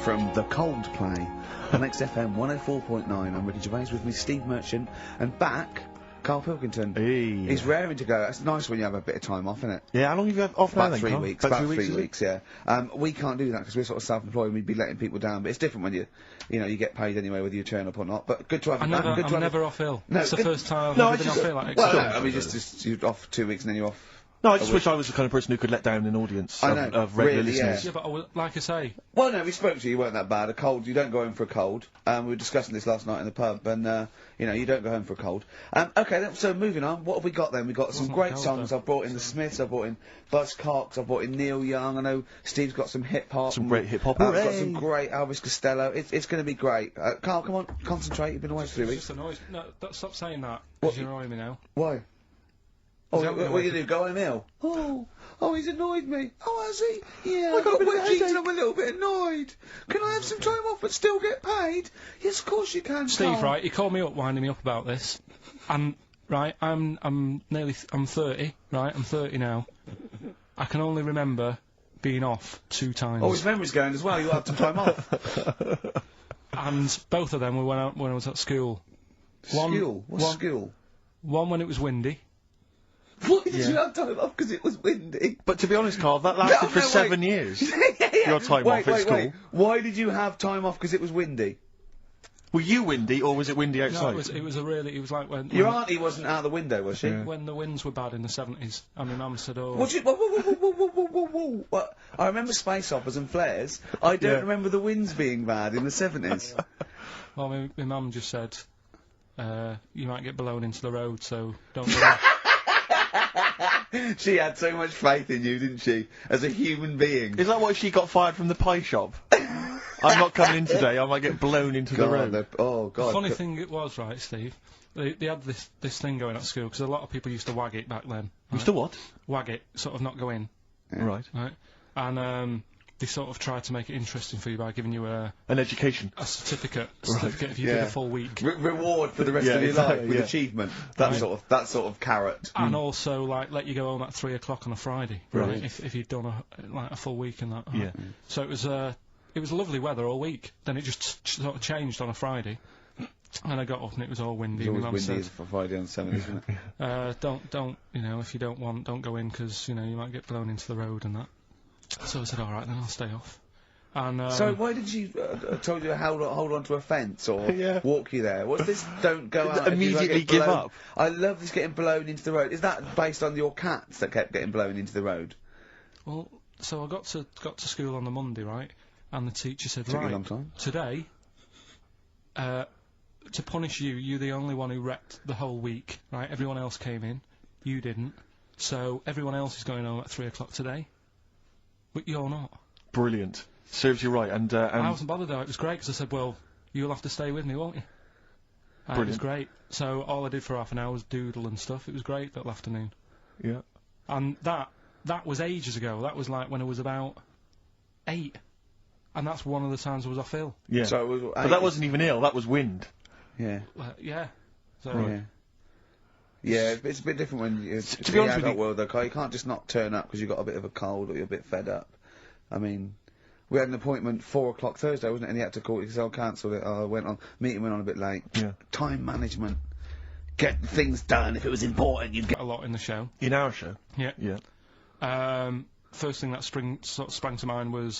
from The Coldplay on XFM 104.9. I'm Ricky Gervais, with me Steve Merchant, and back, Karl Pilkington. Hey. He's raring to go. It's nice when you have a bit of time off, isn't it? Yeah, how long have you had off now About then, 3 Karl? weeks. About 3 weeks, yeah. We can't do that because we're sort of self-employed and we'd be letting people down, but it's different when you get paid anyway whether you turn up or not. But good to have you back. I'm never off ill. No, it's the first time I've ever been off ill. Like, well, no, I mean, just you're off 2 weeks and then you're off. No, I just wish I was the kind of person who could let down an audience of regular listeners. Yeah, but like I say... Well, no, we spoke to you, you weren't that bad. A cold, you don't go home for a cold. We were discussing this last night in the pub, and, you don't go home for a cold. Okay, so moving on, what have we got then? We've got some great songs. I've brought in the Smiths, I've brought in Buzz Cox, I've brought in Neil Young, I know Steve's got some hip-hop. Some great hip-hop, I've got some great Elvis Costello. It's going to be great. Karl, come on, concentrate, you've been away for 3 weeks. Just annoyed. No, stop saying that, because you're annoying me now. Why? Oh, what you do? Go home ill? Oh, he's annoyed me. Oh, has he? Yeah, I got a bit of headache. I'm a little bit annoyed. Can I have some time off but still get paid? Yes, of course you can, Steve, Karl. right, he called me up, winding me up about this. And, right, I'm 30, right, I'm 30 now. I can only remember being off 2 times. Oh, his memory's going as well. You'll have some time off. And both of them were when I was at school. School? What's school? One when it was windy. Why did you have time off? Because it was windy. But to be honest, Karl, that lasted for 7 years. Your time off at school. Wait. Why did you have time off? Because it was windy. Were you windy, or was it windy outside? No, it was like when... Your auntie wasn't out the window, was she? Yeah. When the winds were bad in the 70s, and my mum said, oh... Whoa. What? I remember space operas and flares. I don't remember the winds being bad in the 70s. Well, my mum just said, you might get blown into the road, so don't go. She had so much faith in you, didn't she? As a human being. Is that why she got fired from the pie shop? I'm not coming in today, I might get blown into the road. Oh, God. The funny thing it was, right, Steve, they had this thing going at school, because a lot of people used to wag it back then. Right? Used to what? Wag it, sort of not go in. Yeah. Right. And, they sort of tried to make it interesting for you by giving you an education. A certificate if you did a full week. Reward for the rest of your life with achievement. That sort of carrot. And also, like, let you go home at 3 o'clock on a Friday. Right. If you'd done a full week and that. Yeah. So it was lovely weather all week. Then it just sort of changed on a Friday. And I got up and it was all windy. It was always windy for Friday on 7, isn't it? Don't, if you don't want, don't go in, because, you might get blown into the road and that. So I said, alright, then I'll stay off. And, so why did you, told you to hold on to a fence or walk you there? What's this, don't go out immediately give up? I love this getting blown into the road. Is that based on your cats that kept getting blown into the road? Well, so I got to school on the Monday, right? And the teacher said, Took you a long time. Today, to punish you, you're the only one who wrecked the whole week, right? Everyone else came in, you didn't. So everyone else is going home at 3 o'clock today. But you're not. Brilliant. Serves you right, and I wasn't bothered though, it was great, because I said, well, you'll have to stay with me, won't you? And it was great. So all I did for half an hour was doodle and stuff. It was great that afternoon. Yeah. And that was ages ago. That was like when I was about 8. And that's one of the times I was off ill. Yeah. So it was but that wasn't even ill, that was wind. Yeah. Yeah. So right. Yeah, it's a bit different when you're to be honest with you, world, though, Karl. You can't just not turn up because you've got a bit of a cold or you're a bit fed up. I mean, we had an appointment 4 o'clock Thursday, wasn't it? And he had to call it because I cancelled it. Meeting went on a bit late. Yeah. Time management. Get things done. If it was important, you'd get a lot in the show. In our show? Yeah. Yeah. First thing that sprang to mind was,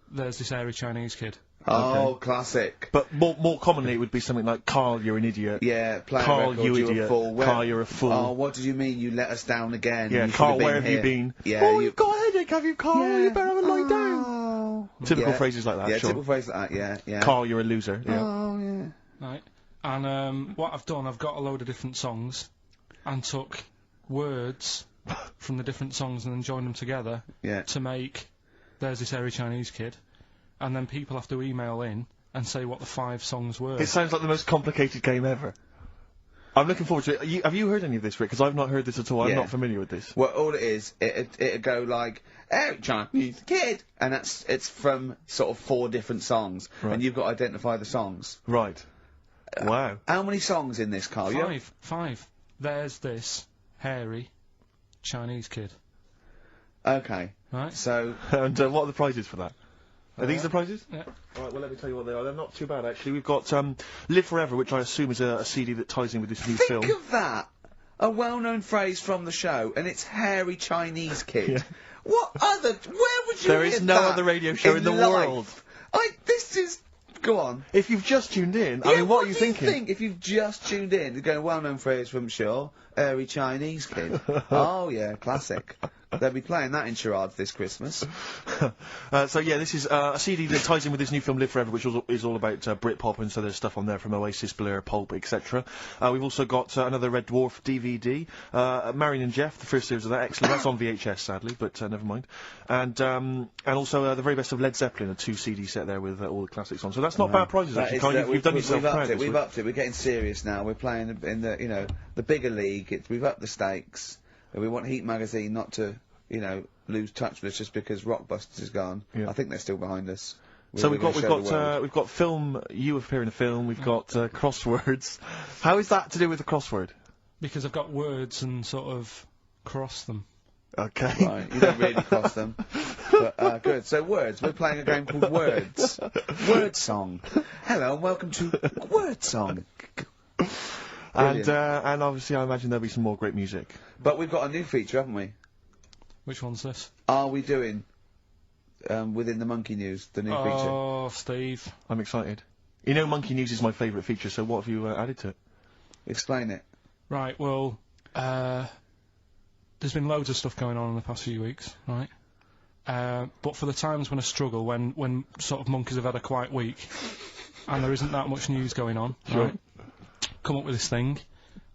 there's this airy Chinese kid. Oh, okay. Classic. But more commonly it would be something like, Karl, you're an idiot. Yeah, Karl, you idiot. idiot. Karl, you're a fool. Oh, what did you mean? You let us down again. Yeah, Karl, where have you been? Yeah, oh, you've got a headache, have you, Karl? Yeah. You better have a lie down. Typical phrases like that, Yeah, sure. typical phrases like that, yeah. Karl, you're a loser. Yeah. Oh, yeah. Right. And, what I've done, I've got a load of different songs and took words from the different songs and then joined them together to make There's This Airy Chinese Kid. And then people have to email in and say what the 5 songs were. It sounds like the most complicated game ever. I'm looking forward to it. Have you heard any of this, Rick? Because I've not heard this at all. I'm not familiar with this. Well, all it is, it'd go like, "Oh, Chinese kid," and it's from sort of 4 different songs, and you've got to identify the songs. Right. Wow. How many songs in this, Karl? 5. There's this hairy Chinese kid. Okay. Right. So. And what are the prizes for that? Are these the prizes? Yeah. Alright, well let me tell you what they are. They're not too bad actually. We've got Live Forever, which I assume is a CD that ties in with this new film. Think of that! A well-known phrase from the show, and it's hairy Chinese kid. Yeah. What other... Where would you There hear is no that other radio show in the life? world. This is... Go on. If you've just tuned in, Yeah, I mean, what are you do thinking? Think if you've just tuned in? You're going, well-known phrase from Shaw, hairy Chinese kid. Oh, yeah, classic. They'll be playing that in charades this Christmas. So yeah, this is a CD that ties in with this new film Live Forever, which is all about Britpop, and so there's stuff on there from Oasis, Blur, Pulp, etc. We've also got another Red Dwarf DVD, Marion and Jeff, the first series of that, excellent. That's on VHS sadly, but never mind. And also the very best of Led Zeppelin, a 2 CD set there with all the classics on. So that's not bad prizes actually. Carl, you've done yourself proud. We've upped it. We're getting serious now. We're playing in the the bigger league. We've upped the stakes. We want Heat magazine not to lose touch with us just because Rockbusters is gone. Yeah. I think they're still behind us. So we've got film. You appear in a film. We've got crosswords. How is that to do with the crossword? Because I've got words and sort of cross them. Okay. Right, you don't really cross them. But, good. So words. We're playing a game called Words. Word Song. Hello and welcome to Word Song. And obviously I imagine there'll be some more great music. But we've got a new feature, haven't we? Which one's this? Are we doing within the Monkey News, the new feature? Oh, Steve. I'm excited. You know Monkey News is my favourite feature, so what have you added to it? Explain it. Right, well, there's been loads of stuff going on in the past few weeks, right? But for the times when I struggle, when sort of monkeys have had a quiet week, and there isn't that much news going on, sure. Right? Come up with this thing.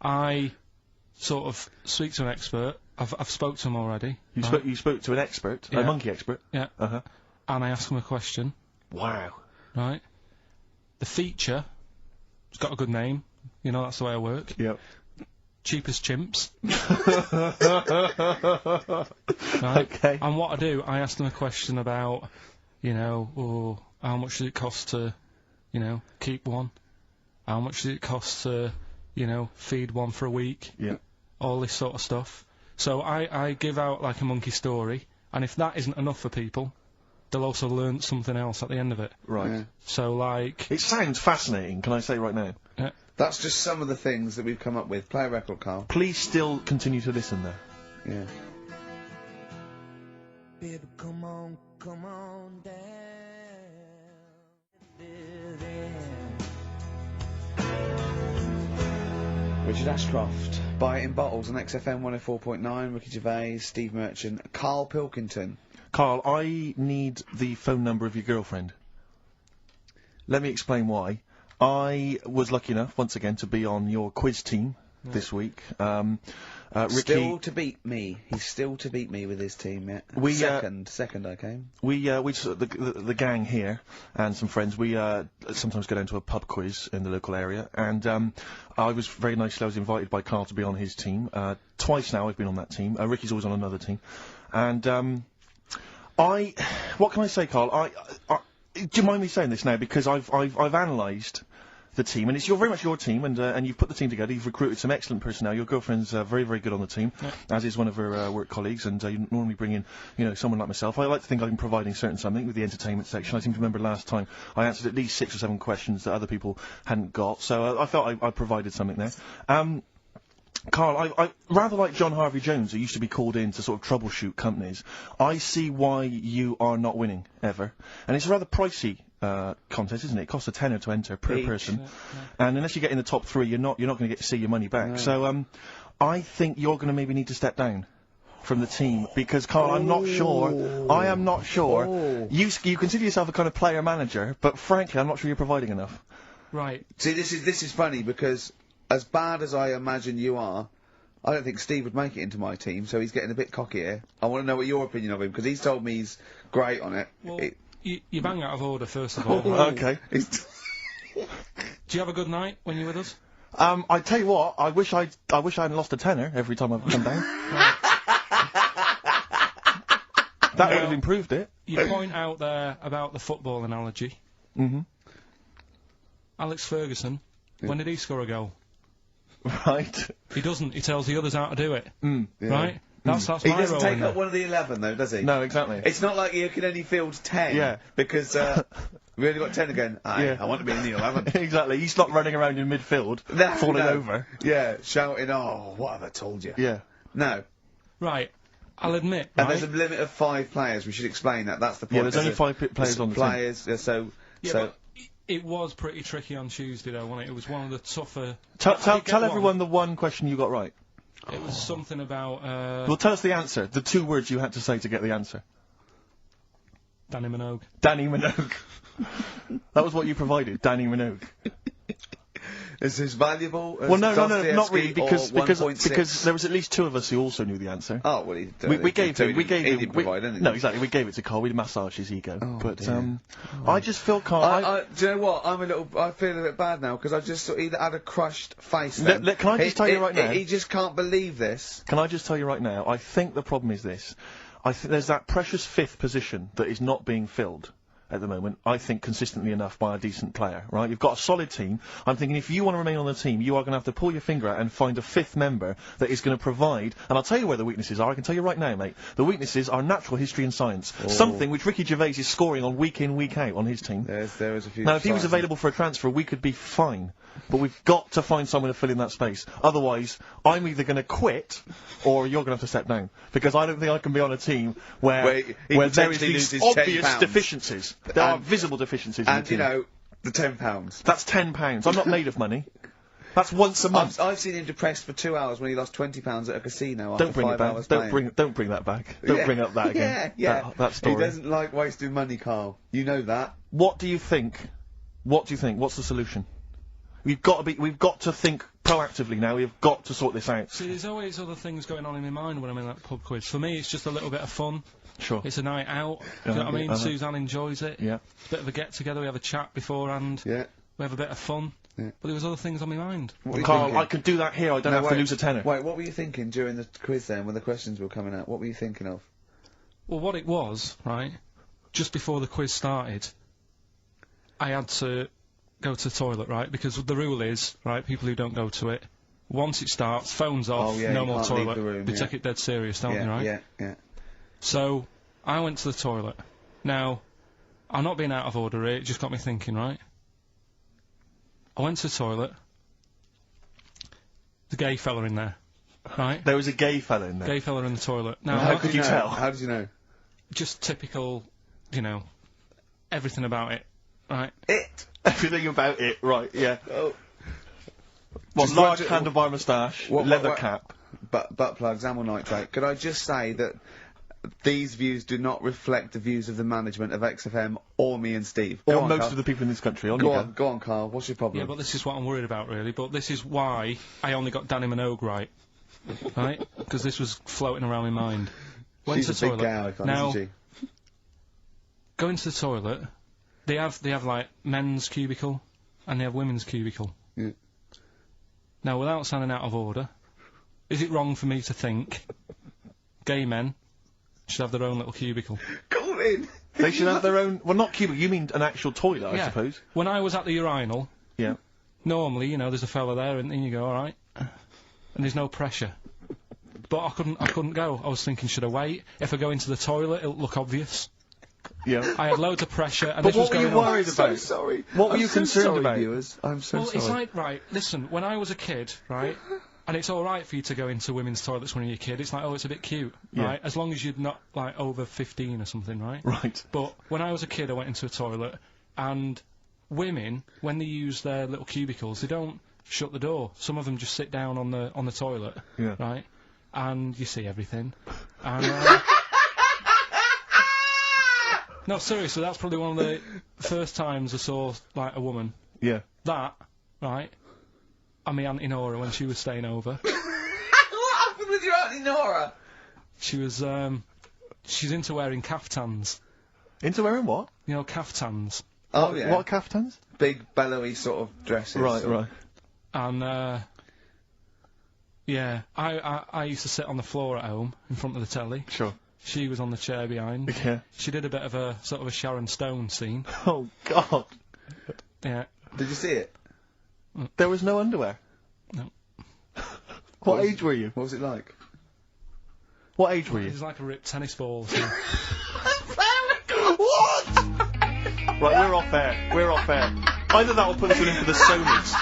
I sort of speak to an expert. I've spoke to him already. You spoke to an expert, yeah. A monkey expert. Yeah. And I asked him a question. Wow. Right. The feature, it's got a good name. You know, that's the way I work. Yep. Cheapest Chimps. Right. Okay. And what I do, I asked him a question about, how much does it cost to, keep one? How much does it cost to, feed one for a week? Yeah. All this sort of stuff. So I give out like a monkey story, and if that isn't enough for people, they'll also learn something else at the end of it. Right. Yeah. So like... It sounds fascinating, can I say right now? Yeah. That's just some of the things that we've come up with. Play a record, Karl. Please still continue to listen there. Yeah. Baby, come on down. Richard Ashcroft. Buy it in bottles on XFM 104.9. Ricky Gervais, Steve Merchant, Karl Pilkington. Karl, I need the phone number of your girlfriend. Let me explain why. I was lucky enough, once again, to be on your quiz team this week. Ricky... Still to beat me. He's still to beat me with his team, yeah. Second I came. The gang here, and some friends, we sometimes go down to a pub quiz in the local area, and I was very nicely, I was invited by Karl to be on his team. Twice now I've been on that team. Ricky's always on another team. And, what can I say, Karl? Do you mind me saying this now? Because I've analysed the team, and it's very much your team, and you've put the team together. You've recruited some excellent personnel. Your girlfriend's very, very good on the team, as is one of her work colleagues. And you normally bring in, someone like myself. I like to think I'm providing something with the entertainment section. I seem to remember last time I answered at least 6 or 7 questions that other people hadn't got. So I felt I provided something there. Karl, I rather like John Harvey Jones, who used to be called in to sort of troubleshoot companies. I see why you are not winning ever, and it's a rather pricey contest, isn't it? It costs a tenner to enter per person, and unless you get in the top 3, you're not going to get to see your money back. No. So I think you're going to maybe need to step down from the team because, Karl, I'm not sure. I am not sure. You consider yourself a kind of player manager, but frankly, I'm not sure you're providing enough. Right. See, this is funny because, as bad as I imagine you are, I don't think Steve would make it into my team, so he's getting a bit cocky here. I want to know what your opinion of him, because he's told me he's great on it. Well, you bang out of order, first of all. Okay. Do you have a good night when you're with us? I tell you what, I wish I hadn't lost a tenner every time I've come down. That would have improved it. You point out there about the football analogy. Mm-hmm. Alex Ferguson, when did he score a goal? Right. He doesn't. He tells the others how to do it. Yeah. Right? That's He my doesn't role take in up it. one of the 11 though, does he? No, exactly. It's not like you can only field 10. Yeah. Because, we only got 10 again. Yeah. I want to be in the 11. Exactly. He's not running around in midfield, No, falling no. over. Yeah, shouting, oh, what have I told you? Yeah. No. Right. I'll admit, And right? there's a limit of 5 players. We should explain that. That's the point. Yeah, there's only 5 players on the team. players, But it was pretty tricky on Tuesday, though, wasn't it? It was one of the tougher... Tell everyone the one question you got right. It was something about, Well, tell us the answer. The 2 words you had to say to get the answer. Danny Minogue. Danny Minogue. That was what you provided, Danny Minogue. Is this valuable? Well, no, not really, because because there was at least 2 of us who also knew the answer. Oh, well, we gave him. he didn't provide anything. No, exactly. We gave it to Karl. We massaged his ego. Oh, but dear. I just feel Karl. Do you know what? I feel a bit bad now because I just sort of either had a crushed face. Then. Can I just tell you right now? He just can't believe this. Can I just tell you right now? I think the problem is this. I think there's that precious 5th position that is not being filled at the moment, I think, consistently enough by a decent player, right? You've got a solid team. I'm thinking if you want to remain on the team, you are going to have to pull your finger out and find a 5th member that is going to provide, and I'll tell you where the weaknesses are, I can tell you right now, mate. The weaknesses are natural history and science. Oh. Something which Ricky Gervais is scoring on week in, week out on his team. There is a few... Now, if he was available for a transfer, we could be fine. But we've got to find someone to fill in that space. Otherwise, I'm either going to quit, or you're going to have to step down. Because I don't think I can be on a team where there is these obvious deficiencies. There are visible deficiencies in the team. And, you know, the £10. That's £10. I'm not made of money. That's once a month. I've seen him depressed for 2 hours when he lost £20 at a casino Don't after bring 5 it back. hours Don't playing. bring that back. Don't bring up that again. Yeah. That story. He doesn't like wasting money, Karl. You know that. What do you think? What do you think? What's the solution? We've got to think proactively now. We've got to sort this out. See, there's always other things going on in my mind when I'm in that pub quiz. For me, it's just a little bit of fun. Sure. It's a night out. Do you know what I mean? Suzanne enjoys it. Yeah. Bit of a get together. We have a chat beforehand. Yeah. We have a bit of fun. Yeah. But there was other things on my mind. Karl, I could do that here. I don't have to lose a tenner. Wait, what were you thinking during the quiz then, when the questions were coming out? What were you thinking of? Well, what it was, right, just before the quiz started, I had to go to the toilet, right, because the rule is, right, people who don't go to it, once it starts, phones off, no more toilet. They take it dead serious, don't they, right? Yeah. So, I went to the toilet. Now, I'm not being out of order here, it just got me thinking, right? I went to the toilet. The gay fella in there, right? There was a gay fella in there. Gay fella in the toilet. Now, How could you tell? How did you know? Just typical, you know, everything about it, right? Everything about it, right, yeah. Oh. What, large handlebar moustache, leather cap. Butt plugs, amyl nitrate. Could I just say that these views do not reflect the views of the management of XFM or me and Steve. Or most of the people in this country. Go on, Karl. What's your problem? Yeah, but this is what I'm worried about, really. But this is why I only got Danny Minogue right. Right? Because this was floating around my mind. Went She's to the a big toilet. gal icon, now, isn't she? Going to the toilet, they have like men's cubicle and they have women's cubicle. Yeah. Now, without sounding out of order, is it wrong for me to think gay men should have their own little cubicle? Go in. They should have their own. Well, not cubicle. You mean an actual toilet, I suppose. When I was at the urinal, yeah. Normally, you know, there's a fella there, and you go, all right, and there's no pressure. But I couldn't go. I was thinking, should I wait? If I go into the toilet, it'll look obvious. Yeah. I had loads of pressure, and but this was going on. What were you worried about? I'm so sorry. What were you concerned about? Viewers? I'm so sorry. Well, it's like, right, listen, when I was a kid, right, and it's alright for you to go into women's toilets when you're a kid, it's like, oh, it's a bit cute, right, as long as you're not, like, over 15 or something, right? Right. But when I was a kid, I went into a toilet, and women, when they use their little cubicles, they don't shut the door. Some of them just sit down on the toilet, right, and you see everything, and, no, seriously, that's probably one of the first times I saw, like, a woman. Yeah. That, right, and my Auntie Nora when she was staying over. What happened with your Auntie Nora? She was, she's into wearing caftans. Into wearing what? You know, caftans. Oh, yeah. What caftans? Big, bellowy sort of dresses. Right. And, yeah, I used to sit on the floor at home in front of the telly. Sure. She was on the chair behind. Yeah. She did a bit of a, sort of a Sharon Stone scene. Oh, God. Yeah. Did you see it? There was no underwear? No. What age were you? What was it like? What age were you? He's like a ripped tennis ball. So. What? Right, we're off air. We're off air. Either that or put us in for the Sonys.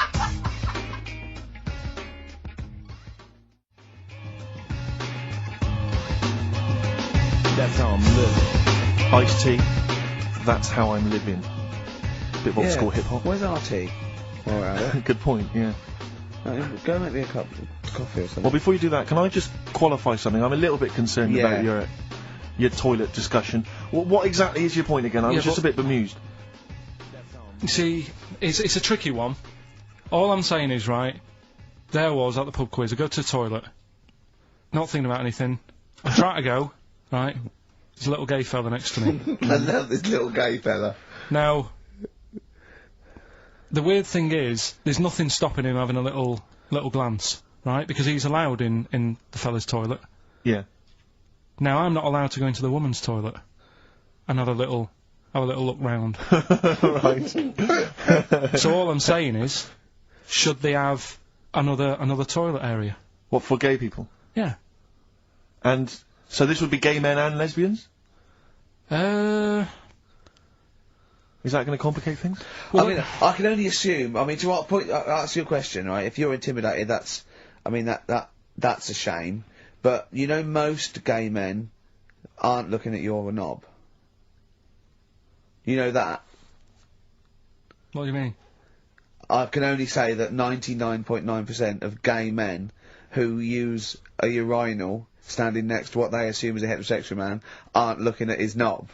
That's how I'm living. Ice-T. That's how I'm living. Bit of old school hip hop. Where's RT? Alright. Good point. Yeah. Go and make me a cup of coffee or something. Well, before you do that, can I just qualify something? I'm a little bit concerned about your toilet discussion. What exactly is your point again? I was just a bit bemused. You see, it's a tricky one. All I'm saying is, right, there was at the pub quiz, I go to the toilet, not thinking about anything, I try to go, right, there's a little gay fella next to me. I love this little gay fella. Now, the weird thing is, there's nothing stopping him having a little glance, right, because he's allowed in the fella's toilet. Yeah. Now, I'm not allowed to go into the woman's toilet and have a little look round. Right. So all I'm saying is, should they have another toilet area? What, for gay people? Yeah. And so this would be gay men and lesbians? Is that going to complicate things? Well, I mean, I can only assume. I mean, to what point? I'll ask you a question, right? If you're intimidated, that's a shame. But you know, most gay men aren't looking at your knob. You know that. What do you mean? I can only say that 99.9% of gay men who use a urinal standing next to what they assume is a heterosexual man aren't looking at his knob.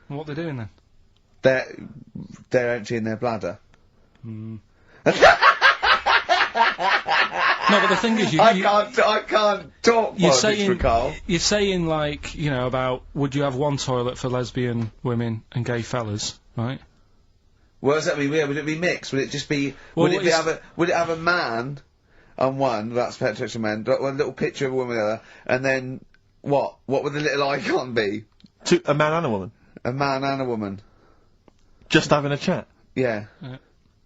And what they're doing then? They're emptying their bladder. No, but the thing is, I can't talk. You're saying like, you know, about would you have one toilet for lesbian women and gay fellas, right? What does that mean? Yeah, would it be mixed? Would it just be? Would it have a man on one? That's heterosexual man. One little picture of a woman on the other, and then what? What would the little icon be? A man and a woman. A man and a woman. Just having a chat. Yeah.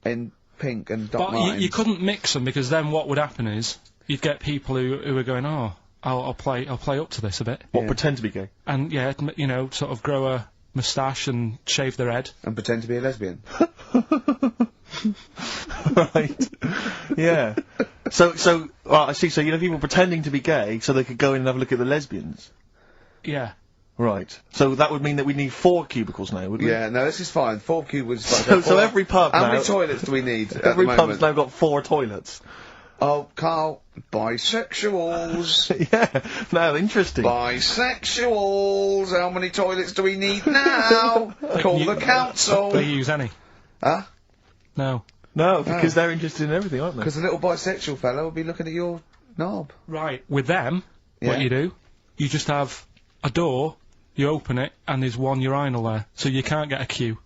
In pink and dot lines. But you couldn't mix them, because then what would happen is you'd get people who are going, oh, I'll play up to this a bit. What, pretend to be gay? And yeah, you know, sort of grow a moustache and shave their head. And pretend to be a lesbian. Right. Yeah. So I see. So you know, people pretending to be gay so they could go in and have a look at the lesbians. Yeah. Right. So that would mean that we need 4 cubicles now, would we? Yeah, no, this is fine. 4 cubicles. So every pub now... How many toilets do we need Every pub's now got 4 toilets. Oh, Karl, bisexuals. Yeah, now interesting. Bisexuals, how many toilets do we need now? Call the council. Do you use any? Huh? No. No, because they're interested in everything, aren't they? Because the little bisexual fellow will be looking at your knob. Right. With them, what you do, you just have a door, you open it, and there's one urinal there, so you can't get a queue.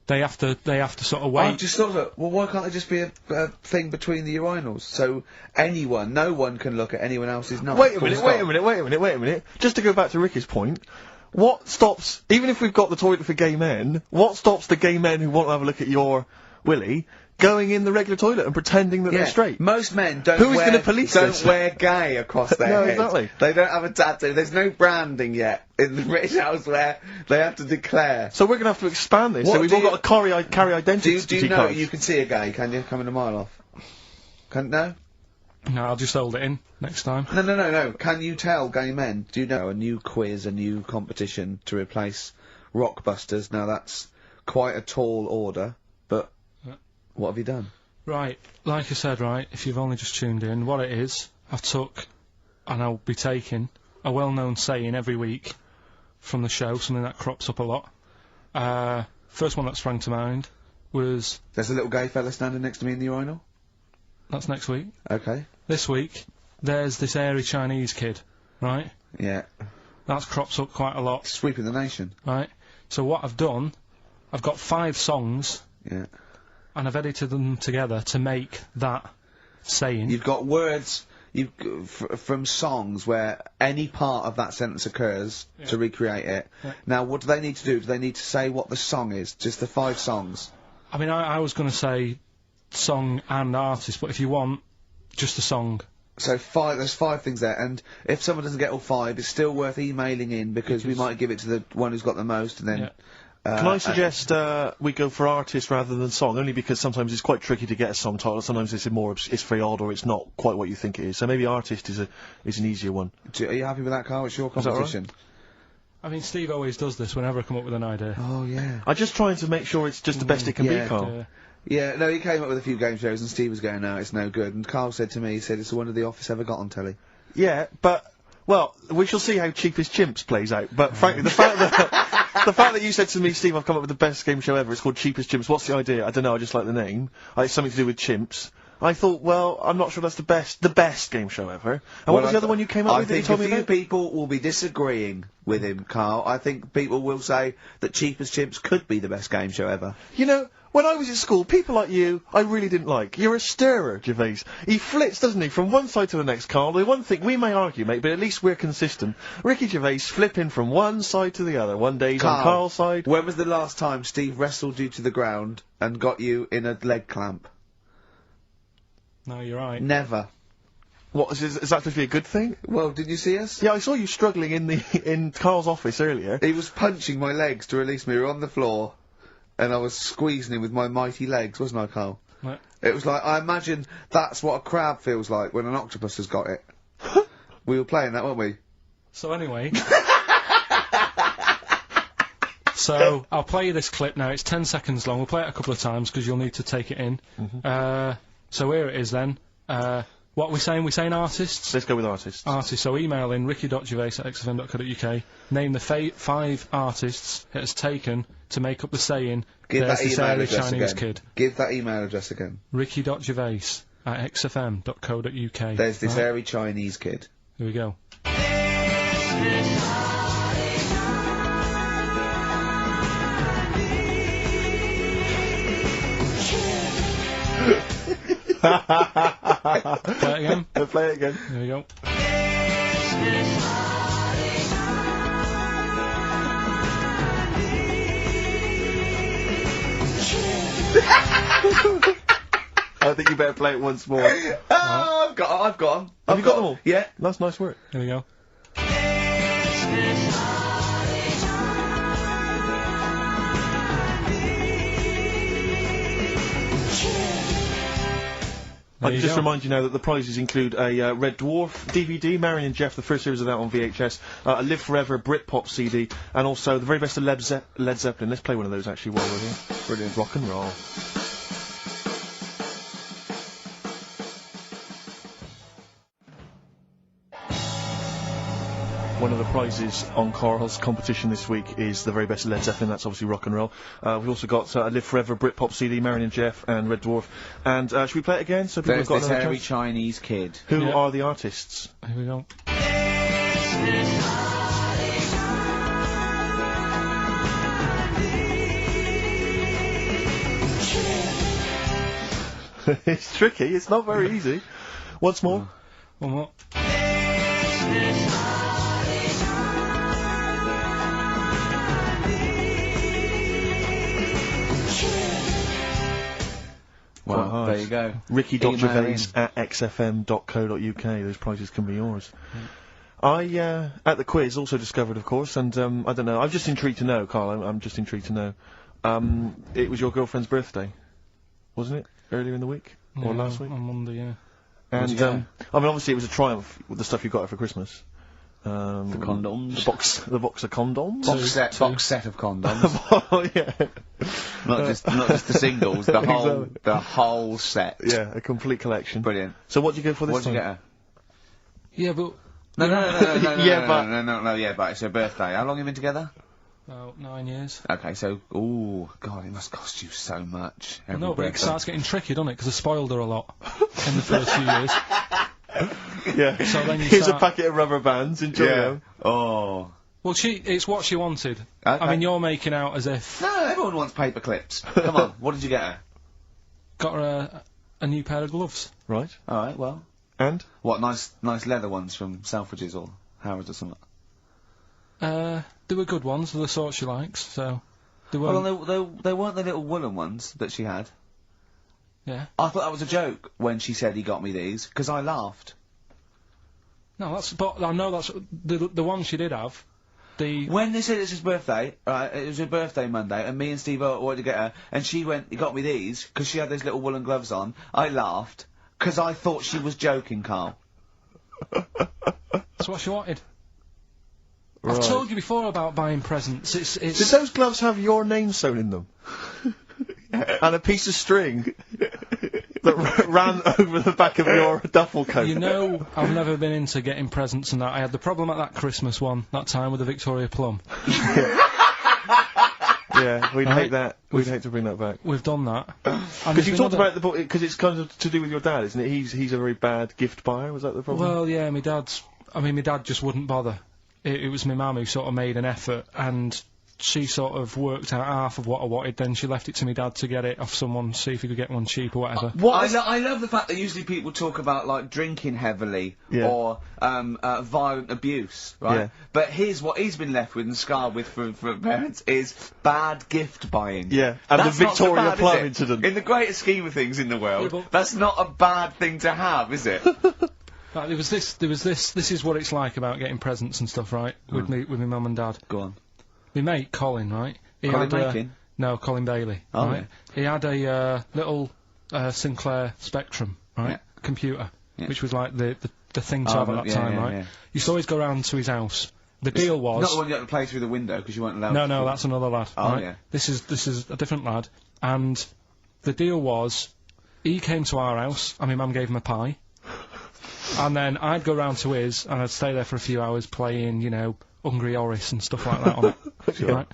They have to sort of wait. I just thought that, well, why can't there just be a thing between the urinals? So no one can look at anyone else's knob. Wait a minute. Just to go back to Ricky's point, what stops, even if we've got the toilet for gay men, what stops the gay men who want to have a look at your willy going in the regular toilet and pretending that they're straight? Most men don't wear gay across their no, head. Exactly. They don't have a tattoo. There's no branding yet in the British house where they have to declare. So we're going to have to expand this. So we've all got to carry identity cards. Do you know you can see a gay, can you? Coming a mile off. No? No, I'll just hold it in next time. No. Can you tell gay men? Do you know a new quiz, a new competition to replace Rockbusters? Now that's quite a tall order, but what have you done? Right, like I said, right, if you've only just tuned in, what it is, I've took, and I'll be taking, a well-known saying every week from the show, something that crops up a lot. First one that sprang to mind was... There's a little gay fella standing next to me in the urinal? That's next week. Okay. This week, there's this airy Chinese kid, right? Yeah. That's crops up quite a lot. Sweeping the nation. Right. So what I've done, I've got 5 songs. Yeah. And I've edited them together to make that saying. You've got words from songs where any part of that sentence occurs to recreate it. Yeah. Now, what do they need to do? Do they need to say what the song is? Just the 5 songs? I mean, I was going to say song and artist, but if you want, just a song. So there's 5 things there, and if someone doesn't get all 5, it's still worth emailing in because we might give it to the one who's got the most, and then. Yeah. Can I suggest we go for artist rather than song? Only because sometimes it's quite tricky to get a song title. Sometimes it's it's very odd, or it's not quite what you think it is. So maybe artist is an easier one. Are you happy with that, Karl? It's your competition. I mean, Steve always does this whenever I come up with an idea. Oh yeah. I'm just trying to make sure it's just the best it can be, Karl. Yeah, no, he came up with a few game shows, and Steve was going, no, it's no good. And Karl said to me, he said, it's the one of The Office ever got on telly. Yeah, but, well, we shall see how Cheapest Chimps plays out. But frankly, the fact that you said to me, Steve, I've come up with the best game show ever, it's called Cheapest Chimps, what's the idea? I don't know, I just like the name. It's something to do with chimps. I thought, well, I'm not sure that's the best game show ever. And what was the other one you came up with that you told me about? I think a few people will be disagreeing with him, Karl. I think people will say that Cheapest Chimps could be the best game show ever. You know, when I was at school, people like you, I really didn't like. You're a stirrer, Gervais. He flits, doesn't he, from one side to the next, Karl. The one thing, we may argue, mate, but at least we're consistent. Ricky Gervais flipping from one side to the other. One day he's on Karl's side. When was the last time Steve wrestled you to the ground and got you in a leg clamp? No, you're right. Never. What, is that supposed to be a good thing? Well, did you see us? Yeah, I saw you struggling in Karl's office earlier. He was punching my legs to release me. We were on the floor, and I was squeezing him with my mighty legs, wasn't I, Karl? Right. It was like, I imagine that's what a crab feels like when an octopus has got it. We were playing that, weren't we? So anyway... So, I'll play you this clip now. It's 10 seconds long. We'll play it a couple of times, because you'll need to take it in. So here it is then. What are we saying? We're saying artists? Let's go with artists. Artists. So email in ricky.gervais@xfm.co.uk. Name the 5 artists it has taken to make up the saying, Give there's that this email airy address Chinese again. kid. Give that email address again. ricky.gervais@xfm.co.uk. There's this airy Chinese kid. Here we go. Play it again. Play it again. Here we go. I think you better play it once more. I've got them. Have you got them all? Yeah. That's nice work. Here we go. I can just remind you now that the prizes include a Red Dwarf DVD, Marion and Jeff, the first series of that on VHS, a Live Forever Britpop CD, and also the very best of Led Zeppelin. Let's play one of those actually while we're here. Brilliant. Rock and roll. One of the prizes on Karl's competition this week is the very best of Led Zeppelin, that's obviously rock and roll. We've also got a Live Forever Britpop CD, Marion and Jeff, and Red Dwarf. And should we play it again? So people have got this another hairy chance? Chinese kid. Who are the artists? Here we go. It's tricky, it's not very easy. Once more. One more. Well, there you go. Ricky.gervais@xfm.co.uk. Those prizes can be yours. I, at the quiz, also discovered, of course, and I don't know, I'm just intrigued to know, Karl, I'm just intrigued to know. It was your girlfriend's birthday, wasn't it? Earlier in the week? Or last week? On Monday, yeah. And, I mean, obviously it was a triumph with the stuff you got her for Christmas. The condoms. The box of condoms? Box set of condoms. Oh, yeah. Not just the singles, the whole set. Yeah, a complete collection. Brilliant. So what did you go for this time? What did you get her? Yeah, but... No, Yeah, but it's her birthday. How long have you been together? About 9 years. Okay, so, ooh, God, it must cost you so much. I know, but it starts getting tricky, doesn't it? Because I spoiled her a lot in the first few years. Yeah. So then Here's a packet of rubber bands, enjoy them. Oh. Well, it's what she wanted. Okay. I mean, you're making out as if... No, everyone wants paper clips. Come on, what did you get her? Got her a new pair of gloves. Right. Alright, well. And? What, nice leather ones from Selfridges or Harrods or something? They were good ones, the sort she likes, so... They weren't... Well, they weren't the little woolen ones that she had. Yeah. I thought that was a joke when she said he got me these, because I laughed. No, but I know that's the one she did have. When they said it's his birthday, right, it was her birthday Monday, and me and Steve wanted to get her, and he got me these, because she had those little woolen gloves on. I laughed, because I thought she was joking, Karl. That's what she wanted. Right. I've told you before about buying presents. It's Did those gloves have your name sewn in them? And a piece of string that ran over the back of your duffel coat? You know, I've never been into getting presents and that. I had the problem at that Christmas one, that time with the Victoria Plum. Yeah, we'd hate that. We'd hate to bring that back. We've done that. Because you talked about because it's kind of to do with your dad, isn't it? He's a very bad gift buyer. Was that the problem? Well, yeah, my dad just wouldn't bother. It was my mum who sort of made an effort, and she sort of worked out half of what I wanted, then she left it to me dad to get it off someone, see if he could get one cheap or whatever. I love the fact that usually people talk about, like, drinking heavily, or, violent abuse, right? Yeah. But what he's been left with and scarred with from parents is bad gift buying. Yeah, and the Victoria Plum incident. In the greater scheme of things in the world, that's not a bad thing to have, is it? Right, this is what it's like about getting presents and stuff, right? With my mum and dad. Go on. My mate, Colin, right? No, Colin Bailey. Oh, right? Yeah. He had a little Sinclair Spectrum, right? Yeah. Computer, which was like the thing to have at that time, right? You used to always go round to his house. The deal was... Not the one you had to play through the window because you weren't allowed No, that's another lad. Oh, right? yeah. This is a different lad. And the deal was, he came to our house, and my mum gave him a pie. And then I'd go round to his, and I'd stay there for a few hours playing, you know, Hungry Horace and stuff like that on it. Sure. Right?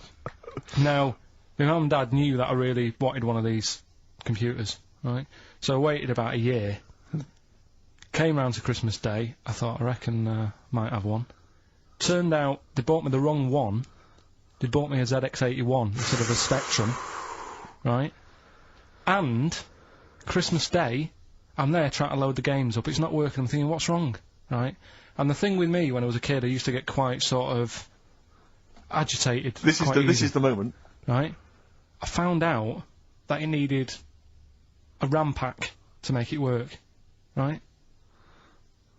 Now, my mum and dad knew that I really wanted one of these computers, right? So I waited about a year. Came round to Christmas Day. I thought, I reckon might have one. Turned out they bought me the wrong one. They bought me a ZX81 instead of a Spectrum, right? And Christmas Day, I'm there trying to load the games up. It's not working. I'm thinking, what's wrong, right? And the thing with me when I was a kid, I used to get quite sort of agitated. This is the moment, right? I found out that it needed a RAM pack to make it work, right?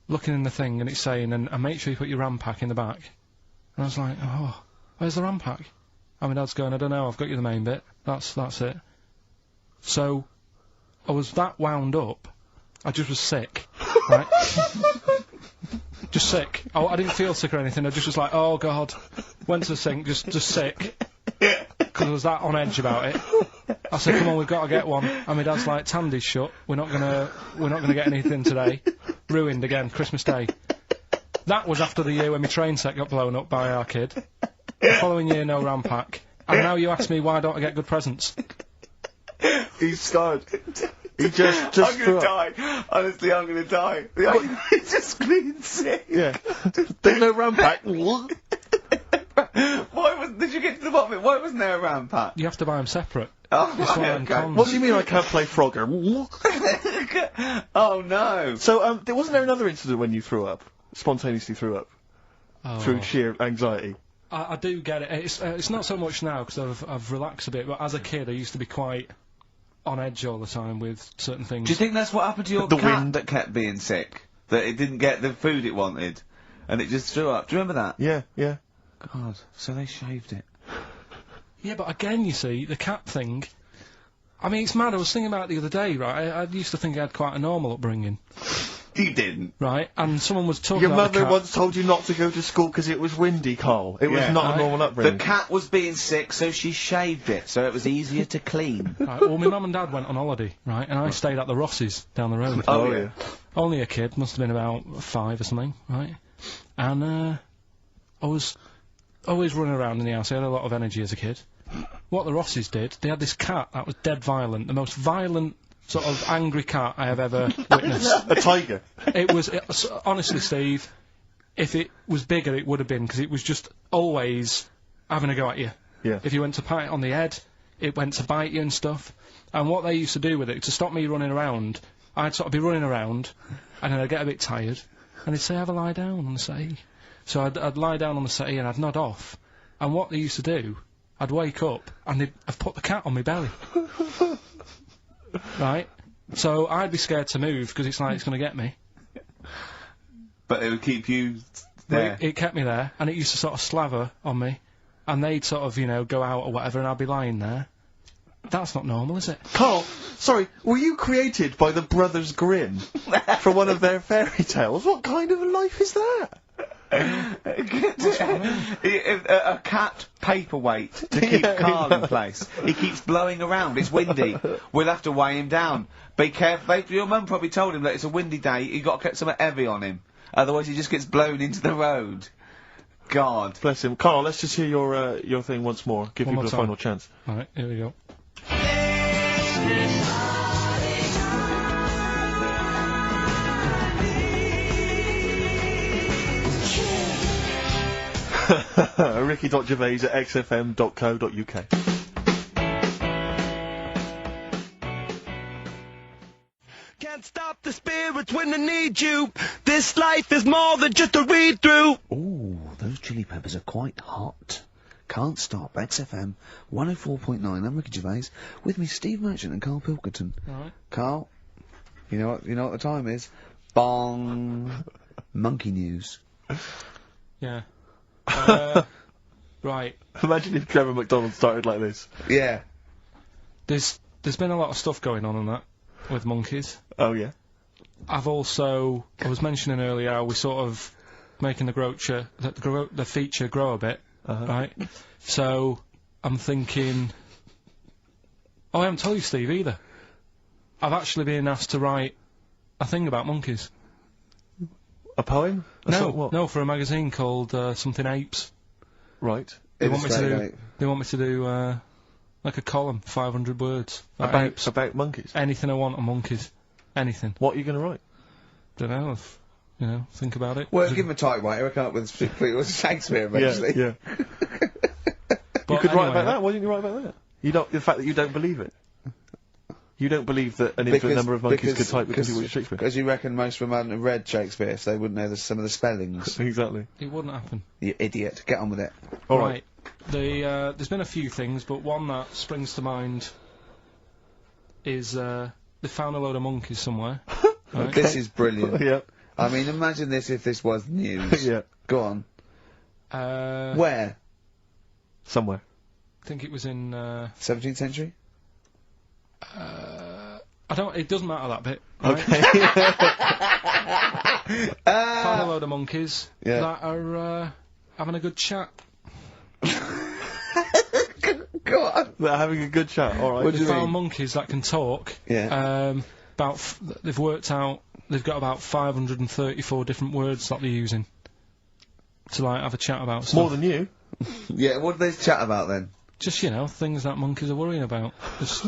Looking in the thing and it's saying, and make sure you put your RAM pack in the back. And I was like, oh, where's the RAM pack? And my dad's going, I don't know, I've got you the main bit. That's it. So I was that wound up. I just was sick, right? Just sick. I didn't feel sick or anything. I just was like, oh god. Went to the sink, just sick. Because I was that on edge about it. I said, come on, we've got to get one. And my dad's like, Tandy's shut. We're not gonna get anything today. Ruined again, Christmas Day. That was after the year when my train set got blown up by our kid. The following year, no RAM pack. And now you ask me why don't I get good presents? He's scarred. He just I'm gonna die. Honestly, I'm gonna die. He's just clean sick. Yeah. There's no RAM pack. Did you get to the bottom of it? Why wasn't there a RAM pack? You have to buy them separate. Oh, okay. What do you mean I can't play Frogger? Oh no. So, wasn't there another incident when you threw up? Spontaneously threw up? Oh. Through sheer anxiety? I do get it. It's not so much now because I've relaxed a bit, but as a kid I used to be quite on edge all the time with certain things. Do you think that's what happened to your cat wind that kept being sick? That it didn't get the food it wanted, and it just threw up? Do you remember that? Yeah. God, so they shaved it. Yeah, but again, you see, the cat thing, I mean, it's mad. I was thinking about it the other day, right? I used to think I had quite a normal upbringing. You didn't. Right, and someone was talking about Your mother once told you not to go to school because it was windy, Karl. It was not a normal upbringing. The cat was being sick, so she shaved it, so it was easier to clean. Right, well, my mum and dad went on holiday, right, and I stayed at the Rosses down the road. Oh, yeah. Only a kid, must have been about 5 or something, right? And, I was always running around in the house. I had a lot of energy as a kid. What the Rosses did, they had this cat that was dead violent, the most violent sort of angry cat I have ever witnessed. A tiger? It was, honestly, Steve, if it was bigger it would have been, because it was just always having a go at you. Yeah. If you went to pat it on the head, it went to bite you and stuff. And what they used to do with it, to stop me running around, I'd sort of be running around, and then I'd get a bit tired, and they'd say, have a lie down on the settee. So I'd lie down on the settee and I'd nod off. And what they used to do, I'd wake up, and they'd have put the cat on my belly. Right? So I'd be scared to move, because it's like it's going to get me. But it would keep you Well, there. it kept me there, and it used to sort of slaver on me, and they'd sort of, you know, go out or whatever, and I'd be lying there. That's not normal, is it? Carl, sorry, were you created by the Brothers Grimm for one of their fairy tales? What kind of a life is that? A cat paperweight to keep Karl in place. He keeps blowing around. It's windy. We'll have to weigh him down. Be careful. Your mum probably told him that it's a windy day. You got to get something heavy on him. Otherwise, he just gets blown into the road. God. Bless him. Carl, let's just hear your thing once more. Give people a final chance. Alright, here we go. Ricky.Gervais at xfm.co.uk. Can't stop the spirits when they need you. This life is more than just a read-through. Ooh, those chili peppers are quite hot. Can't stop. XFM 104.9. I'm Ricky Gervais. With me, Steve Merchant and Karl Pilkington. Alright. Karl, you know what the time is? Bong. Monkey news. Yeah. Right. Imagine if Trevor McDonald started like this. Yeah. There's been a lot of stuff going on that with monkeys. Oh, yeah? I was mentioning earlier how we sort of making the feature grow a bit, right? So, I'm thinking... Oh, I haven't told you, Steve, either. I've actually been asked to write a thing about monkeys. A poem? No, for a magazine called something Apes. Right. They want me to do like a column, 500 words. About monkeys? Anything I want on monkeys. Anything. What are you going to write? Don't know. Think about it. Well, give him a typewriter. I come up with Shakespeare eventually. Yeah. You could write about that. Why didn't you write about that? The fact that you don't believe it. You don't believe that an infinite number of monkeys could type because you watch Shakespeare. Because you reckon most of them hadn't have read Shakespeare, so they wouldn't know some of the spellings. Exactly. It wouldn't happen. You idiot. Get on with it. All right. There's been a few things, but one that springs to mind is they found a load of monkeys somewhere. Right? This is brilliant. Yeah. I mean, imagine this if this was news. Yeah. Go on. Where? Somewhere. I think it was in 17th century? It doesn't matter that bit. Right? Okay. Found a load of monkeys Yeah. that are having a good chat. Go on. They're having a good chat. All right. What do They you found mean? monkeys that can talk. Yeah. They've worked out they've got about 534 different words that they're using to like have a chat about stuff. More than you. Yeah, what do they chat about then? Just, things that monkeys are worrying about. Just,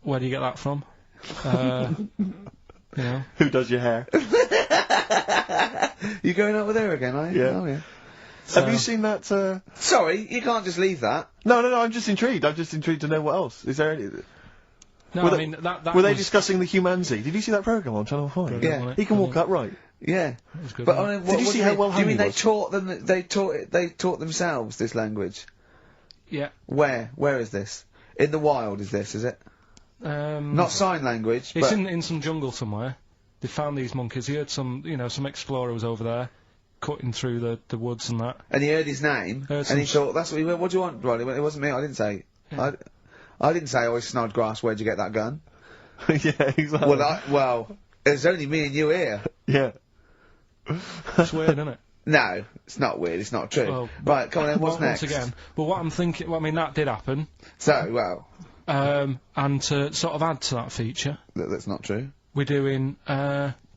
where do you get that from? Who does your hair? You going out with her again, are you? Yeah. Oh, yeah. Have you seen that, Sorry, you can't just leave that. No, I'm just intrigued. I'm just intrigued to know what else. Is there any... No, Were I mean, that Were they discussing the humanity? Did you see that programme on Channel 5? Yeah. He can walk upright. Yeah. That was good, But wasn't what Did you see do how mean? well Do you mean hung he they was? taught them? They taught themselves this language. Yeah. Where? Where is this? In the wild? Is this? Is it? Not sign language. It's but in some jungle somewhere. They found these monkeys. He heard some explorer was over there, cutting through the woods and that. And he heard his name, and he thought, "That's what he went. What do you want, Ronnie?" It wasn't me. I didn't say. Yeah. I didn't say. Oh, Snodgrass. Where'd you get that gun? Yeah, exactly. Well, there's only me and you here. Yeah. It's weird, isn't it? No, it's not weird. It's not true. Well, right, come on then. What's next? Once again, but what I'm thinking, that did happen. So, well, and to sort of add to that feature, that's not true. we're doing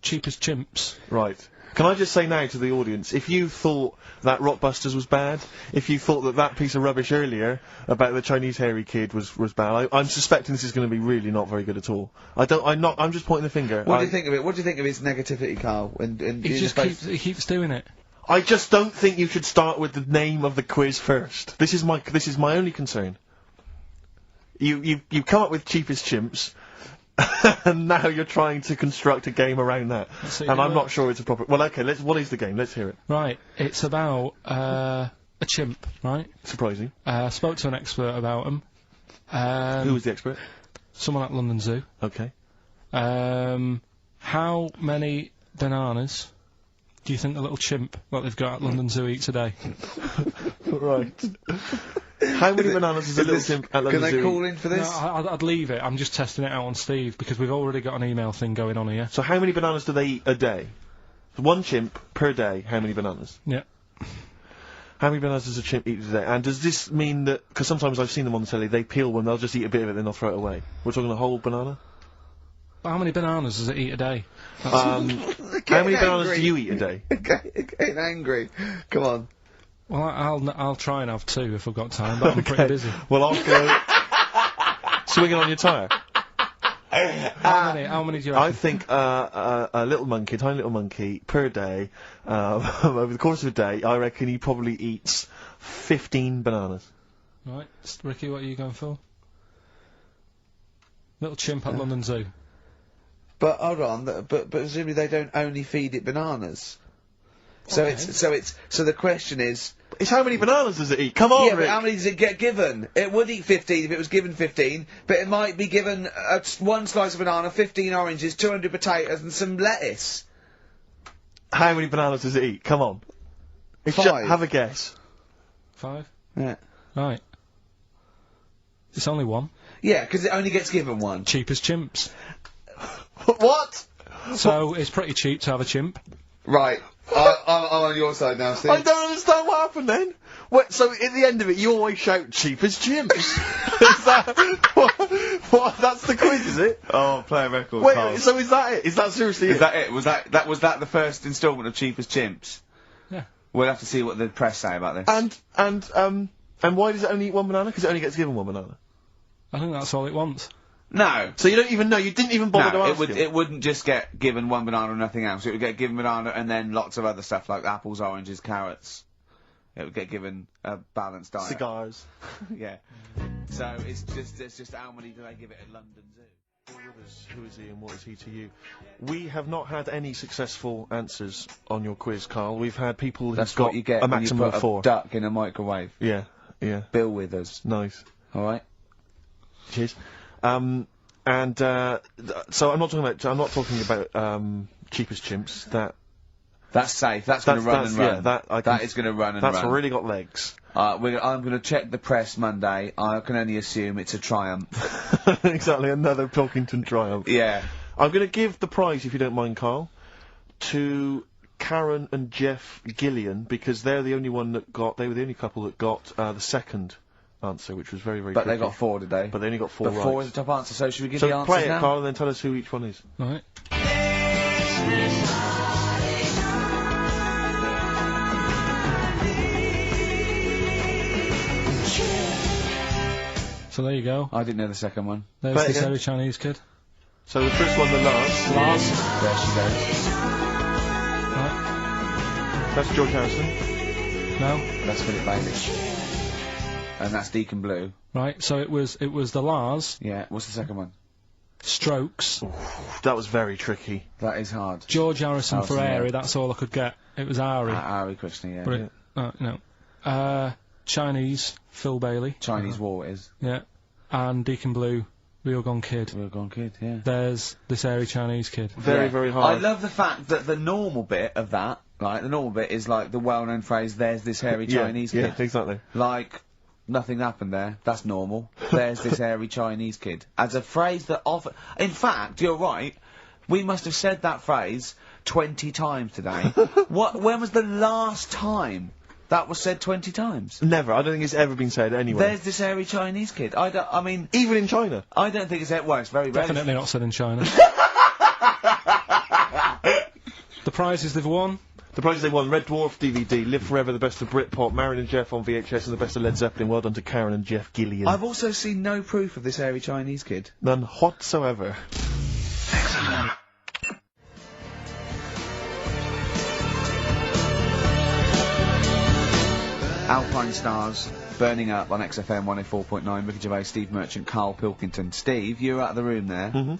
cheapest chimps. Right. Can I just say now to the audience, if you thought that Rockbusters was bad, if you thought that piece of rubbish earlier about the Chinese hairy kid was bad, I'm suspecting this is going to be really not very good at all. I'm just pointing the finger. What do you think of it? What do you think of his negativity, Karl? He keeps doing it. I just don't think you should start with the name of the quiz first. This is my only concern. You come up with cheapest chimps, and now you're trying to construct a game around that. And I'm not sure it's a proper... Well, okay, what is the game? Let's hear it. Right, it's about a chimp, right? Surprising. Spoke to an expert about them. Who was the expert? Someone at London Zoo. Okay. How many bananas do you think the little chimp that they've got at London Zoo eats a day? Right. How many bananas does a little chimp at London Zoo? Can they call in for this? No, I'd leave it. I'm just testing it out on Steve because we've already got an email thing going on here. So how many bananas do they eat a day? One chimp per day. How many bananas? Yeah. How many bananas does a chimp eat a day? And does this mean that, because sometimes I've seen them on the telly, they peel one, they'll just eat a bit of it, then they'll throw it away. We're talking a whole banana? How many bananas does it eat a day? How many bananas do you eat a day? Getting angry. Come on. Well, I'll try and have 2 if I've got time, but I'm pretty busy. Well, I'll go swinging on your tyre. How many do you reckon? I think a little monkey, tiny little monkey, per day, over the course of a day, I reckon he probably eats 15 bananas. Right, Ricky, what are you going for? Little chimp at London Zoo. But hold on, but presumably they don't only feed it bananas. So Okay. so the question is, It's how many bananas does it eat? Come on, yeah, Rick. but how many does it get given? It would eat 15 if it was given 15, but it might be given one slice of banana, 15 oranges, 200 potatoes, and some lettuce. How many bananas does it eat? Come on. It's 5. Have a guess. 5? Yeah. Right. It's only 1. Yeah, because it only gets given 1. Cheap as chimps. What? So it's pretty cheap to have a chimp. Right. I'm on your side now, Steve. I don't understand what happened then. What, so at the end of it, you always shout cheap as chimps. Is that what? That's the quiz, is it? Oh, play a record. Wait, Karl. so is that it? Is that seriously Is it? that it? Was that the first instalment of Cheap as Chimps? Yeah. We'll have to see what the press say about this. And why does it only eat one banana? Because it only gets given one banana. I think that's all it wants. No. So you don't even know. You didn't even bother to ask him. It wouldn't just get given one banana and nothing else. It would get given banana and then lots of other stuff like apples, oranges, carrots. It would get given a balanced diet. Cigars. Yeah. So it's just how many do they give it at London Zoo? Who is he and what is he to you? We have not had any successful answers on your quiz, Karl. We've had people who've That's got what you get a when you maximum put of 4. a duck in a microwave. Yeah, yeah. Bill Withers. Nice. All right. Cheers. So I'm not talking about cheapest chimps. That's safe. That's going to run and run. Yeah, that is going to run and run. That's really got legs. I'm going to check the press Monday. I can only assume it's a triumph. Exactly, another Pilkington triumph. Yeah. I'm going to give the prize, if you don't mind, Karl, to Karen and Jeff Gillian, because they're the only one that got. They were the only couple that got the second answer, which was very, very. But tricky. they got 4 today. But they only got 4 right. 4 is the top answer. So should we give the answers play it, now? Karl, and then tell us who each one is. Right. So there you go. I didn't know the second one. There's Play it this again. hairy Chinese kid. So the first one, the Lars. There she goes. Right. That's George Harrison. No. That's Philip Bailey. And that's Deacon Blue. Right. So it was the Lars. Yeah. What's the second one? Strokes. That was very tricky. That is hard. George Harrison for Harrison, yeah. Airy. That's all I could get. It was Ari. Ari Krishna, yeah. But no. Chinese, Phil Bailey. Chinese War is. Yeah. And Deacon Blue, Real Gone Kid. Real Gone Kid, yeah. There's this airy Chinese kid. Very, very hard. I love the fact that the normal bit of that, like, the normal bit is like the well-known phrase, there's this hairy Chinese kid. Yeah, exactly. Like, nothing happened there. That's normal. There's this hairy Chinese kid. As a phrase that often... In fact, you're right. We must have said that phrase 20 times today. When was the last time that was said 20 times? Never. I don't think it's ever been said anywhere. There's this hairy Chinese kid. I mean... Even in China. I don't think it's... Well, it's very rare. Definitely not said in China. The prizes they've won. The prizes they won: Red Dwarf DVD, Live Forever, the best of Britpop, Marin and Jeff on VHS, and the best of Led Zeppelin. Well done to Karen and Jeff Gillian. I've also seen no proof of this hairy Chinese kid. None whatsoever. Alpine Stars, Burning Up on XFM 104.9, Ricky Gervais, Steve Merchant, Karl Pilkington. Steve, you were out of the room there. Mm-hmm.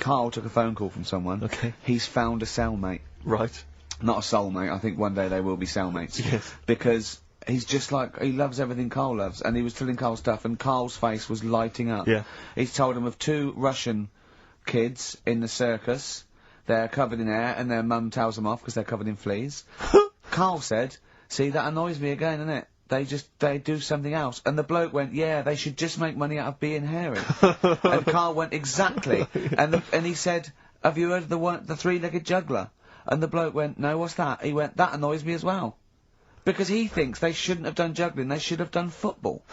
Karl took a phone call from someone. Okay. He's found a cellmate. Right. Not a soulmate, I think one day they will be cellmates. Yes. Because he's just like, he loves everything Karl loves, and he was telling Karl stuff, and Karl's face was lighting up. Yeah. He's told him of 2 Russian kids in the circus they're covered in hair and their mum tells them off because they're covered in fleas. Karl said, see, that annoys me again, innit? They do something else. And the bloke went, yeah, they should just make money out of being hairy. And Karl went, exactly. And he said, have you heard of the three-legged juggler? And the bloke went, no, what's that? He went, that annoys me as well. Because he thinks they shouldn't have done juggling, they should have done football.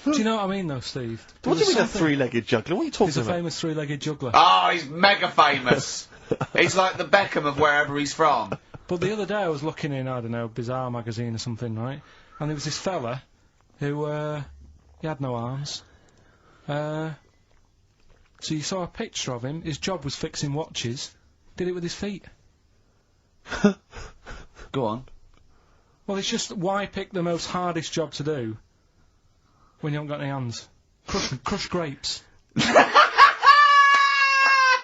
Do you know what I mean, though, Steve? What do you mean a three-legged juggler? What are you talking about? He's a famous three-legged juggler. Oh, he's mega famous. He's like the Beckham of wherever he's from. But the other day I was looking in, I don't know, Bizarre magazine or something, right? And there was this fella who, he had no arms. So you saw a picture of him, his job was fixing watches, did it with his feet. Go on. Well, it's just, why pick the most hardest job to do when you haven't got any hands? Crush grapes.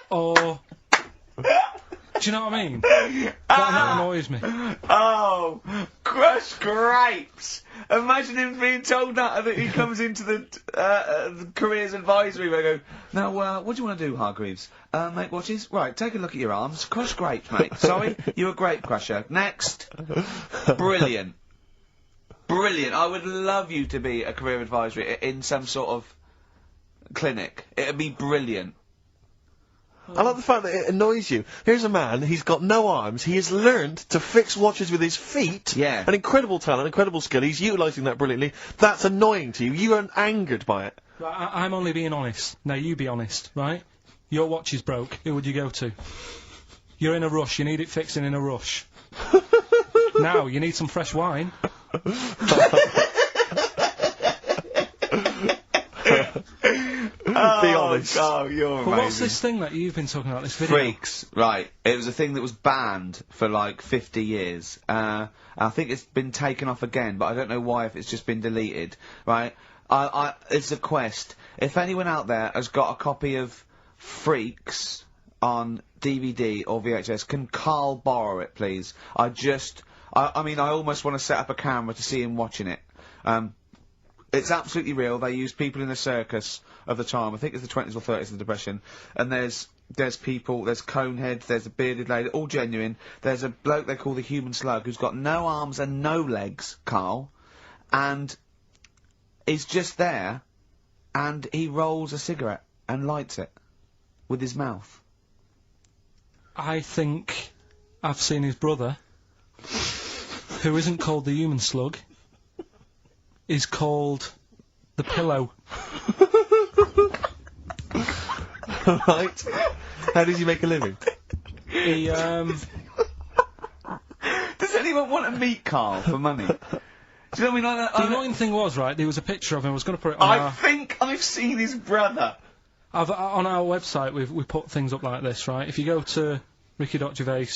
Or... Do you know what I mean? That annoys me. Oh, crush grapes! Imagine him being told that he comes into the careers advisory where they go, now, what do you want to do, Hargreaves? Make watches? Right, take a look at your arms. Crush grapes, mate. Sorry, you're a grape crusher. Next. Brilliant. Brilliant. I would love you to be a career advisory in some sort of clinic. It'd be brilliant. I like the fact that it annoys you. Here's a man, he's got no arms, he has learned to fix watches with his feet. Yeah. An incredible talent, incredible skill, he's utilising that brilliantly. That's annoying to you. You are angered by it. Right, I'm only being honest. Now, you be honest, right? Your watch is broke. Who would you go to? You're in a rush. You need it fixing in a rush. Now, you need some fresh wine. Be honest. Oh, you're amazing. But what's this thing that you've been talking about, this video? Freaks, right. It was a thing that was banned for like 50 years. I think it's been taken off again, but I don't know why, if it's just been deleted, right? It's a quest. If anyone out there has got a copy of Freaks on DVD or VHS, can Karl borrow it, please? I mean, I almost want to set up a camera to see him watching it. It's absolutely real. They used people in the circus of the time. I think it's the 20s or 30s of the Depression. And there's people, there's Coneheads, there's a bearded lady, all genuine. There's a bloke they call the Human Slug who's got no arms and no legs, Karl. And he's just there, and he rolls a cigarette and lights it with his mouth. I think I've seen his brother, who isn't called the Human Slug, is called the Pillow. Right. How does he make a living? He, Does anyone want to meet Karl for money? Do you know what I mean? The annoying thing was, right, there was a picture of him, I was going to put it on I think I've seen his brother. on our website, we put things up like this, right? If you go to ricky.gervais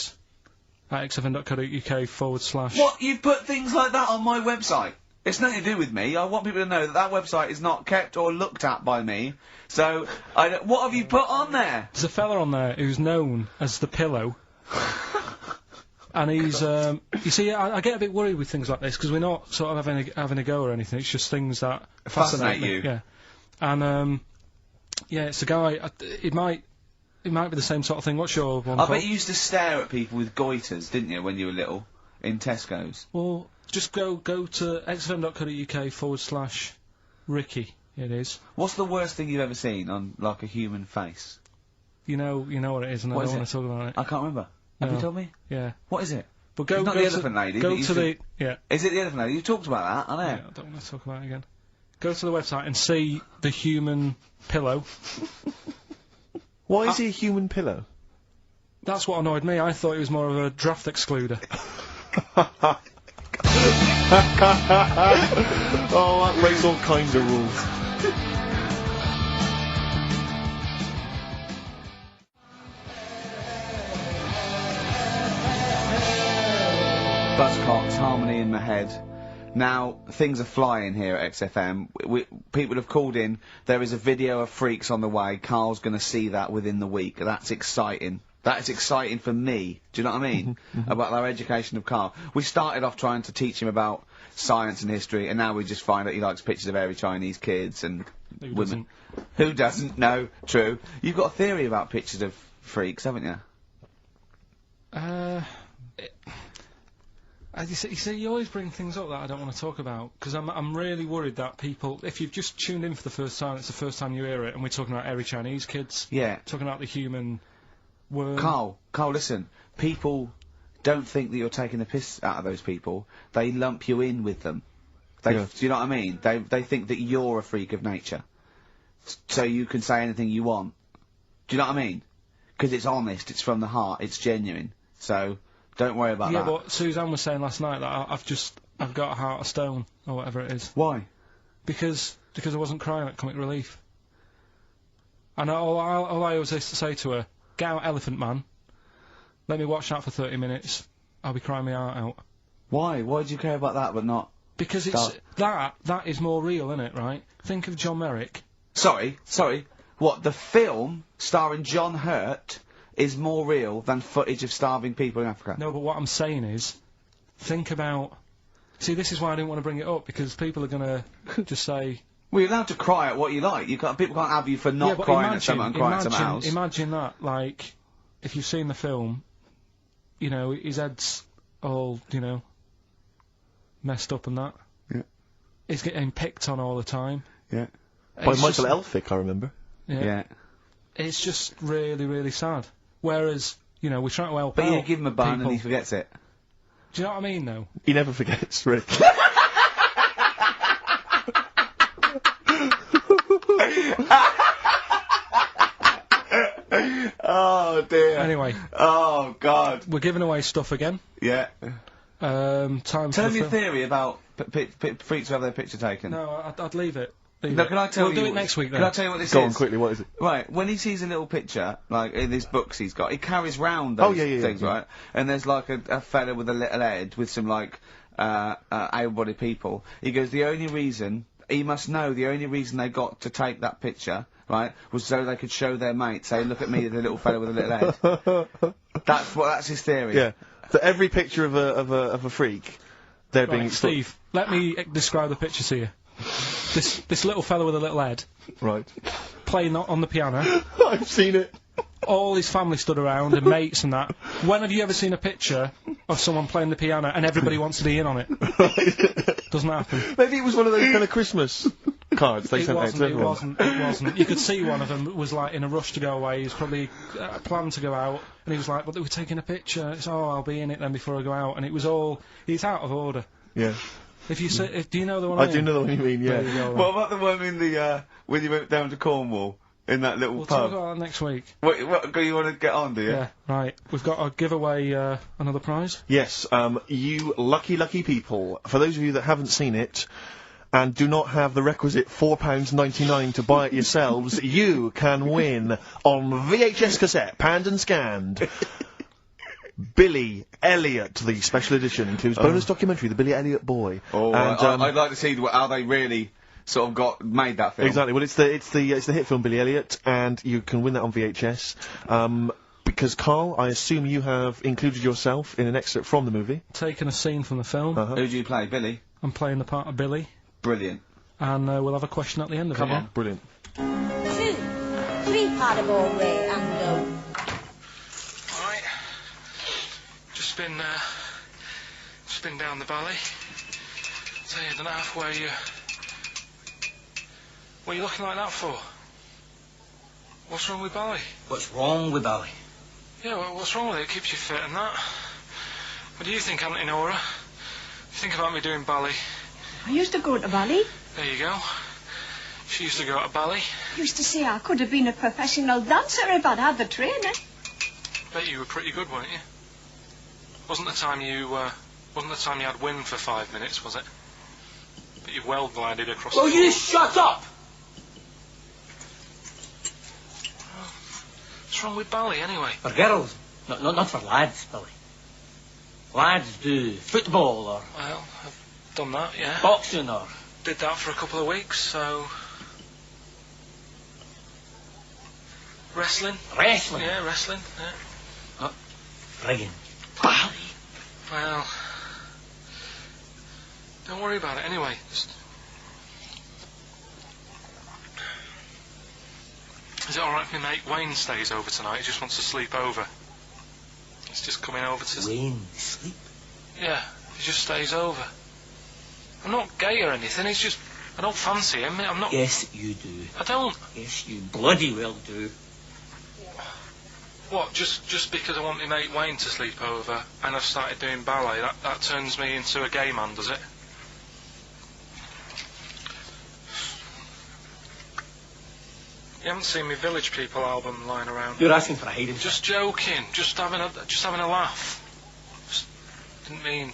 at xfm.co.uk/... What? You've put things like that on my website? It's nothing to do with me. I want people to know that that website is not kept or looked at by me. So, what have you put on there? There's a fella on there who's known as the Pillow. And he's, you see, I get a bit worried with things like this, because we're not sort of having a go or anything, it's just things that fascinate you. Yeah. And, yeah, it's a guy, it might be the same sort of thing. What's your one I called? bet you used to stare at people with goiters, didn't you, when you were little? In Tesco's. Well, just go to xfm.co.uk/Ricky, it is. What's the worst thing you've ever seen on, like, a human face? You know what it is, and I don't want to talk about it. I can't remember. Have you told me? Yeah. What is it? But go, it's not go the to, elephant lady. Go to the... Yeah. Is it the elephant lady? You talked about that, I know. Yeah, I don't want to talk about it again. Go to the website and see the Human Pillow. Why is he a human pillow? That's what annoyed me. I thought he was more of a draft excluder. Oh, that breaks all kinds of rules. Buzzcocks, harmony in my head. Now, things are flying here at XFM. People have called in. There is a video of Freaks on the way. Karl's going to see that within the week. That's exciting. That is exciting for me. Do you know what I mean? About our education of Karl. We started off trying to teach him about science and history, and now we just find that he likes pictures of hairy Chinese kids and women. Who doesn't? No, true. You've got a theory about pictures of freaks, haven't you? You see, you always bring things up that I don't want to talk about, because I'm really worried that people, if you've just tuned in for the first time, it's the first time you hear it, and we're talking about airy Chinese kids. Yeah. Talking about the human worm. Karl, listen. People don't think that you're taking the piss out of those people. They lump you in with them. Do you know what I mean? They think that you're a freak of nature. So you can say anything you want. Do you know what I mean? Because it's honest, it's from the heart, it's genuine. So, don't worry about that. Yeah, but Suzanne was saying last night that I've got a heart of stone, or whatever it is. Why? Because I wasn't crying at Comic Relief. And all I always used to say to her, get out Elephant Man, let me watch that for 30 minutes, I'll be crying my heart out. Why? Why do you care about that but not... Because it's... That is more real, isn't it, right? Think of John Merrick. Sorry. What, the film starring John Hurt is more real than footage of starving people in Africa? No, but what I'm saying is, think about... See, this is why I didn't want to bring it up, because people are gonna just say... Well, you're allowed to cry at what you like. People can't have you for not crying at someone and crying at someone else. Imagine that, like, if you've seen the film, you know, his head's all, you know, messed up and that. Yeah. He's getting picked on all the time. Yeah. By Michael Elphick, I remember. Yeah. It's just really, really sad. Whereas, you know, we're trying to help out. But you give him a bun people. and he forgets it. Do you know what I mean, though? He never forgets, Rick. Oh dear. Anyway. Oh God. We're giving away stuff again. Yeah. Tell me your theory about freaks who have their picture taken. No, I'd leave it. No, can I tell you? We'll do it next week then. Can I tell you what this is? Go on quickly, what is it? Right, when he sees a little picture, like in his books he's got, he carries round those things, right? And there's like a fella with a little head with some like, able-bodied people. He goes, he must know the only reason they got to take that picture, right, was so they could show their mate, say, look at me, the little fella with a little head. That's his theory. Yeah. So every picture of a freak, they're being... Steve, let me describe the picture to you. This little fella with a little head. Right. Playing on the piano. I've seen it. All his family stood around, and mates and that. When have you ever seen a picture of someone playing the piano and everybody wants to be in on it? Right. Doesn't happen. Maybe it was one of those kind of Christmas cards they sent out to It everyone. wasn't. You could see one of them was like in a rush to go away. He was probably planned to go out, and he was like, but they were taking a picture. It's, I'll be in it then before I go out. And it was all... It's out of order. Yeah. If you say... do you know the one I mean? do know the one you mean, yeah. What about the one in the, when you went down to Cornwall? In that little We'll pub? talk about that next week. What, you want to get on, do you? Yeah, right. We've got to give away another prize. Yes, you lucky people. For those of you that haven't seen it, and do not have the requisite £4.99 to buy it yourselves, you can win on VHS cassette, panned and scanned. Billy Elliot, the special edition, includes bonus documentary, The Billy Elliot Boy. Oh, and, I'd like to see how they really sort of made that film. Exactly. Well, it's the hit film Billy Elliot, and you can win that on VHS. Because Karl, I assume you have included yourself in an excerpt from the movie. Taken a scene from the film. Who do you play, Billy? I'm playing the part of Billy. Brilliant. And we'll have a question at the end of it. Come on. Brilliant. 2, 3 part of all way and go. Alright. Just been down the ballet. So I don't know where you... What are you looking like that for? What's wrong with ballet? What's wrong with ballet? Yeah, well, what's wrong with it? It keeps you fit and that. What do you think, Auntie Nora? You think about me doing ballet? I used to go to ballet. There you go. She used to go to ballet. I used to say I could have been a professional dancer if I'd had the training. Bet you were pretty good, weren't you? Wasn't the time you had wind for 5 minutes, was it? But you well glided across Will the floor. you shut up? What's wrong with ballet, anyway? For girls, not for lads, Billy. Lads do football or Well, I've done that, yeah. boxing or... Did that for a couple of weeks, so... Wrestling? Wrestling? Yeah, wrestling, yeah. Not friggin' ballet. Well... Don't worry about it, anyway. Just... Is it alright if my mate Wayne stays over tonight? He just wants to sleep over. He's just coming over to... Wayne, sleep? Yeah, he just stays over. I'm not gay or anything, it's just... I don't fancy him, I'm not... Yes, you do. I don't. Yes, you bloody well do. What, just because I want my mate Wayne to sleep over and I've started doing ballet, that turns me into a gay man, does it? You haven't seen my Village People album lying around? You're asking for a hiding. Just joking, just having a laugh. Just didn't mean...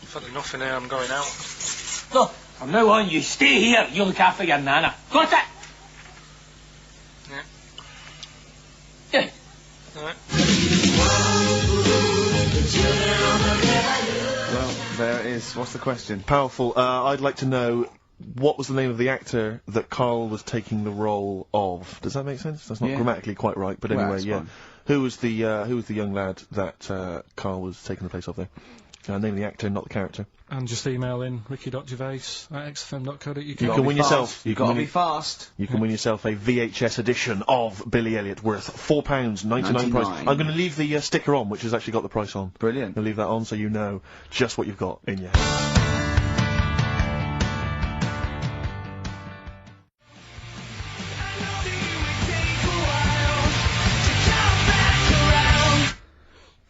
I've had enough in here, I'm going out. Look, from now on, you stay here, you look after your nana. Got it? Yeah. Yeah. Alright. Well, there it is. What's the question? Powerful. I'd like to know what was the name of the actor that Karl was taking the role of. Does that make sense? That's not grammatically quite right, but anyway, yeah. Fine. Who was the young lad that Karl was taking the place of there? Name of the actor, not the character. And just email in ricky.gervais@xfm.co.uk. You can win yourself. You gotta be fast. You can win yourself a VHS edition of Billy Elliot worth £4.99 price. I'm going to leave the sticker on, which has actually got the price on. Brilliant. I'll leave that on so you know just what you've got in your hand.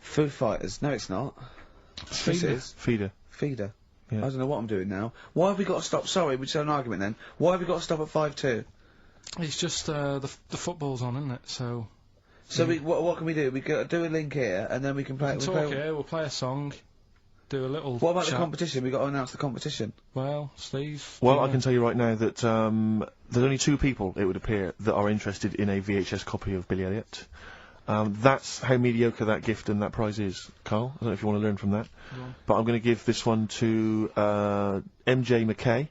Foo Fighters. No, it's not. Feeder. Feeder. Yeah. I don't know what I'm doing now. Why have we got to stop? Sorry, we just had an argument then. Why have we got to stop at 5-2? It's just the football's on, isn't it? So what can we do? We do a link here, and then we can play. We'll play a song. Do a little. What about chat. the competition? We got to announce the competition. Well, Steve. Well, I can tell you right now that there's only 2 people, it would appear, that are interested in a VHS copy of Billy Elliot. That's how mediocre that gift and that prize is, Karl. I don't know if you want to learn from that. Yeah. But I'm going to give this one to MJ McKay,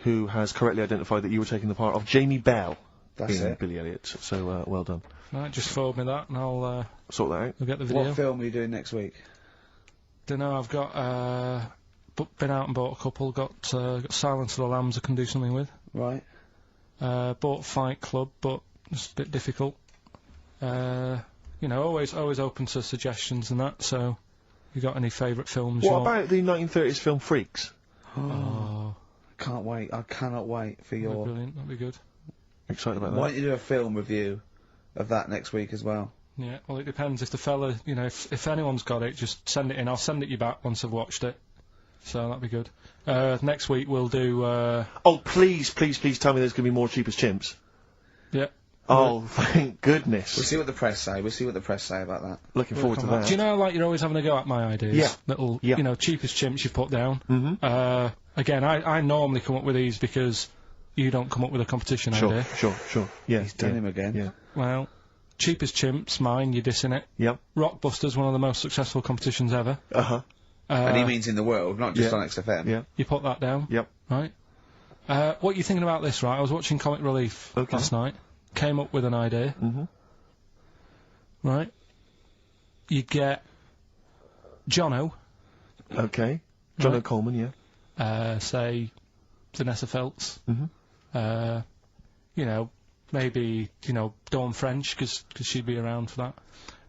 who has correctly identified that you were taking the part of Jamie Bell in Billy Elliot. So, well done. Right, just forward me that and I'll... sort that out. We'll get the video. What film are you doing next week? Dunno, I've got, been out and bought a couple. Got Silence of the Lambs I can do something with. Right. Bought Fight Club, but it's a bit difficult. You know, always open to suggestions and that, so... You got any favourite films? What about the 1930s film Freaks? Oh. Can't wait. I cannot wait for your... Brilliant, that'd be good. Excited about that. Why don't you do a film review of that next week as well? Yeah, well, it depends. If the fella, you know, if anyone's got it, just send it in. I'll send it you back once I've watched it. So that'd be good. Next week we'll do... Oh, please tell me there's going to be more Cheapest Chimps. Yeah. Oh, thank goodness. We'll see what the press say. We'll see what the press say about that. Looking forward to that. Do you know, like, you're always having a go at my ideas? Yeah. Little, you know, Cheapest Chimps you've put down. Mm-hmm. Again, I normally come up with these because you don't come up with a competition idea. Sure. Yeah. He's done him again. Yeah. Well, Cheapest Chimps, mine, you're dissing it. Yep. Rockbusters, one of the most successful competitions ever. Uh-huh. And he means in the world, not just on XFM. Yeah. You put that down. Yep. Right. What are you thinking about this, right? I was watching Comic Relief last night. Came up with an idea. Mm-hmm. Right. You get Jono. Okay. Jono Coleman, yeah. Say Vanessa Feltz. Mm-hmm. You know, maybe, you know, Dawn French, because she'd be around for that.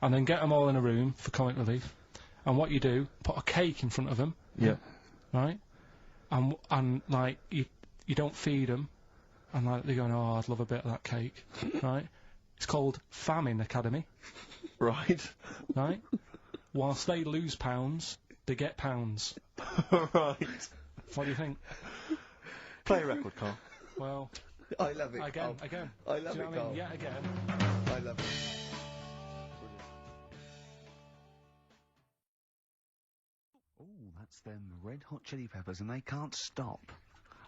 And then get them all in a room for Comic Relief. And what you do, put a cake in front of them. Yeah. Right? And like, you don't feed them. And like, they're going, oh, I'd love a bit of that cake. Right? It's called Famine Academy. Right. Right? Whilst they lose pounds, they get pounds. Right. What do you think? Play a record, Karl. Well... I love it, Again. I love it, Karl. Yeah, again. I love it. Oh, that's them Red Hot Chili Peppers, and they can't stop.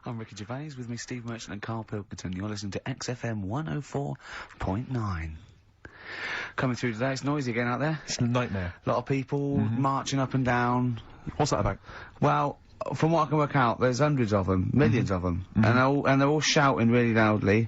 I'm Ricky Gervais, with me Steve Merchant and Karl Pilkington. You're listening to XFM 104.9. Coming through today, it's noisy again out there. It's a nightmare. A lot of people marching up and down. What's that about? Well, from what I can work out, there's hundreds of them, millions of them, and they're all shouting really loudly.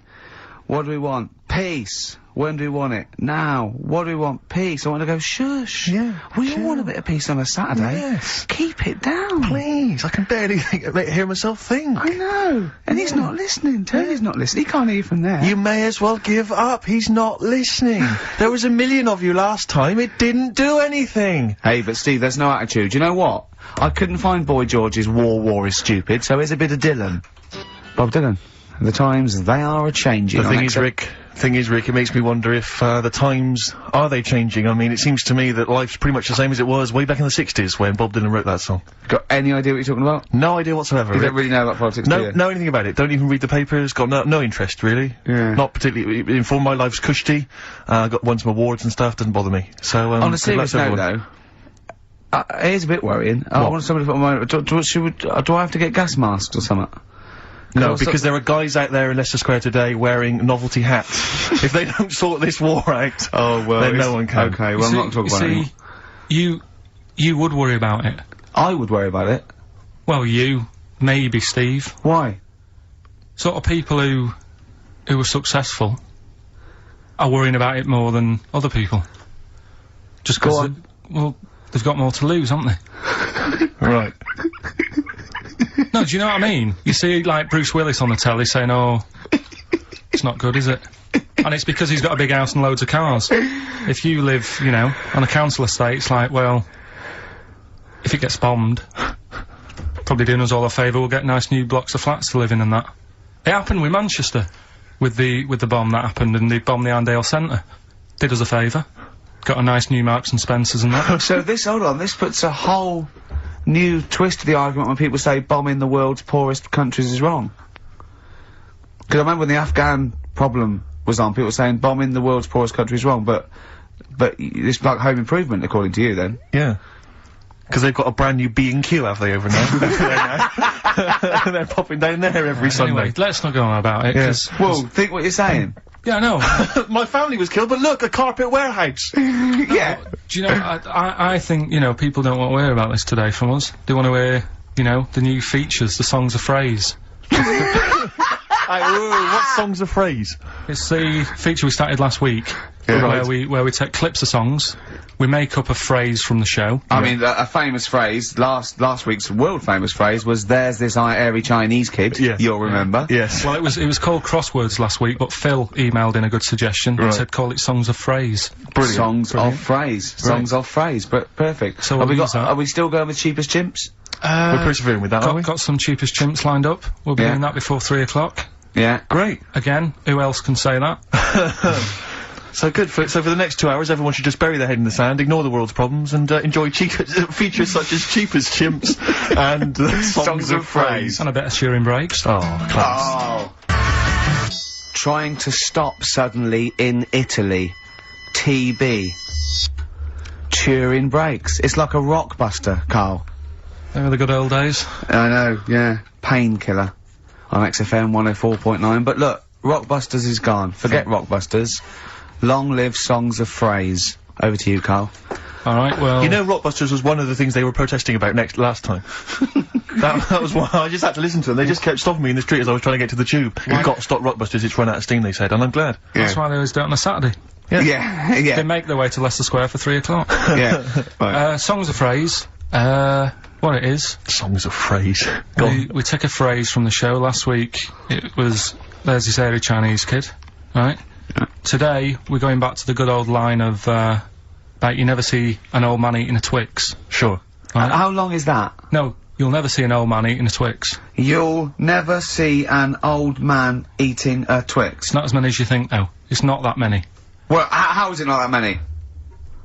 What do we want? Peace. When do we want it? Now. What do we want? Peace. I want to go, shush. Yeah. We all want a bit of peace on a Saturday. Yes. Keep it down. Please, I can barely hear myself think. I know. And he's not listening. Tony's not listening. He can't hear from there. You may as well give up. He's not listening. There was 1 million of you last time. It didn't do anything. Hey, but Steve, there's no attitude. You know what? I couldn't find Boy George's War is Stupid, so here's a bit of Dylan. Bob Dylan. The times, they are a-changing. The thing is, Rick, it makes me wonder if, the times, are they changing? I mean, it seems to me that life's pretty much the same as it was way back in the 60s when Bob Dylan wrote that song. Got any idea what you're talking about? No idea whatsoever, You Rick. don't really know about politics, do you? Know anything about it. Don't even read the papers. Got no interest, really. Yeah. Not particularly informed. My life's cushy. Won some awards and stuff. Doesn't bother me. So, on a serious note, though, here's a bit worrying. I want somebody to put my... Do I have to get gas masks or something? No, because there are guys out there in Leicester Square today wearing novelty hats. If they don't sort this war out, then no one can. Okay, well, I'm not talking about it. You would worry about it. I would worry about it. Well, you, maybe Steve. Why? Sort of people who are successful are worrying about it more than other people. Just because, well, they've got more to lose, haven't they? Right. No, do you know what I mean? You see, like, Bruce Willis on the telly saying, oh, it's not good, is it? And it's because he's got a big house and loads of cars. If you live, you know, on a council estate, it's like, well, if it gets bombed, probably doing us all a favour, we'll get nice new blocks of flats to live in and that. It happened with Manchester, with the bomb that happened, and they bombed the Arndale Centre. Did us a favour. Got a nice new Marks and Spencers and that. So hold on, this puts a whole new twist to the argument when people say bombing the world's poorest countries is wrong. Because I remember when the Afghan problem was on, people were saying bombing the world's poorest country is wrong, but it's like home improvement, according to you, then. Yeah. Because they've got a brand new B&Q, have they, over there? They're popping down there every Sunday. Anyway, let's not go on about it, because... Well, think what you're saying. Yeah, I know. My family was killed, but look, a carpet warehouse. Yeah. Do you know, I think, you know, people don't want to hear about this today from us. They want to hear, you know, the new features, the songs of phrase. What song's a phrase? It's the feature we started last week, where we take clips of songs, we make up a phrase from the show. I mean, a famous phrase, last week's world famous phrase was, there's this airy Chinese kid, you'll remember. Yes. Well, it was called Crosswords last week, but Phil emailed in a good suggestion and said call it Songs of Phrase. Brilliant. Songs of Phrase. Songs of Phrase, but perfect. So are we still going with Cheapest Chimps? We're persevering with that, aren't we? Got some Cheapest Chimps lined up. We'll be doing that before 3 o'clock. Yeah. Great. Again, who else can say that? So for the next 2 hours, everyone should just bury their head in the sand, ignore the world's problems, and enjoy features such as Cheapest Chimps and songs of phrase. And a bit of cheering breaks. Oh, class. Oh. Trying to stop suddenly in Italy. TB. Cheering breaks. It's like a rockbuster, Karl. They were the good old days. I know, yeah. Painkiller. On XFM 104.9. But look, Rockbusters is gone. Forget Rockbusters. Long live Songs of Phrase. Over to you, Karl. Alright, well... You know Rockbusters was one of the things they were protesting about last time. that was why I just had to listen to them. They just kept stopping me in the street as I was trying to get to the tube. We've got to stop Rockbusters, it's run out of steam, they said, and I'm glad. Yeah. That's why they always do it on a Saturday. Yeah. They make their way to Leicester Square for 3 o'clock. Yeah. Right. Songs of Phrase. What it is. Songs of Phrase. We take a phrase from the show. Last week, it was, there's this airy Chinese kid. Right? Yeah. Today, we're going back to the good old line of, about you never see an old man eating a Twix. Sure. Right? How long is that? No, you'll never see an old man eating a Twix. You'll never see an old man eating a Twix. It's not as many as you think, though. It's not that many. Well, how is it not that many?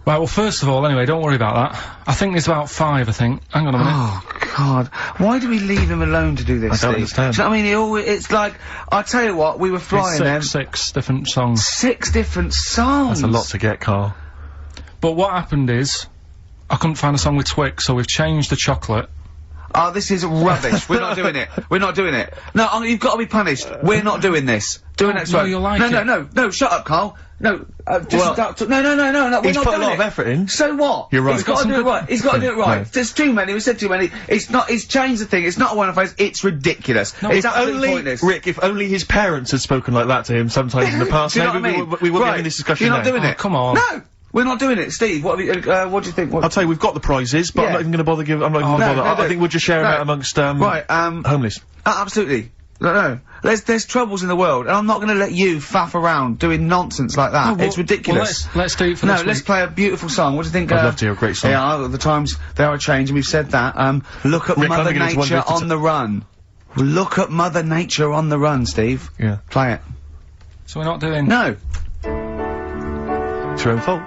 Right, well, first of all, anyway, don't worry about that. I think there's about 5, I think. Hang on a minute. Oh, God. Why do we leave him alone to do this, I don't understand. Do you know what I mean? It's like, I tell you what, we were flying then. 6 different songs. 6 different songs! That's a lot to get, Karl. But what happened is, I couldn't find a song with Twix, so we've changed the chocolate. Oh, this is rubbish. We're not doing it. We're not doing it. No, you've got to be punished. We're not doing this. Do it next no, one. you'll like it. No, shut up, Karl. No, just no, he's put a lot of effort in. So what? You're right. He's got to do it right. He's got to do it right. No. There's too many. We said too many. It's not. He's changed the thing. It's not a one-off phrase. It's ridiculous. No, it's absolutely pointless. Rick, if only his parents had spoken like that to him sometimes in the past, maybe we wouldn't be having this discussion. You're not doing it. Come on. No. We're not doing it, Steve. What do you think? I'll tell you, we've got the prizes, but I'm not even going to bother giving. I'm not even going to bother. I think we'll just share them out amongst homeless. Absolutely. No. There's troubles in the world, and I'm not going to let you faff around doing nonsense like that. It's ridiculous. Well, let's do it for this week. Let's play a beautiful song. What do you think? I'd love to hear a great song. Yeah, the times they are changing. We've said that. Look at Mother Nature on the run. Look at Mother Nature on the run, Steve. Yeah. Play it. So we're not doing. No. It's your own fault.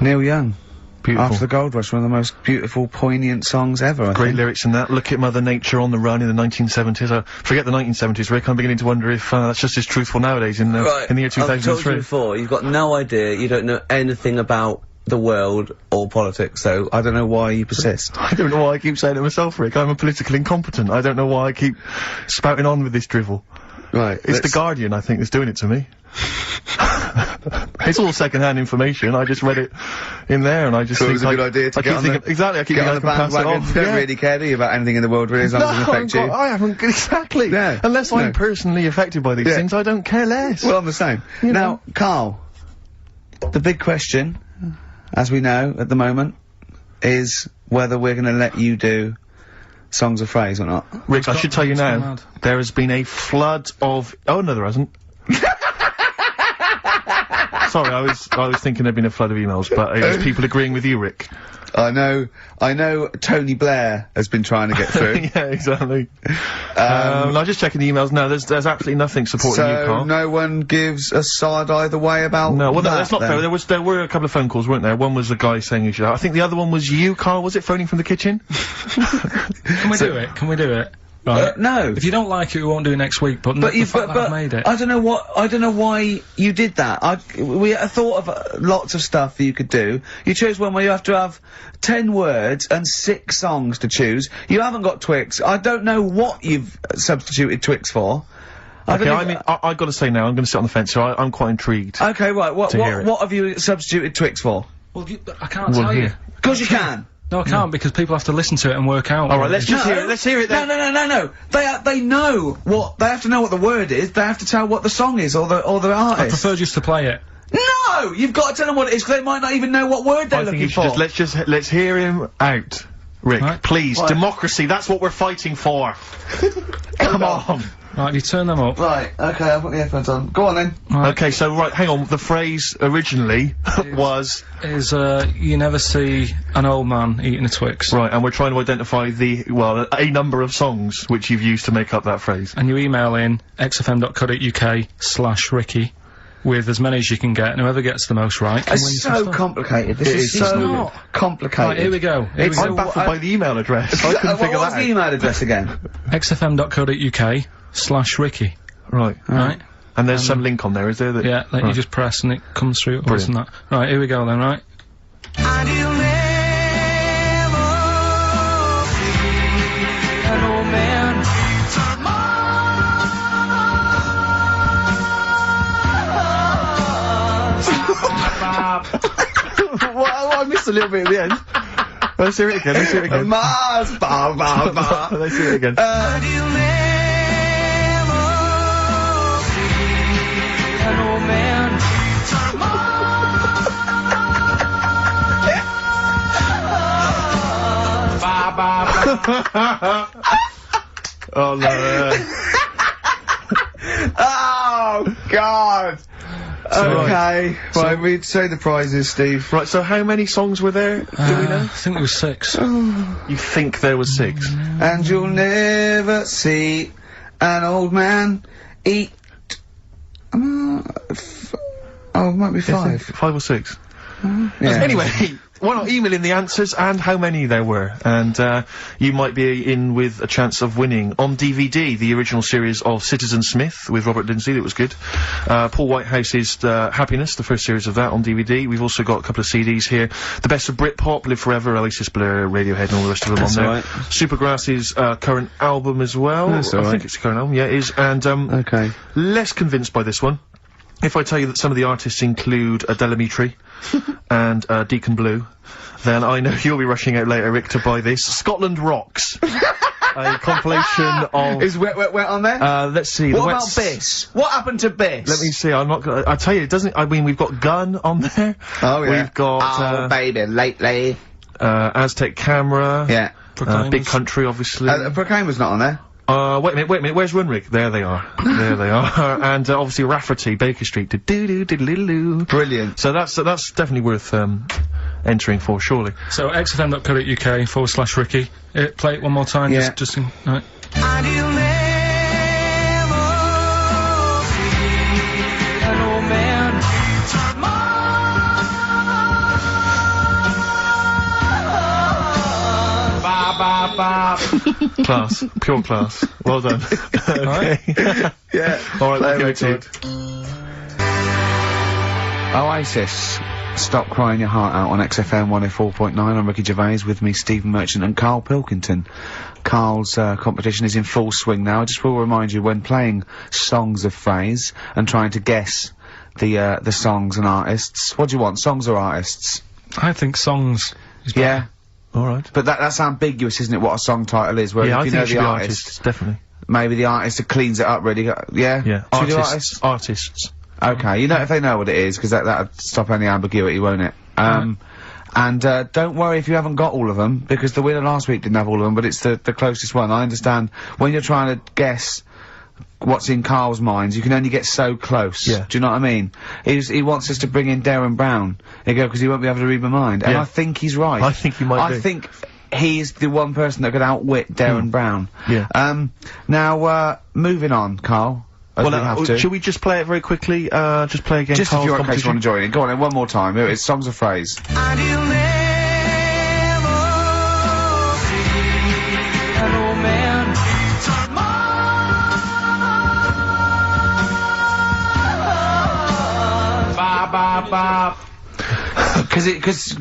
Neil Young. Beautiful. After the Gold Rush, one of the most beautiful, poignant songs ever. Great lyrics in that. Look at Mother Nature on the run in the 1970s. Forget the 1970s, Rick. I'm beginning to wonder if that's just as truthful nowadays in the year 2003. I've told you before, you've got no idea, you don't know anything about the world or politics, so I don't know why you persist. I don't know why I keep saying it myself, Rick. I'm a political incompetent. I don't know why I keep spouting on with this drivel. Right. It's The Guardian, I think, that's doing it to me. It's all second-hand information. I just read it in there, and I just think it was a good idea to get on exactly. I keep thinking I can pass it off. You don't really care, do you, about anything in the world, really, as long as it affects you? I haven't exactly. Yeah. Unless I'm personally affected by these things, I don't care less. Well, I'm the same. Now, Karl, the big question, as we know at the moment, is whether we're going to let you do songs of phrase or not. Rick, I should tell you now, there has been a flood of. Oh no, there hasn't. Sorry, I was thinking there'd been a flood of emails, but it was people agreeing with you, Rick. I know Tony Blair has been trying to get through. Yeah, exactly. I'm just checking the emails now. There's absolutely nothing supporting you, Karl. So no one gives a side either way about No, well, that's not fair. There were a couple of phone calls, weren't there? One was a guy saying you should. I think the other one was you, Karl. Was it phoning from the kitchen? Can we do it? Can we do it? Right. No. If you don't like it, we won't do it next week. But I've made it. I don't know why you did that. We thought of lots of stuff you could do. You chose one where you have to have 10 words and 6 songs to choose. You haven't got Twix. I don't know what you've substituted Twix for. Okay, I mean, I've got to say now, I'm going to sit on the fence, so I'm quite intrigued. Okay, right. What have you substituted Twix for? Well, I can't tell you. Of course you can. No, I can't, because people have to listen to it and work out. Alright, let's just hear it. Let's hear it then. No. They know what, they have to know what the word is, they have to tell what the song is, or the artist. I prefer just to play it. No! You've got to tell them what it is, because they might not even know what word they're looking for. Let's hear him out. Rick, please. Right. Democracy, that's what we're fighting for. Come on. Right, you turn them up. Right, okay, I'll put the headphones on. Go on then. Right. Okay, so, hang on, the phrase originally was... you never see an old man eating a Twix. Right, and we're trying to identify a number of songs which you've used to make up that phrase. And you email in xfm.co.uk/Ricky with as many as you can get, and whoever gets the most right can win some so complicated. This is so complicated. Right, here we go. I'm baffled by the email address. I couldn't figure that out. What's the email address again? xfm.co.uk/Ricky. Right. Right. And there's some link on there, is there? That yeah, that you just press and it comes through. Brilliant. That. Right, here we go then, right? And you'll never see an old man. I missed a little bit at the end. Let's hear it again. Mars, ba ba ba. Let's hear it again. And you'll never see an old man. Ba ba ba. Oh no. Oh God. Okay, right, we'd say the prizes, Steve. Right, so how many songs were there? Do we know? I think there was 6. You think there was 6? And you'll never see an old man eat... oh, it might be 5. 5 or 6. Yeah. Anyway, why not email in the answers and how many there were, and you might be in with a chance of winning on DVD the original series of Citizen Smith with Robert Lindsay. That was good. Paul Whitehouse's Happiness, the first series of that on DVD. We've also got a couple of CDs here. The Best of Britpop, Live Forever, Oasis, Blur, Radiohead, and all the rest of them on there. Right. Supergrass's current album as well. That's I think it's the current album. Yeah, it is. And okay. Less convinced by this one. If I tell you that some of the artists include Delamitri and Deacon Blue, then I know you'll be rushing out later, Rick, to buy this. Scotland Rocks. A compilation of... Is Wet on there? Let's see. What about Biss? What happened to Biss? Let me see, I'm not gonna... I tell you, it doesn't... I mean, we've got Gun on there. Oh, yeah. We've got... Oh, baby, lately. Aztec Camera. Yeah. Big Country, obviously. Proclaimer's not on there. Wait a minute, where's Runrig? There they are. There they are. And, obviously Rafferty, Baker Street. Do-do-do-do-do-do. Brilliant. So that's definitely worth, entering for, surely. So, xfm.co.uk/Ricky. Play it one more time, yeah. just in... Right. And you'll never see an old man turn Class. Pure class. Well done. Okay. Yeah. Alright, let's go to Oasis. Stop Crying Your Heart Out on XFM 104.9. I'm Ricky Gervais, with me Stephen Merchant and Karl Pilkington. Karl's competition is in full swing now. I just will remind you, when playing songs of phrase and trying to guess the songs and artists, what do you want, songs or artists? I think songs is better. Yeah. Alright. But that's ambiguous, isn't it, what a song title is? Where yeah, if you know the artists, definitely. Maybe the artist that cleans it up really. Yeah? Yeah. Artists. Okay, you know if they know what it is, because that'd stop any ambiguity, won't it? And don't worry if you haven't got all of them, because the winner last week didn't have all of them, but it's the closest one. I understand when you're trying to guess what's in Karl's mind, you can only get so close. Yeah. Do you know what I mean? He wants us to bring in Darren Brown. Because he won't be able to read my mind. And Yeah. I think he's right. I think he might be. I think he's the one person that could outwit Darren Brown. Yeah. Now, moving on, Karl. Should we just play it very quickly? Just play again. Just if you're in case you want to join in. Go on then, one more time. Here it is, songs of phrase. and you'll never see an old man turn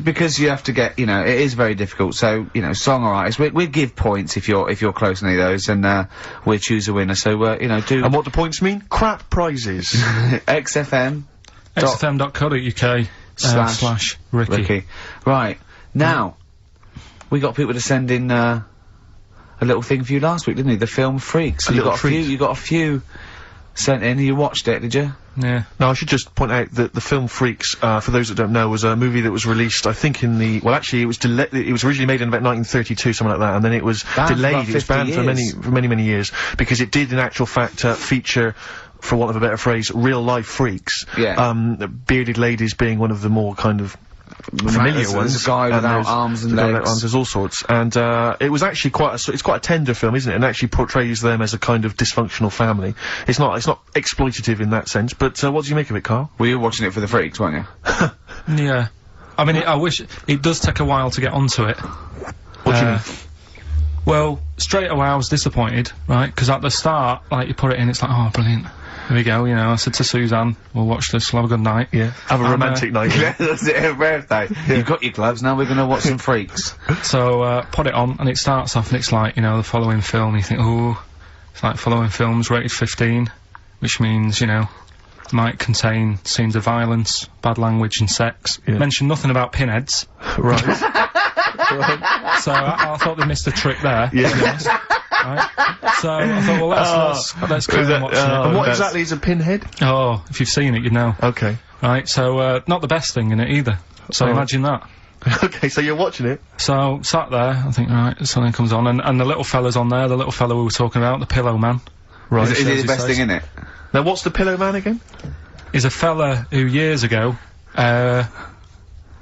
Because you have to get, you know, it is very difficult. So, you know, song or artist, we give points if you're close to any of those, and we'll choose a winner. So, you know, do. And what do points mean? Crap prizes. XFM. xfm.co.uk / Ricky. Right now, we got people to send in a little thing for you last week, didn't you? The film Freaks. You got a few sent in. You watched it, did you? Yeah. Now, I should just point out that the film Freaks, for those that don't know, was a movie that was released, I think, well, actually, it was originally made in about 1932, something like that, and then it was delayed. It was banned for many years, because it did, in actual fact, feature, for want of a better phrase, real-life freaks. Yeah. Bearded ladies being one of the more kind of familiar ones. There's a guy without arms and legs. There's all sorts. And, it was actually it's quite a tender film, isn't it? And actually portrays them as a kind of dysfunctional family. It's not exploitative in that sense, but, what do you make of it, Karl? Well, you were watching it for the Freaks, weren't you? Yeah. I mean, I wish it does take a while to get onto it. What do you mean? Well, straight away I was disappointed, right? Because at the start, like, you put it in, it's like, oh, brilliant. Here we go, you know, I said to Suzanne, we'll watch this, we'll have a good night. Yeah. Have a romantic night. Yeah, that's it, her birthday. Yeah. You've got your gloves, now we're gonna watch some Freaks. So, put it on, and it starts off, and it's like, you know, the following film, and you think, ooh, it's like following films rated 15, which means, you know, might contain scenes of violence, bad language, and sex. Yeah. Mention nothing about pinheads. Right. Right. So, I thought they missed a trick there. Yeah. To be honest. Right. So I thought, well, let's go and watch it. And what exactly is a pinhead? Oh, if you've seen it, you'd know. Okay. Right, so, not the best thing in it either. So imagine that. Okay, so you're watching it? So, sat there, I think, right, something comes on, and the little fella's on there, the little fella we were talking about, the Pillow Man. Right. Is he the best thing in it? Now, what's the Pillow Man again? He's a fella who, years ago,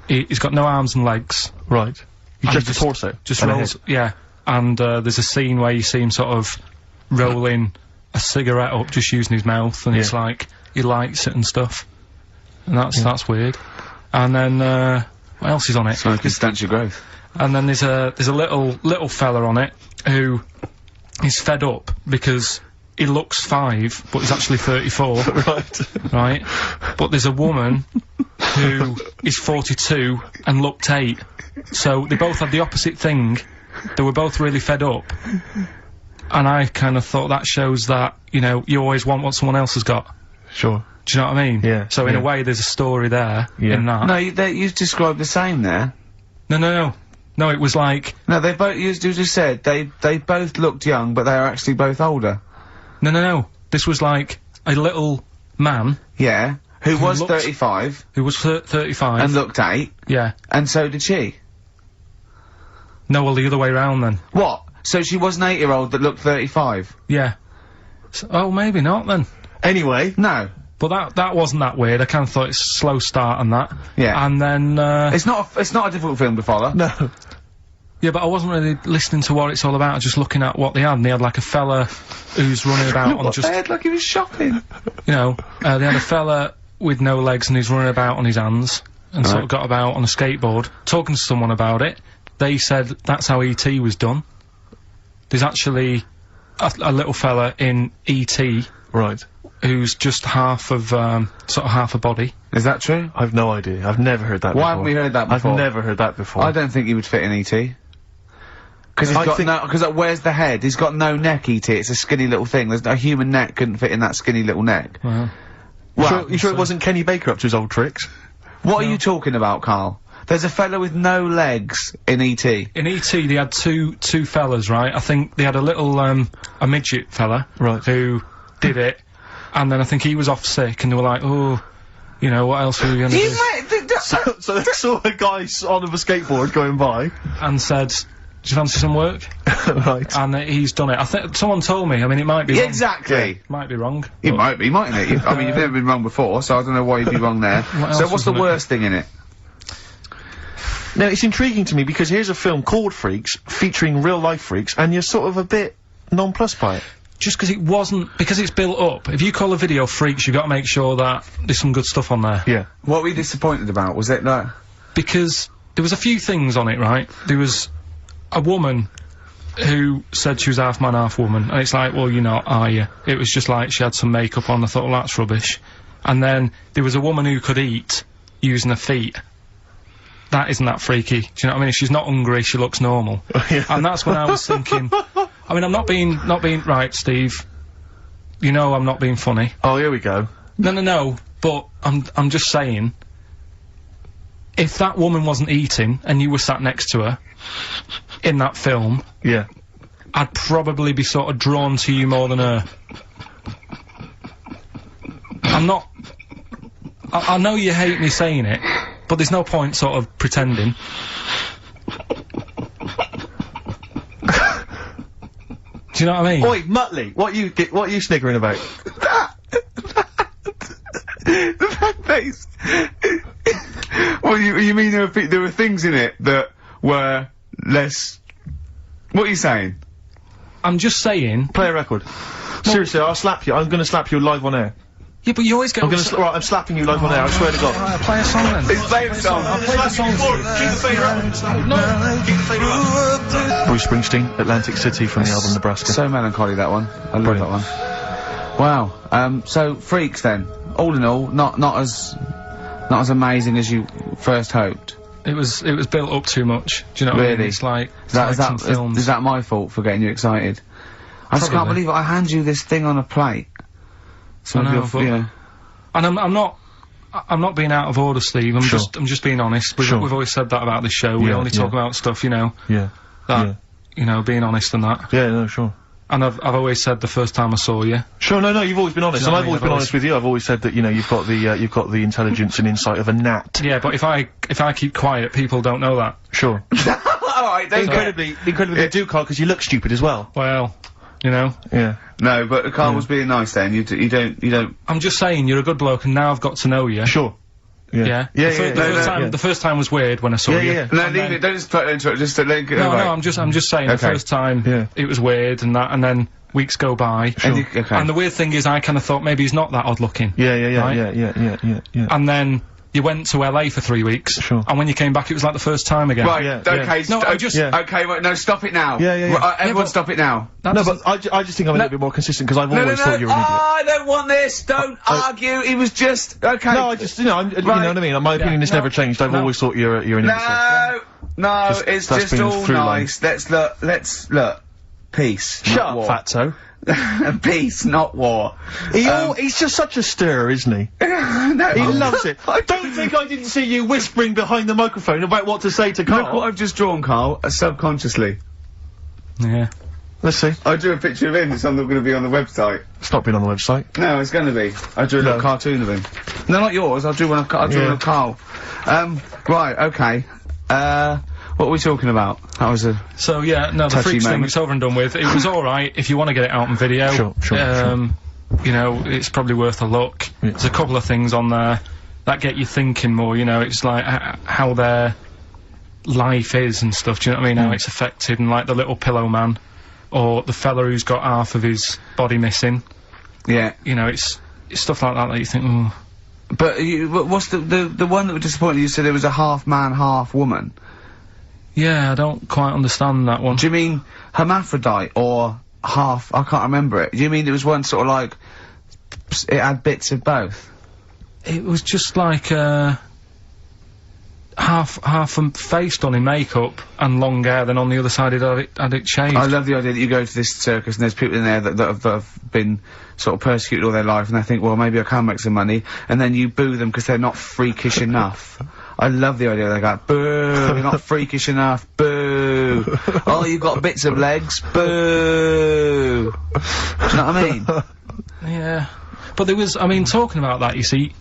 he's got no arms and legs. Right. He's just a torso? Just rolls, yeah. And, there's a scene where you see him sort of rolling a cigarette up, just using his mouth, and it's like, he lights it and stuff. And that's weird. And then, what else is on it? So it can stanch your growth. And then there's a little fella on it who is fed up because he looks 5, but he's actually 34. Right. Right? But there's a woman who is 42 and looked 8. So they both had the opposite thing. They were both really fed up. And I kind of thought that shows that, you know, you always want what someone else has got. Sure. Do you know what I mean? Yeah. So in a way, there's a story there in that. No, you described the same there. No, it was like... No, they both, you just said, they both looked young, but they are actually both older. No. This was like a little man. Yeah. Who was 35. Who was 35. And looked 8. Yeah. And so did she. No, well, the other way round then. What? So she was an 8-year-old that looked 35? Yeah. So, oh, maybe not then. Anyway. No. But that wasn't that weird. I kind of thought it's a slow start and that. Yeah. And then, It's not a difficult film to follow. No. Yeah, but I wasn't really listening to what it's all about, just looking at what they had, and they had like a fella who's running about on just... They had like he was shopping. You know, they had a fella with no legs and he's running about on his hands, and sort of got about on a skateboard, talking to someone about it. They said that's how E.T. was done. There's actually a little fella in E.T. Right. Who's just half of, sort of half a body. Is that true? I've no idea. I've never heard that before. Why haven't we heard that before? I've never heard that before. I don't think he would fit in E.T. Because he's got no, because where's the head? He's got no neck, E.T. It's a skinny little thing. There's a human neck couldn't fit in that skinny little neck. Wow. You sure it wasn't Kenny Baker up to his old tricks? What are you talking about, Karl? There's a fella with no legs in E.T. In E.T. they had two fellas, right? I think they had a little, a midget fella. Right. Who did it, and then I think he was off sick, and they were like, oh, you know, what else are we gonna do? So they saw a guy on a skateboard going by. And said, do you fancy some work? Right. And he's done it. I think someone told me. I mean, it might be wrong. Exactly. Might be wrong. It might be, mightn't it? I mean, you've never been wrong before, so I don't know why you'd be wrong there. So what's the worst thing in it? Now, it's intriguing to me because here's a film called Freaks, featuring real-life freaks, and you're sort of a bit nonplussed by it. Just because it wasn't... Because it's built up. If you call a video Freaks, you've got to make sure that there's some good stuff on there. Yeah. What were you disappointed about? Was it that? Because there was a few things on it, right? There was a woman who said she was half man, half woman, and it's like, well, you're not, are you? It was just like she had some makeup on. I thought, well, that's rubbish. And then there was a woman who could eat using her feet. That isn't that freaky. Do you know what I mean? If she's not hungry, she looks normal. And that's when I was thinking, I mean, I'm not being right, Steve. You know I'm not being funny. Oh, here we go. No, but I'm just saying, if that woman wasn't eating and you were sat next to her in that film, yeah, I'd probably be sort of drawn to you more than her. I'm not... I know you hate me saying it, but there's no point sort of pretending. Do you know what I mean? Oi, Muttley, what are you sniggering about? The fact that he's... Well, you mean there were things in it that were less... What are you saying? I'm just saying... Play a record. Seriously, I'll slap you. I'm gonna slap you live on air. Yeah, but you always get... I'm slapping you live on air, I swear to God. Alright, play a song then. He's playing a song. I'll play the song. Keep the fade up. No, keep the fade up. Bruce Springsteen, Atlantic City from the album Nebraska. So melancholy, that one. I love that one. Wow. So, Freaks then. All in all, not as amazing as you first hoped. It was built up too much. Do you know what I mean? It's like... Is that my fault for getting you excited? I just can't believe it. I hand you this thing on a plate. So I know, but... And I'm not being out of order, Steve. I'm just being honest. We've always said that about this show. We only talk about stuff, you know. Yeah. You know, being honest and that. Yeah, no, sure. And I've always said the first time I saw you. Sure, no, you've always been honest, and I've always been honest with you. I've always said that, you know, you've got the intelligence and insight of a gnat. Yeah, but if I keep quiet, people don't know that. Sure. Alright, incredibly they do, Karl, because you look stupid as well. Well, you know. Yeah. No, but Karl was being nice then. You don't... I'm just saying, you're a good bloke, and now I've got to know you. Sure. Yeah. The first time was weird when I saw you. Yeah. No, leave it. Don't just try to interrupt. Just let it go. No, I'm just saying. The first time it was weird and that, and then weeks go by. Sure. And the weird thing is, I kind of thought maybe he's not that odd looking. Yeah. And then you went to LA for 3 weeks. Sure. And when you came back, it was like the first time again. Right. Okay. No, Okay. Right. No, stop it now. Yeah. Everyone, stop it now. No, but I just think I'm a little bit more consistent because I've always thought you were an idiot. I don't want this. Don't argue. He was just okay. No, I just you know what I mean. My opinion has never changed. I've always thought you're an idiot. No, it's just all nice. Let's look. Peace. Shut not up, war. Fatso. Peace, not war. He's just such a stirrer, isn't he? No, he loves it. Don't think I didn't see you whispering behind the microphone about what to say to Karl. Look what I've just drawn, Karl, subconsciously. Yeah. Let's see. I drew a picture of him, it's going to be on the website. It's not been on the website. No, it's going to be. I drew a little cartoon of him. No, not yours, I drew one of Karl. Right, okay. What are we talking about? That was a So yeah, no, the freaks thing it's over and done with. It was alright if you want to get it out on video. Sure. You know, it's probably worth a look. Yeah. There's a couple of things on there that get you thinking more, you know, it's like how their life is and stuff, do you know what I mean? How it's affected, and like the little pillow man, or the fella who's got half of his body missing. Yeah. You know, it's stuff like that you think, ooh. But what's the one that was disappointing? You said it was a half man, half woman. Yeah, I don't quite understand that one. Do you mean hermaphrodite or half? I can't remember it. Do you mean it was one sort of like it had bits of both? It was just like half a face done in makeup and long hair, then on the other side it had it shaved. I love the idea that you go to this circus and there's people in there that have been sort of persecuted all their life, and they think, well, maybe I can make some money, and then you boo them because they're not freakish enough. I love the idea they go, boo, you're not freakish enough, boo. Oh, you've got bits of legs, boo. Do you know what I mean? Yeah. But there was, I mean, talking about that, you see,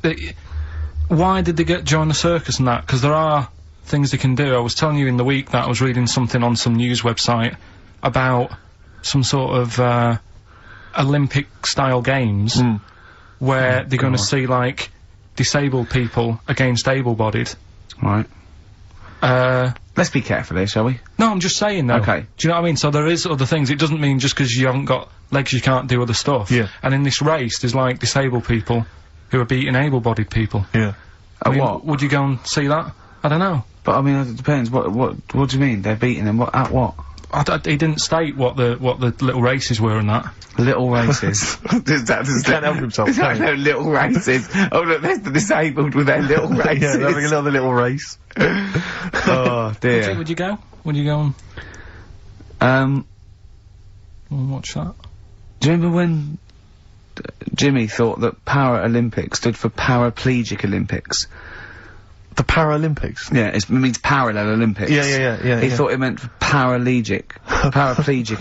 why did they join the circus and that? Because there are things they can do. I was telling you in the week that I was reading something on some news website about some sort of, Olympic-style games where they're going to see, like, disabled people against able-bodied. Right. Let's be careful here, shall we? No, I'm just saying, though. Okay. Do you know what I mean? So there is other things. It doesn't mean just because you haven't got legs you can't do other stuff. Yeah. And in this race, there's, like, disabled people who are beating able-bodied people. Yeah. I mean, what? Would you go and see that? I don't know. But, I mean, it depends. What do you mean? They're beating them? At what? He didn't state what the little races were and that. Little races. Does that can't help himself. No, little races. Oh look, there's the disabled with their little races. Yeah, they're having another little race. Oh dear. Would you go? Would you go and watch that? Do you remember when Jimmy thought that Paralympics stood for Paraplegic Olympics? The Paralympics? Yeah, it means parallel Olympics. Yeah. He thought it meant Paraplegic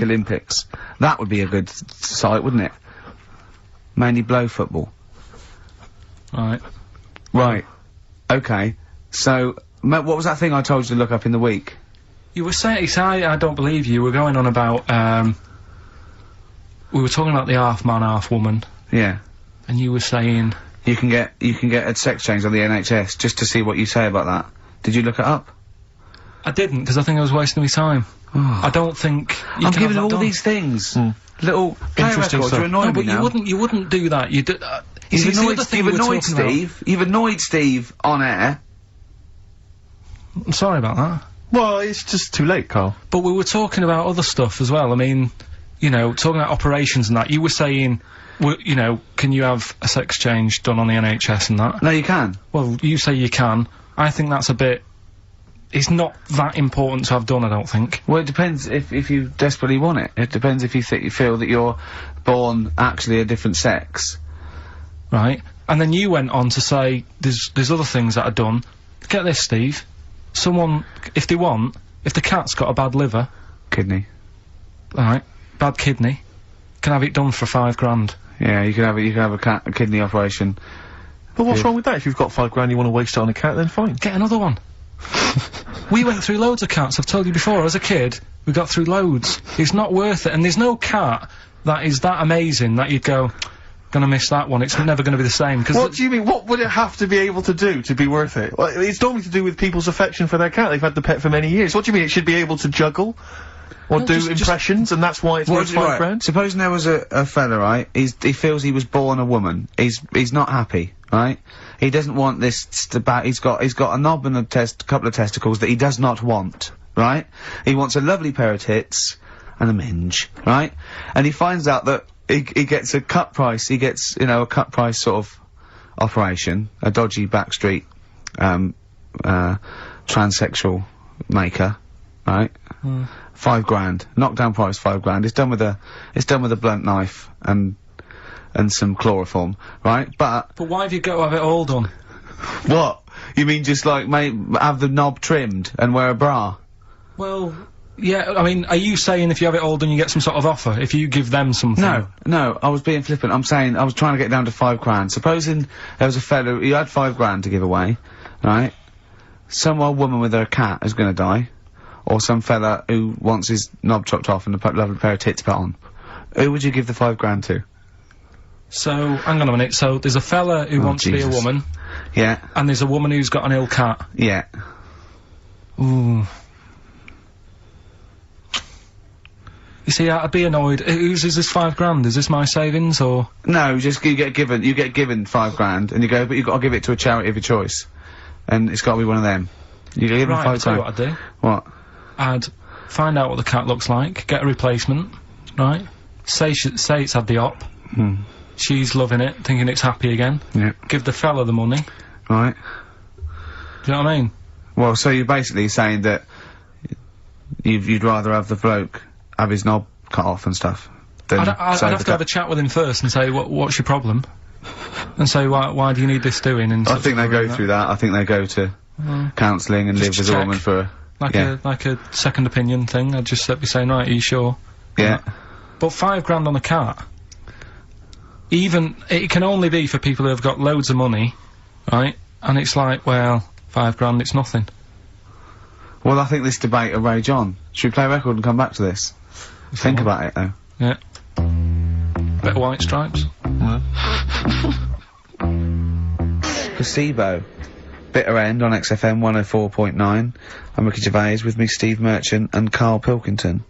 Olympics. That would be a good site, wouldn't it? Mainly blow football. Right. Okay. So, what was that thing I told you to look up in the week? You were saying, I don't believe you, were going on about, we were talking about the half man, half woman. Yeah. And you were saying... You can get a sex change on the NHS, just to see what you say about that. Did you look it up? I didn't, because I think I was wasting my time. I don't think you I'm can giving have that all done. these things. Little play interesting records, stuff. you're annoying me now. You wouldn't do that. You do, You've annoyed Steve. You've annoyed Steve on air. I'm sorry about that. Well, it's just too late, Karl. But we were talking about other stuff as well. I mean, you know, talking about operations and that. You were saying, you know, can you have a sex change done on the NHS and that? No, you can. Well, you say you can. I think that's a bit... It's not that important to have done, I don't think. Well, it depends if you desperately want it. It depends if you feel that you're born actually a different sex. Right. And then you went on to say there's other things that are done. Get this, Steve. Someone, if the cat's got a bad liver... Kidney. Right. Bad kidney. Can have it done for £5 grand. Yeah, you can have a kidney operation. But what's wrong with that? If you've got £5 grand you want to waste it on a cat, then fine. Get another one. We went through loads of cats, I've told you before, as a kid, we got through loads. It's not worth it, and there's no cat that is that amazing that you'd go, gonna miss that one, it's never gonna be the same, cause what do you mean, what would it have to be able to do to be worth it? Well, it's normally to do with people's affection for their cat, they've had the pet for many years. What do you mean, it should be able to juggle? Or do impressions, and that's why it's worth £5 grand? Supposing there was a fella, right, he feels he was born a woman, he's not happy, right? He doesn't want this he's got a knob and a couple of testicles that he does not want, right? He wants a lovely pair of tits and a minge, right? And he finds out that he gets a cut price, he gets, you know, a cut price sort of operation, a dodgy backstreet, transsexual maker, right? 5 grand. Knockdown price, 5 grand. It's done with a blunt knife and some chloroform, right? But why have you got to have it all done? What? You mean just like have the knob trimmed and wear a bra? Well, yeah, I mean, are you saying if you have it all done you get some sort of offer, if you give them something? No, I was being flippant. I'm saying, I was trying to get down to 5 grand. Supposing there was a fellow, he had 5 grand to give away, right? Some old woman with her cat is gonna die. Or some fella who wants his knob chopped off and a lovely pair of tits put on. Who would you give the 5 grand to? So, hang on a minute, so there's a fella who wants to be a woman. Yeah. And there's a woman who's got an ill cat. Yeah. Ooh. You see, I'd be annoyed. Is this 5 grand? Is this my savings, or...? No, just, you get given 5 grand, and you go, but you've got to give it to a charity of your choice. And it's got to be one of them. You give them 5 grand. I'll tell you what I'd do. What? I'd find out what the cat looks like, get a replacement, right? Say it's had the op. She's loving it, thinking it's happy again. Yeah. Give the fella the money. Right. Do you know what I mean? Well, so you're basically saying that you'd rather have the bloke have his knob cut off and stuff than I'd have to have a chat with him first and say, what's your problem? And say, why do you need this doing? And I think they go through that. I think they go to counselling and live with a woman for like a second opinion thing. I'd just be saying, right, are you sure? Yeah. But 5 grand on a cat, even, it can only be for people who have got loads of money, right? And it's like, well, 5 grand, it's nothing. Well, I think this debate will rage on. Should we play a record and come back to this? Think about it, though. Yeah. Bit of White Stripes. Placebo. Bitter End on XFM 104.9. I'm Ricky Gervais, with me Steve Merchant and Karl Pilkington.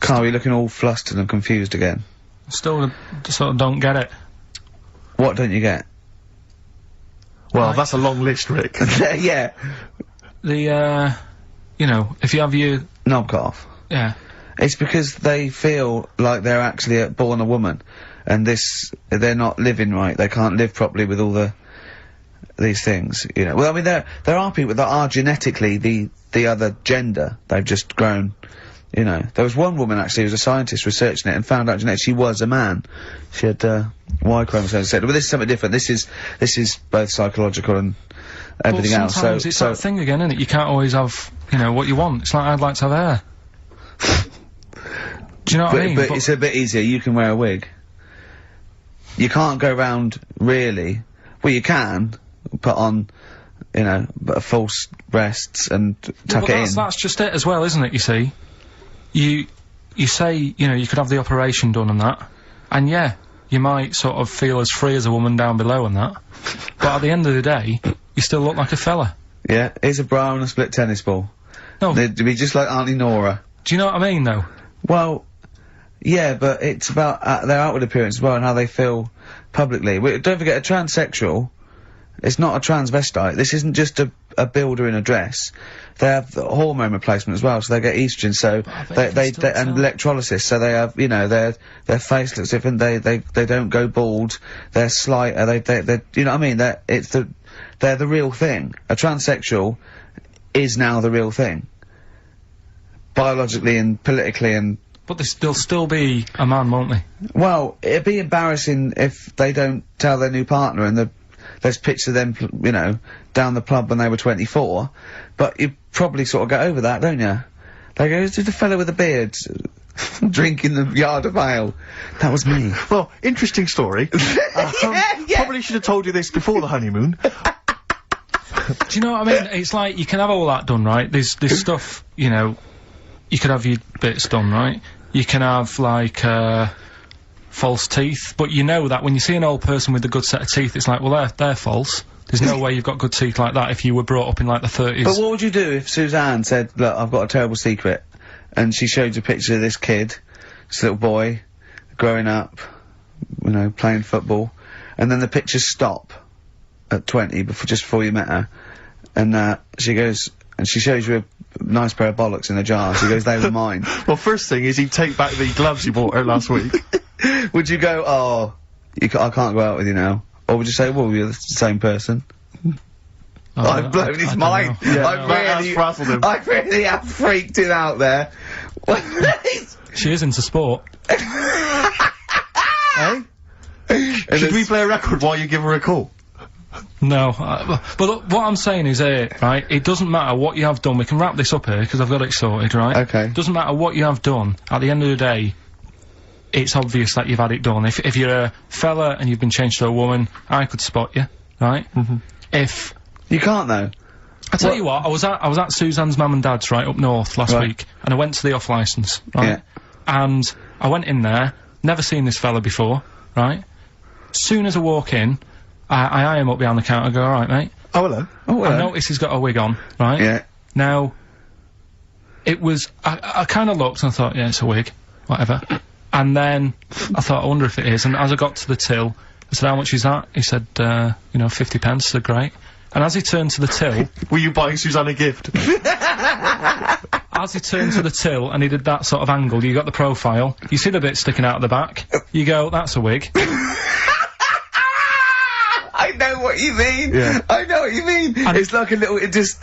Karl, you're looking all flustered and confused again. Still sort of don't get it. What don't you get? Well, that's a long list, Rick. Yeah. The, you know, if you have your... knob cut off. Yeah. It's because they feel like they're actually born a woman, and they're not living right. They can't live properly with all these things, you know. Well, I mean, there are people that are genetically the other gender. They've just grown, you know. There was one woman, actually, who was a scientist researching it and found out genetically she was a man. She had, Y chromosomes, etc. But this is something different. This is both psychological and everything else. Sometimes it's that thing again, isn't it? You can't always have, you know, what you want. It's like, I'd like to have hair. Do you know what I mean? But it's a bit easier. You can wear a wig. You can't go round, really. Well, you can put on, you know, false breasts and tuck it in. That's just it as well, isn't it, you see? You say, you know, you could have the operation done and that, and yeah, you might sort of feel as free as a woman down below and that, but at the end of the day, you still look like a fella. Yeah, here's a bra and a split tennis ball. No. They'd be just like Auntie Nora. Do you know what I mean, though? Well, yeah, but it's about their outward appearance as well and how they feel publicly. Don't forget, a transsexual, it's not a transvestite. This isn't just a builder in a dress. They have the hormone replacement as well, so they get estrogen, so they and electrolysis, so they have, you know, their face looks different, they don't go bald, they're slighter, they you know what I mean? They're the real thing. A transsexual is now the real thing. Biologically and politically and... But they'll still be a man, won't they? Well, it'd be embarrassing if they don't tell their new partner and there's pictures of them, you know, down the pub when they were 24, but you probably sort of get over that, don't you? They go, who's the fella with the beard drinking the yard of ale? That was me. Well, interesting story. Probably should have told you this before the honeymoon. Do you know what I mean? It's like, you can have all that done, right? There's stuff, you know, you could have your bits done, right? You can have, like, false teeth, but you know that when you see an old person with a good set of teeth, it's like, well, they're false. There's no way you've got good teeth like that if you were brought up in, like, the 30s. But what would you do if Suzanne said, look, I've got a terrible secret, and she showed you a picture of this kid, this little boy, growing up, you know, playing football, and then the pictures stop at 20, just before you met her, and, she goes, and she shows you a nice pair of bollocks in a jar, she goes, they were mine. Well, first thing is he'd take back the gloves you bought her last week. Would you go, oh, I can't go out with you now? Or would you say, well, you're the same person? I've blown his mind. That's frazzled him. I really have freaked him out there. She is into sport. Eh? Should we play a record while you give her a call? No, but look, what I'm saying is right, it doesn't matter what you have done, we can wrap this up here, because I've got it sorted, right? Okay. It doesn't matter what you have done, at the end of the day, it's obvious that you've had it done. If you're a fella and you've been changed to a woman, I could spot you, right? Mm-hmm. If... You can't, though. I tell you what, I was at Suzanne's mum and dad's, right, up north last week, and I went to the off licence, right? Yeah. And I went in there, never seen this fella before, right? Soon as I walk in, I eye him up behind the counter and go, alright, mate. Oh, hello. Oh, hello. I notice he's got a wig on, right? Yeah. Now, it was, I kind of looked and I thought, yeah, it's a wig, whatever. And then, I thought, I wonder if it is, and as I got to the till, I said, how much is that? He said, 50 pence, I said, great. And as he turned to the till... Were you buying Suzanne a gift? As he turned to the till and he did that sort of angle, you got the profile, you see the bit sticking out of the back, you go, that's a wig. I know what you mean. Yeah. I know what you mean. And it's like a little. It just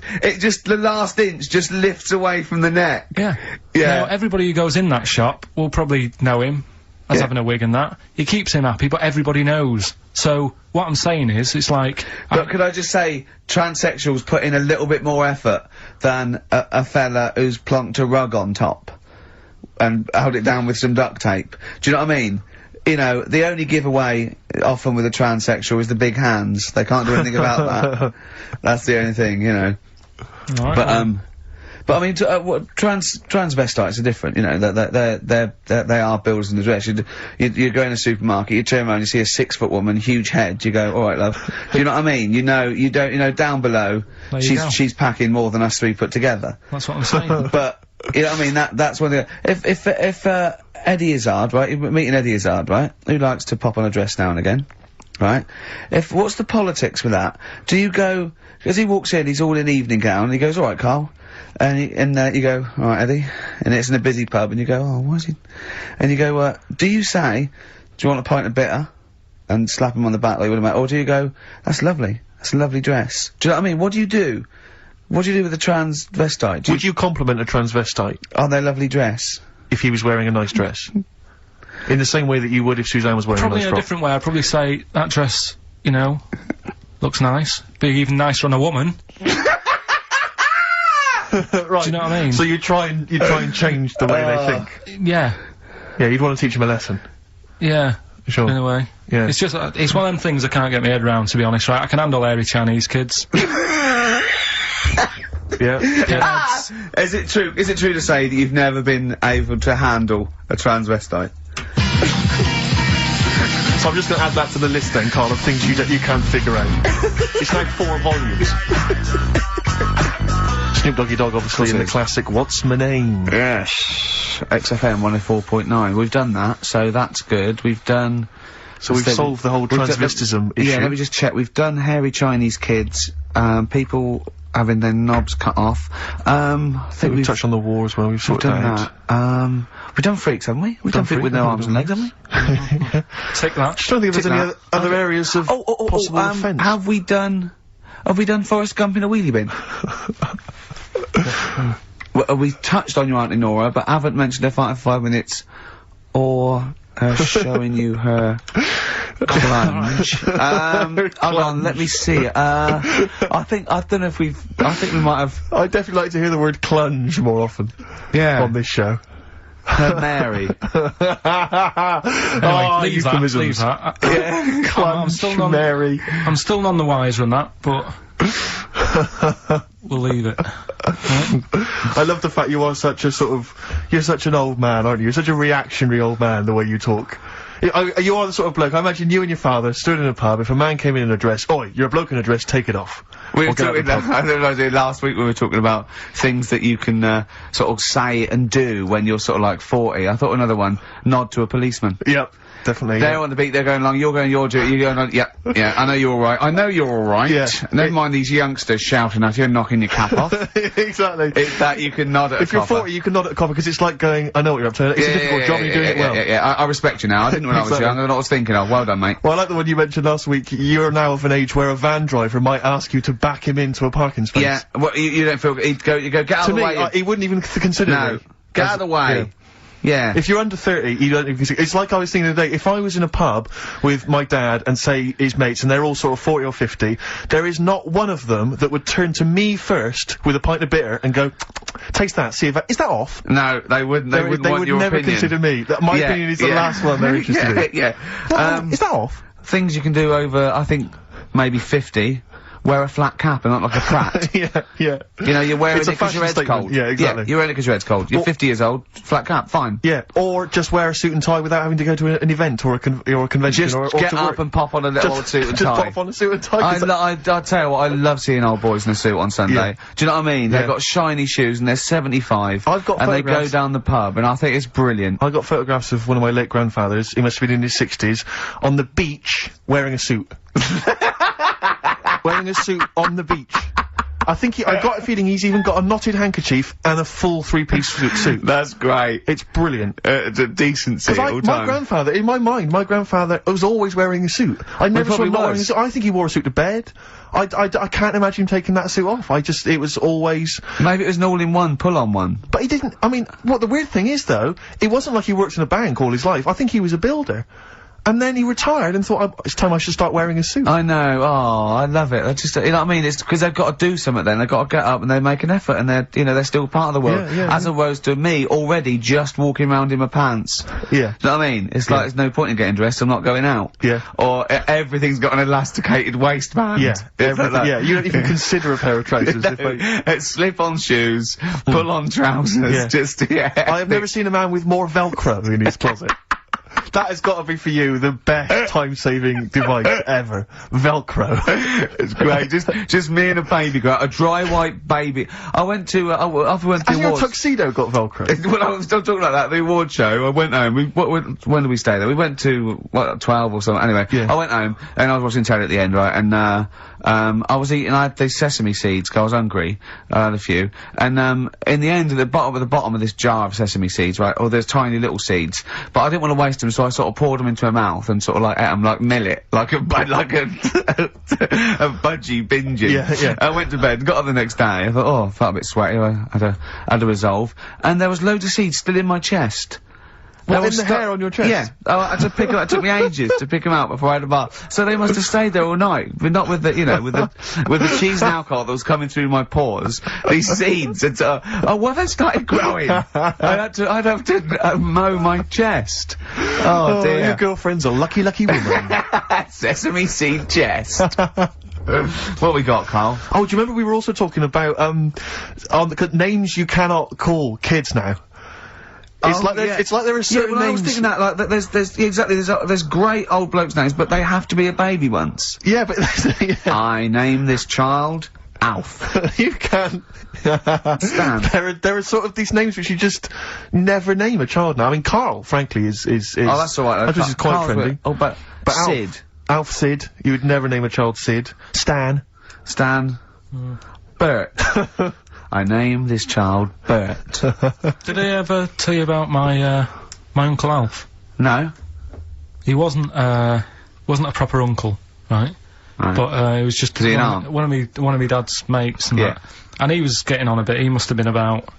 the last inch just lifts away from the neck. Yeah. Yeah. Now, everybody who goes in that shop will probably know him as having a wig and that. He keeps him happy, but everybody knows. So what I'm saying is, it's like. But could I just say, transsexuals put in a little bit more effort than a fella who's plonked a rug on top and held it down with some duct tape. Do you know what I mean? You know, the only giveaway often with a transsexual is the big hands. They can't do anything about that. That's the only thing, you know. Right, but I mean, transvestites are different. You know, they are builders in the dress. You go in a supermarket, you turn around, you see a 6-foot woman, huge head. You go, all right, love. Do you know what I mean? You know, down below, she's packing more than us 3 put together. That's what I'm saying. But you know what I mean? That's when if Eddie Izzard, right? You're meeting Eddie Izzard, right? Who likes to pop on a dress now and again, right? What's the politics with that? Do you go, as he walks in, he's all in evening gown, and he goes, alright, Karl. And you go, alright, Eddie. And it's in a busy pub, and you go, oh, why is he? And you go, do you say, do you want a pint of bitter? And slap him on the back like you would a mate? Or do you go, that's lovely. That's a lovely dress. Do you know what I mean? What do you do? What do you do with a transvestite? Would you compliment a transvestite? On their lovely dress? If he was wearing a nice dress. In the same way that you would if Suzanne was wearing a nice Probably in a frock. different way. I'd probably say, that dress, you know, looks nice. Be even nicer on a woman. Right. Do you know what I mean? So you try and change the way they think. Yeah. Yeah, you'd want to teach them a lesson. Yeah. Sure. In a way. Yeah. It's just, it's one of them things I can't get my head around, to be honest, right? I can handle hairy Chinese kids. Yeah. Is it true to say that you've never been able to handle a transvestite? So I'm just going to add that to the list then, Karl, of things you can't figure out. It's like 4 volumes. Snoop Doggy Dogg, obviously, in the classic What's My Name? Yes. XFM 104.9. We've done that, so that's good. We've done... So we've solved the whole transvestism issue. Yeah, let me just check. We've done hairy Chinese kids, people having their knobs cut off. I think we've touched on the war as well. We've sorted that out. We've done freaks, haven't we? We've done freaks with no arms and legs, haven't we? Take that. Just don't think there's any other areas of possible offence. Have we done Forrest Gump in a wheelie bin? Well, we touched on your Auntie Nora, but haven't mentioned her fight for 5 minutes, or her showing you her clunge. Hold on, let me see. I don't know if I think we might have... I'd definitely like to hear the word clunge more often. Yeah. On this show. Her Mary. Anyway, leave that. Yeah, clunge, Mary. I'm still none the wiser on that, but... we'll leave it. Right? I love the fact you are such a you're such an old man, aren't you? You're such a reactionary old man, the way you talk. You are the sort of bloke, I imagine you and your father stood in a pub, if a man came in a dress, oi, you're a bloke in a dress, take it off. We were talking last week we were talking about things that you can, sort of say and do when you're sort of like 40. I thought another one, nod to a policeman. Yep. Definitely. They're on the beat, they're going along, you're going your duty, you're going on, yeah, I know you're alright, Yeah. Never mind these youngsters shouting at you and knocking your cap off. Exactly. It's that you can nod at If you're 40, you can nod at a copper, because it's like going, I know what you're up to, it's a difficult job, and you're doing it well. Yeah, I respect you now, I didn't when I was young, I know what I was thinking of, well done, mate. Well, I like the one you mentioned last week, you're now of an age where a van driver might ask you to back him into a parking space. Yeah, well, you don't feel, you go, get out of the way. To me, he wouldn't even consider me. Get out of the way. Yeah. If you're under 30, you don't even consider. It's like I was thinking today, if I was in a pub with my dad and say his mates, and they're all sort of 40 or 50, there is not one of them that would turn to me first with a pint of bitter and go, taste that, see if is that off? No, they wouldn't. They wouldn't want your opinion. They would never consider me. My opinion is the last one they're interested in. Yeah. Is that off? Things you can do over, I think, maybe 50. Wear a flat cap and not like a prat. Yeah. You know, you're wearing it because your head's cold. Yeah, exactly. Yeah, you're wearing it because your head's cold. You're 50 years old, flat cap, fine. Yeah, or just wear a suit and tie without having to go to an event or a convention. Just get up and pop on a little old suit and tie. Just pop on a suit and tie. I tell you what, I love seeing old boys in a suit on Sunday. Yeah. Do you know what I mean? Yeah. They've got shiny shoes and they're 75. I've got and they go down the pub, and I think it's brilliant. I got photographs of one of my late grandfathers, he must have been in his 60s, on the beach, wearing a suit. Wearing a suit on the beach. I got a feeling he's even got a knotted handkerchief and a full three-piece suit. That's great. It's brilliant. It's a decency all my grandfather, in my mind, was always wearing a suit. I never saw him not wearing a suit. I think he wore a suit to bed. I can't imagine him taking that suit off. It was always... Maybe it was an all-in-one, pull-on one. But he didn't, I mean, what the weird thing is, though, it wasn't like he worked in a bank all his life. I think he was a builder. And then he retired and thought, it's time I should start wearing a suit. I know. Oh, I love it. That's just, you know what I mean? It's because they've got to do something then. They've got to get up and they make an effort and they're still part of the world. As opposed to me already just walking around in my pants. Yeah. Do you know what I mean? It's like, there's no point in getting dressed, I'm not going out. Yeah. Or everything's got an elasticated waistband. Yeah. Yeah, you don't even consider a pair of trousers. It's slip-on shoes, pull-on trousers, I have never seen a man with more Velcro in his closet. That has got to be for you the best time-saving device ever. Velcro. It's great. Just me and a baby girl, a dry white baby. I went to after we went to the awards. Your tuxedo got Velcro? Well, I was still talking about that. The award show. I went home. When did we stay there? We went to 12 or something. Anyway, I went home and I was watching telly at the end, right? And I was eating. I had these sesame seeds 'cause I was hungry. I had a few. And in the end, at the bottom of this jar of sesame seeds, right? Or there's tiny little seeds, but I didn't want to waste them, so I sort of poured them into my mouth and sort of like ate them like millet, like a budgie binging. Yeah. I went to bed, got up the next day. I thought, oh, I felt a bit sweaty. I had a resolve, and there was loads of seeds still in my chest. What, in the hair on your chest? Yeah. Oh, I had to pick them up. It took me ages to pick them out before I had a bath. So they must have stayed there all night, but not with the, with the cheese and alcohol that was coming through my pores. These seeds had, well, they started growing. I'd have to mow my chest. Oh dear. Your girlfriend's a lucky woman. Sesame seed chest. What we got, Karl? Oh, do you remember we were also talking about, names you cannot call kids now? It's like there are certain names. I was thinking that, like, there's great old blokes' names, but they have to be a baby once. Yeah, but I name this child Alf. You can. Stan. There are sort of these names which you just never name a child now. I mean, Karl, frankly, is. Oh, that's alright. That is quite friendly. But Sid. Alf Sid. You would never name a child Sid. Stan. Bert. I name this child Bert. Did I ever tell you about my Uncle Alf? No. He wasn't a proper uncle, right? But he was just one of me dad's mates and that. And he was getting on a bit. He must have been about,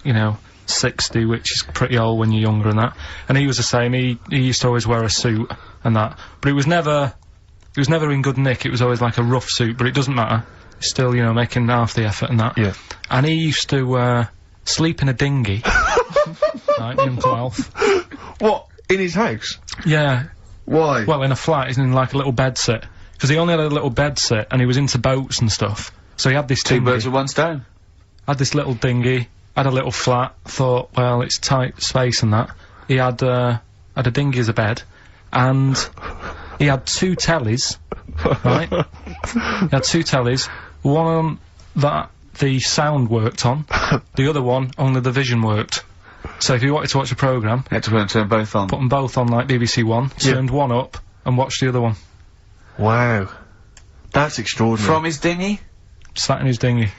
60, which is pretty old when you're younger and that. And he was the same. He used to always wear a suit and that. But it was never in good nick. It was always like a rough suit, but it doesn't matter. Still, making half the effort and that. Yeah. And he used to, sleep in a dinghy. Right, Uncle Alf. What? In his house? Yeah. Why? Well, in a flat, he's in like a little bed sit. Because he only had a little bed sit, and he was into boats and stuff. So he had this Two birds with one stone. Had this little dinghy, had a little flat, thought, well, it's tight space and that. He had a dinghy as a bed, and he had 2 tellies, right? He had 2 tellies, one that the sound worked on, the other one only the vision worked. So if you wanted to watch a programme, you had to turn them both on. Put them both on like BBC One, turned one up, and watched the other one. Wow. That's extraordinary. From his dinghy? Sat in his dinghy.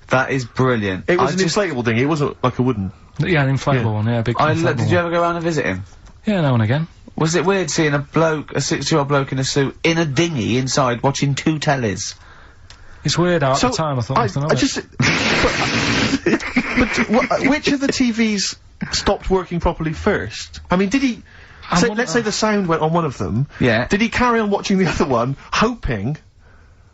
That is brilliant. It was an inflatable dinghy, it wasn't like a wooden... Yeah, an inflatable one, big inflatable Did you ever go around and visit him? Yeah, now and again. Was it weird seeing a 60-year-old bloke in a suit, in a dinghy inside, watching 2 tellies? It's weird how at the time I thought nothing of it. Which of the TVs stopped working properly first? I mean, did he... let's say the sound went on one of them. Yeah. Did he carry on watching the other one, hoping...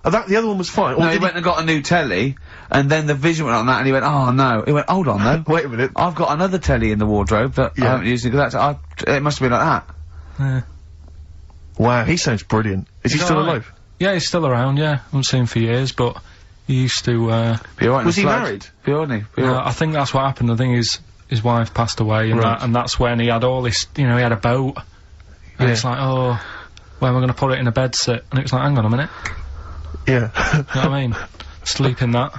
that the other one was fine? Or no, he went and got a new telly, and then the vision went on that, and he went, oh no. He went, hold on then. Wait a minute. I've got another telly in the wardrobe that I haven't used it, it must have been like that. Yeah. Wow, he sounds brilliant. Is he still alive? Yeah, he's still around, yeah. I haven't seen him for years, but he used to, was he married? I think that's what happened. I think his wife passed away, and that's when he had all this, he had a boat. And it's like, oh, where am I going to put it in a bed sit? And it was like, hang on a minute. Yeah. You know what I mean? Sleep in that.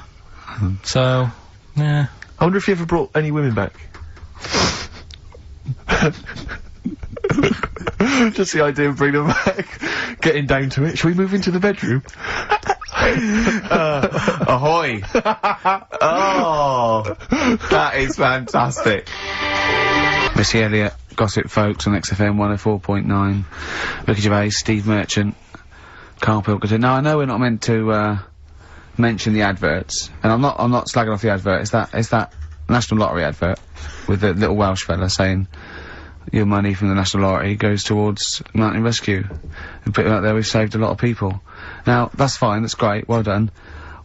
So, yeah. I wonder if he ever brought any women back. Just the idea of bringing them back. Getting down to it. Shall we move into the bedroom? Ahoy! Oh, that is fantastic. Missy Elliot, Gossip Folks on XFM 104.9. Ricky Gervais, Steve Merchant, Karl Pilkington. Now I know we're not meant to mention the adverts, and I'm not slagging off the advert. It's that National Lottery advert with the little Welsh fella saying your money from the National Lottery goes towards mountain rescue. And put it out there, we've saved a lot of people. Now that's fine, that's great, well done.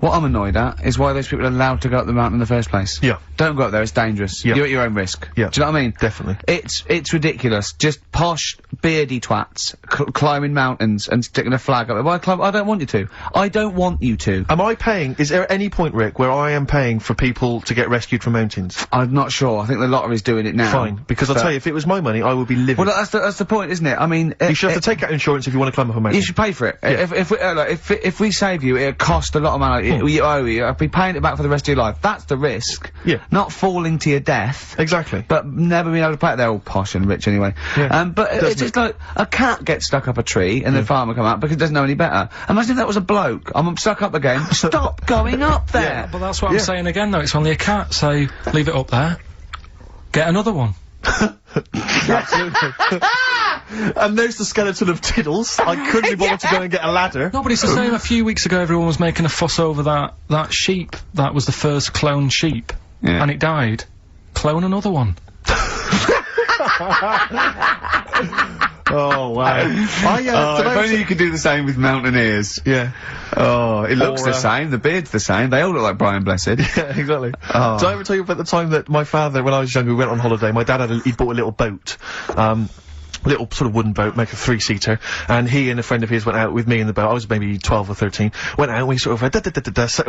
What I'm annoyed at is why those people are allowed to go up the mountain in the first place. Yeah. Don't go up there, it's dangerous. Yeah. You're at your own risk. Yeah. Do you know what I mean? Definitely. It's ridiculous. Just posh, beardy twats climbing mountains and sticking a flag up there. Why climb? I don't want you to. I don't want you to. Am I paying? Is there any point, Rick, where I am paying for people to get rescued from mountains? I'm not sure. I think the lottery's doing it now. Fine. Because I'll tell you, if it was my money, I would be livid. Well, that's the point, isn't it? I mean... you should have to take out insurance if you want to climb up a mountain. You should pay for it. Yeah. If we save you, it'll cost a lot of money. You owe you. I'll be paying it back for the rest of your life. That's the risk. Yeah. Not falling to your death. Exactly. But never being able to play it. They're all posh and rich anyway. Yeah. But it's just like, a cat gets stuck up a tree and the farmer come out because he doesn't know any better. Imagine if that was a bloke. I'm stuck up again. Stop going up there! Yeah, but that's what I'm saying again though, it's only a cat, so leave it up there. Get another one. Absolutely. And there's the skeleton of Tiddles. I couldn't be bothered to go and get a ladder. No, but it's the same. A few weeks ago everyone was making a fuss over that sheep. That was the first cloned sheep. Yeah. And it died. Clone another one. Oh, wow. If only you could do the same with mountaineers. Yeah. Oh, it looks the same, the beard's the same, they all look like Brian Blessed. Yeah, exactly. Oh. Did I ever tell you about the time that my father, when I was younger, we went on holiday, my dad he'd bought a little boat, little sort of wooden boat, make a 3-seater, and he and a friend of his went out with me in the boat. I was maybe 12 or 13. Went out and we sort of so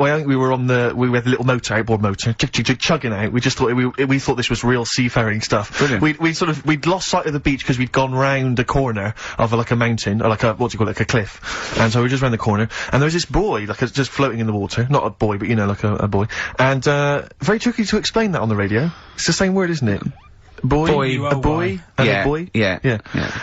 I think we were on we had the little motor, outboard motor, chugging out. We just thought we thought this was real seafaring stuff. Brilliant. We'd lost sight of the beach because we'd gone round a corner of like a mountain, or like a, what do you call it, like a cliff. And so we were just round the corner, and there was this buoy, like just floating in the water. Not a boy, but you know, like a buoy. And, very tricky to explain that on the radio. It's the same word, isn't it? Buoy, a buoy, and a buoy. Yeah.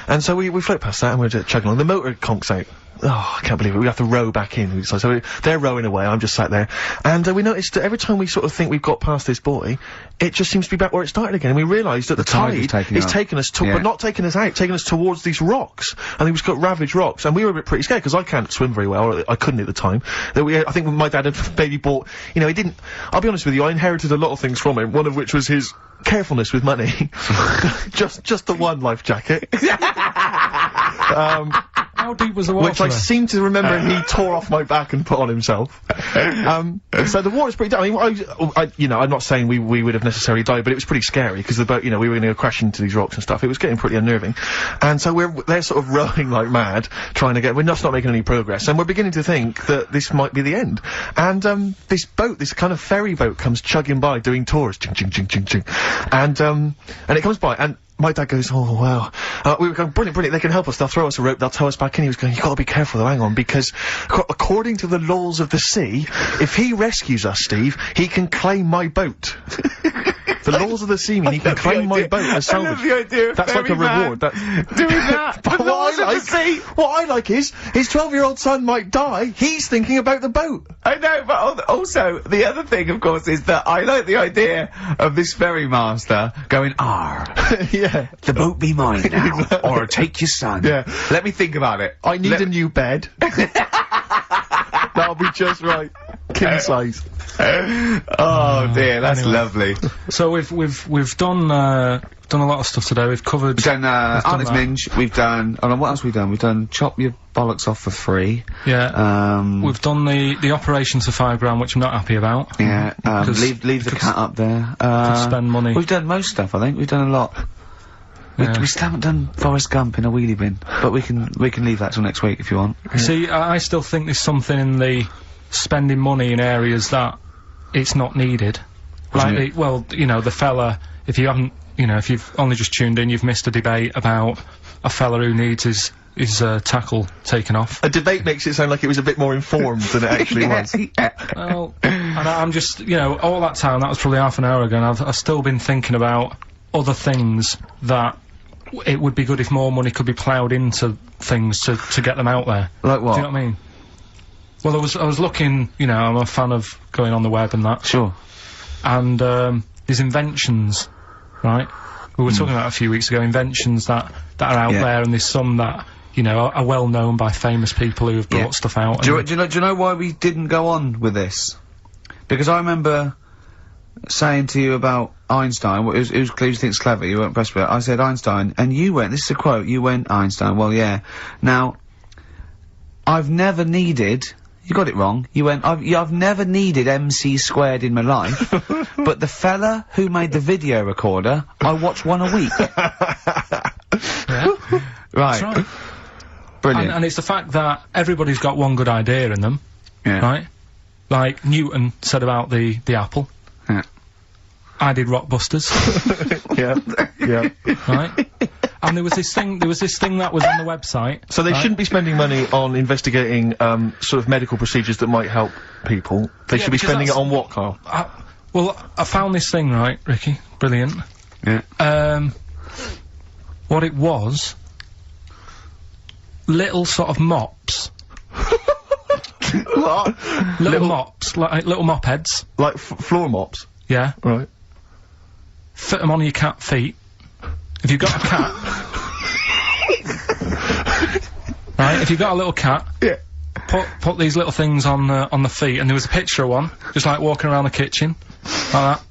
And so we float past that and we're just chugging along. The motor conks out. Oh, I can't believe it. We have to row back in. So they're rowing away, I'm just sat there. And we noticed that every time we sort of think we've got past this buoy, it just seems to be back where it started again. And we realised that the tide is taking us to, but not taking us out, taking us towards these rocks. And we've got ravaged rocks. And we were a bit pretty scared, because I can't swim very well, or I couldn't at the time. I think my dad had maybe bought, you know, he didn't, I'll be honest with you, I inherited a lot of things from him, one of which was his carefulness with money. just the one life jacket. How deep was the water? Which I seem to remember he tore off my back and put on himself. So the water's pretty down. I mean, you know, I'm not saying we would have necessarily died, but it was pretty scary, because the boat, you know, we were going to go crash into these rocks and stuff. It was getting pretty unnerving. And so they're sort of rowing like mad, trying to we're just not making any progress, and we're beginning to think that this might be the end. And, this boat, this kind of ferry boat, comes chugging by, doing tours, ching, ching, ching, ching, ching. And it comes by, and my dad goes, oh, wow. We were going, brilliant, they can help us, they'll throw us a rope, they'll tow us back in. He was going, you've got to be careful though, hang on, because according to the laws of the sea, if he rescues us, Steve, he can claim my boat. The laws of the sea mean he can claim my boat as salvage. I love the idea of that's like a reward. That's doing that. But what I like is, his 12-year-old son might die, he's thinking about the boat. I know, but also, the other thing, of course, is that I like the idea of this ferry master going, yeah. The boat be mine now, or take your son. Yeah. Let me think about it. I need a new bed. That'll be just right. King size. Oh dear, that's lovely. So we've done a lot of stuff today. We've covered. We've done Auntie's Minge. We've done. Oh no, what else have we done? We've done chop your bollocks off for free. Yeah. We've done the operations for £5 which I'm not happy about. Yeah. Leave the cat up there. Could spend money. We've done most stuff. I think we've done a lot. We still haven't done Forrest Gump in a wheelie bin, but we can leave that till next week if you want. See, I still think there's something in the spending money in areas that it's not needed. Like, well, you know, the fella, if you haven't, you know, if you've only just tuned in, you've missed a debate about a fella who needs his tackle taken off. A debate makes it sound like it was a bit more informed than it actually was. Well, and I'm just, you know, all that time, that was probably half an hour ago, and I've still been thinking about other things that it would be good if more money could be ploughed into things to get them out there. Like what? Do you know what I mean? Well, I was looking, you know, I'm a fan of going on the web and that. Sure. And, there's inventions, right? We were talking about a few weeks ago, inventions that are out there, and there's some that, you know, are well known by famous people who have brought stuff out. Do you know why we didn't go on with this? Because I remember saying to you about Einstein, it was clear you think it's clever, you weren't impressed with it. I said Einstein, and you went, this is a quote, you went Einstein, well yeah. Now, I've never needed, you got it wrong, you went, I've never needed MC² in my life, but the fella who made the video recorder, I watch one a week. Yeah. Right. That's right. Brilliant. And it's the fact that everybody's got one good idea in them, right? Like Newton said about the apple. Yeah. I did Rockbusters. Yeah. Right? And there was this thing that was on the website. So they shouldn't be spending money on investigating, sort of medical procedures that might help people. They should be spending it on what, Karl? Well, I found this thing, right, Ricky? Brilliant. Yeah. What it was, little sort of mops. What? Little mops, like little mop heads. Like floor mops? Yeah. Right. Fit them on your cat feet. If you've got a cat... right, if you've got a little cat... Yeah. Put these little things on the feet, and there was a picture of one, just like walking around the kitchen, like that.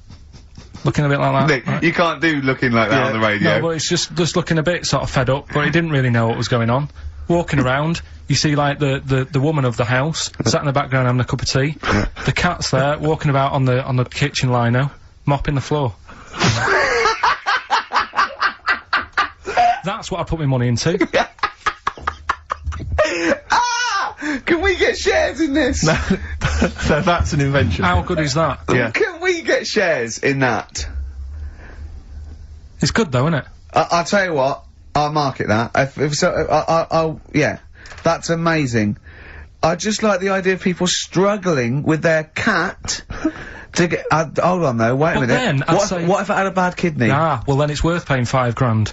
Looking a bit like that. Nick, right? you can't do looking like that on the radio. No, but it's just looking a bit sort of fed up, but he didn't really know what was going on. Walking around, you see like the woman of the house, sat in the background having a cup of tea. The cat's there, walking about on the kitchen lino, mopping the floor. That's what I put my money into. Can we get shares in this? No, that's an invention. How good is that? Yeah. Can we get shares in that? It's good though, isn't it? I'll tell you what, I'll market that. If so, I'll, yeah. That's amazing. I just like the idea of people struggling with their cat to get, hold on though, wait a minute. What if it had a bad kidney? Ah, well then it's worth paying $5 grand.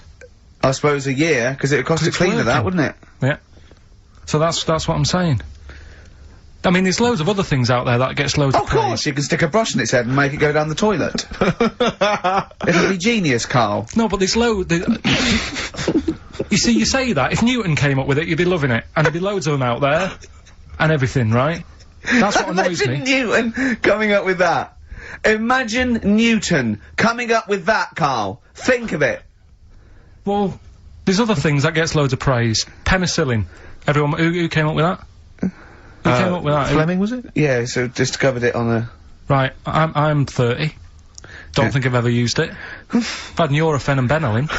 I suppose a year, because it'd cost a cleaner that, wouldn't it? Yeah. So that's what I'm saying. I mean, there's loads of other things out there that gets loads of praise. Of course, you can stick a brush in its head and make it go down the toilet. It'll be genius, Karl. No, but there's you see, you say that, if Newton came up with it, you'd be loving it. And there'd be loads of them out there, and everything, right? That's what annoys me. Imagine Newton coming up with that. Imagine Newton coming up with that, Karl. Think of it. Well, there's other things that gets loads of praise. Penicillin. Everyone, who came up with that? Who came up with that? Fleming, was it? Yeah, so discovered it on a... Right, I'm 30. Don't think I've ever used it. I've had Nurofen and Benylin.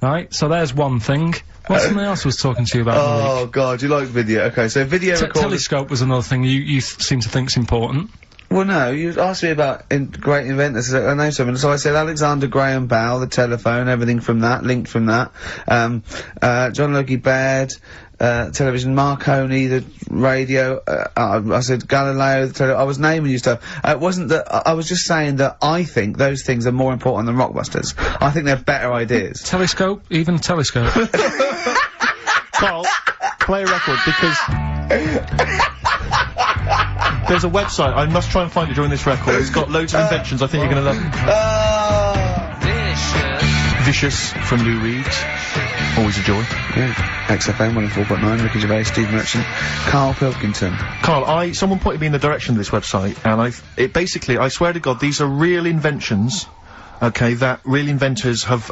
Right, so there's one thing. What's something else I was talking to you about in the week? God, you like video. Okay, so video recording... Telescope was another thing you seem to think's important. Well, no, you asked me about great inventors. I know something. So I said Alexander Graham Bell, the telephone, everything from that, linked from that. John Logie Baird, television, Marconi, the radio. I said Galileo, I was naming you stuff. It wasn't that, I was just saying that I think those things are more important than Rockbusters. I think they're better ideas. Telescope? Even telescope? Karl, play a record, because... There's a website, I must try and find it during this record. It's got loads of inventions, I think you're gonna love. Vicious from Lou Reed's. Always a joy. Yeah. XFM 104.9, Ricky Gervais, Steve Merchant, Karl Pilkington. Karl, someone pointed me in the direction of this website, and basically, I swear to God, these are real inventions, okay, that real inventors have,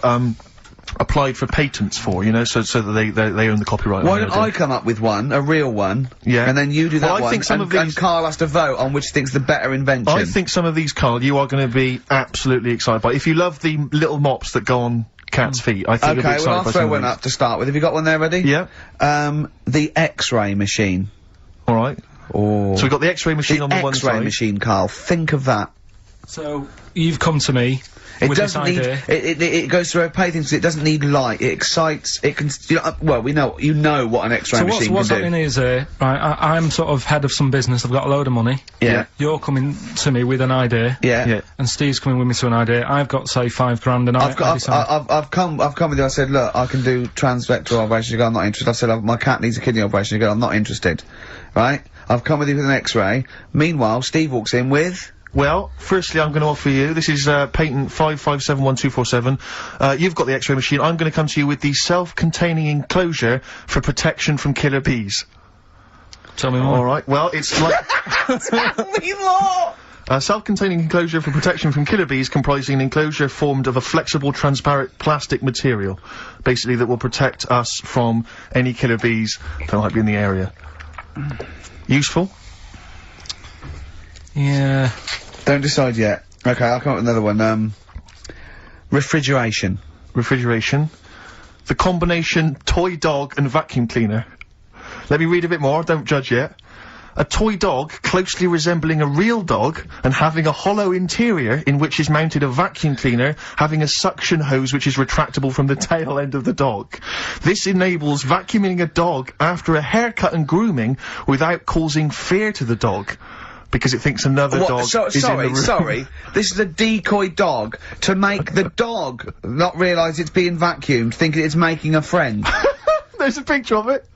applied for patents for, you know, so that they own the copyright. Why don't I come up with one, a real one, yeah, and then you do that one, I think some of these... and Karl has to vote on which thinks the better invention. I think some of these, Karl, you are going to be absolutely excited by. If you love the little mops that go on cats' feet, I think you'll be excited by some of these. Okay, well I'll throw one up to start with. Have you got one there ready? Yeah. The X-ray machine. Alright. Oh. So we've got the X-ray machine on the one side. X-ray machine, Karl. Think of that. So, you've come to me with this idea. It goes through a things. It doesn't need light. It excites. It can. You know, well, you know what an X-ray machine can do. So what's happening is right. I'm sort of head of some business. I've got a load of money. Yeah. You're coming to me with an idea. Yeah. And Steve's coming with me to an idea. I've got say $5 grand, and I've come with you. I said, look, I can do transrectal operation. You go, I'm not interested. I said, my cat needs a kidney operation. You go, I'm not interested. Right? I've come with you with an X-ray. Meanwhile, Steve walks in with. Well, firstly, I'm going to offer you, this is, patent 5571247. You've got the X-ray machine. I'm going to come to you with the self-containing enclosure for protection from killer bees. Tell me more. Alright, well, it's like... Tell me more! A self-containing enclosure for protection from killer bees comprising an enclosure formed of a flexible, transparent plastic material, basically that will protect us from any killer bees that might be in the area. Useful? Yeah. Don't decide yet. Okay, I'll come up with another one. Refrigeration. Refrigeration. The combination toy dog and vacuum cleaner. Let me read a bit more, don't judge yet. A toy dog closely resembling a real dog and having a hollow interior in which is mounted a vacuum cleaner having a suction hose which is retractable from the tail end of the dog. This enables vacuuming a dog after a haircut and grooming without causing fear to the dog. Because it thinks another dog is in the room. Sorry, this is a decoy dog to make the dog not realise it's being vacuumed, thinking it's making a friend. There's a picture of it.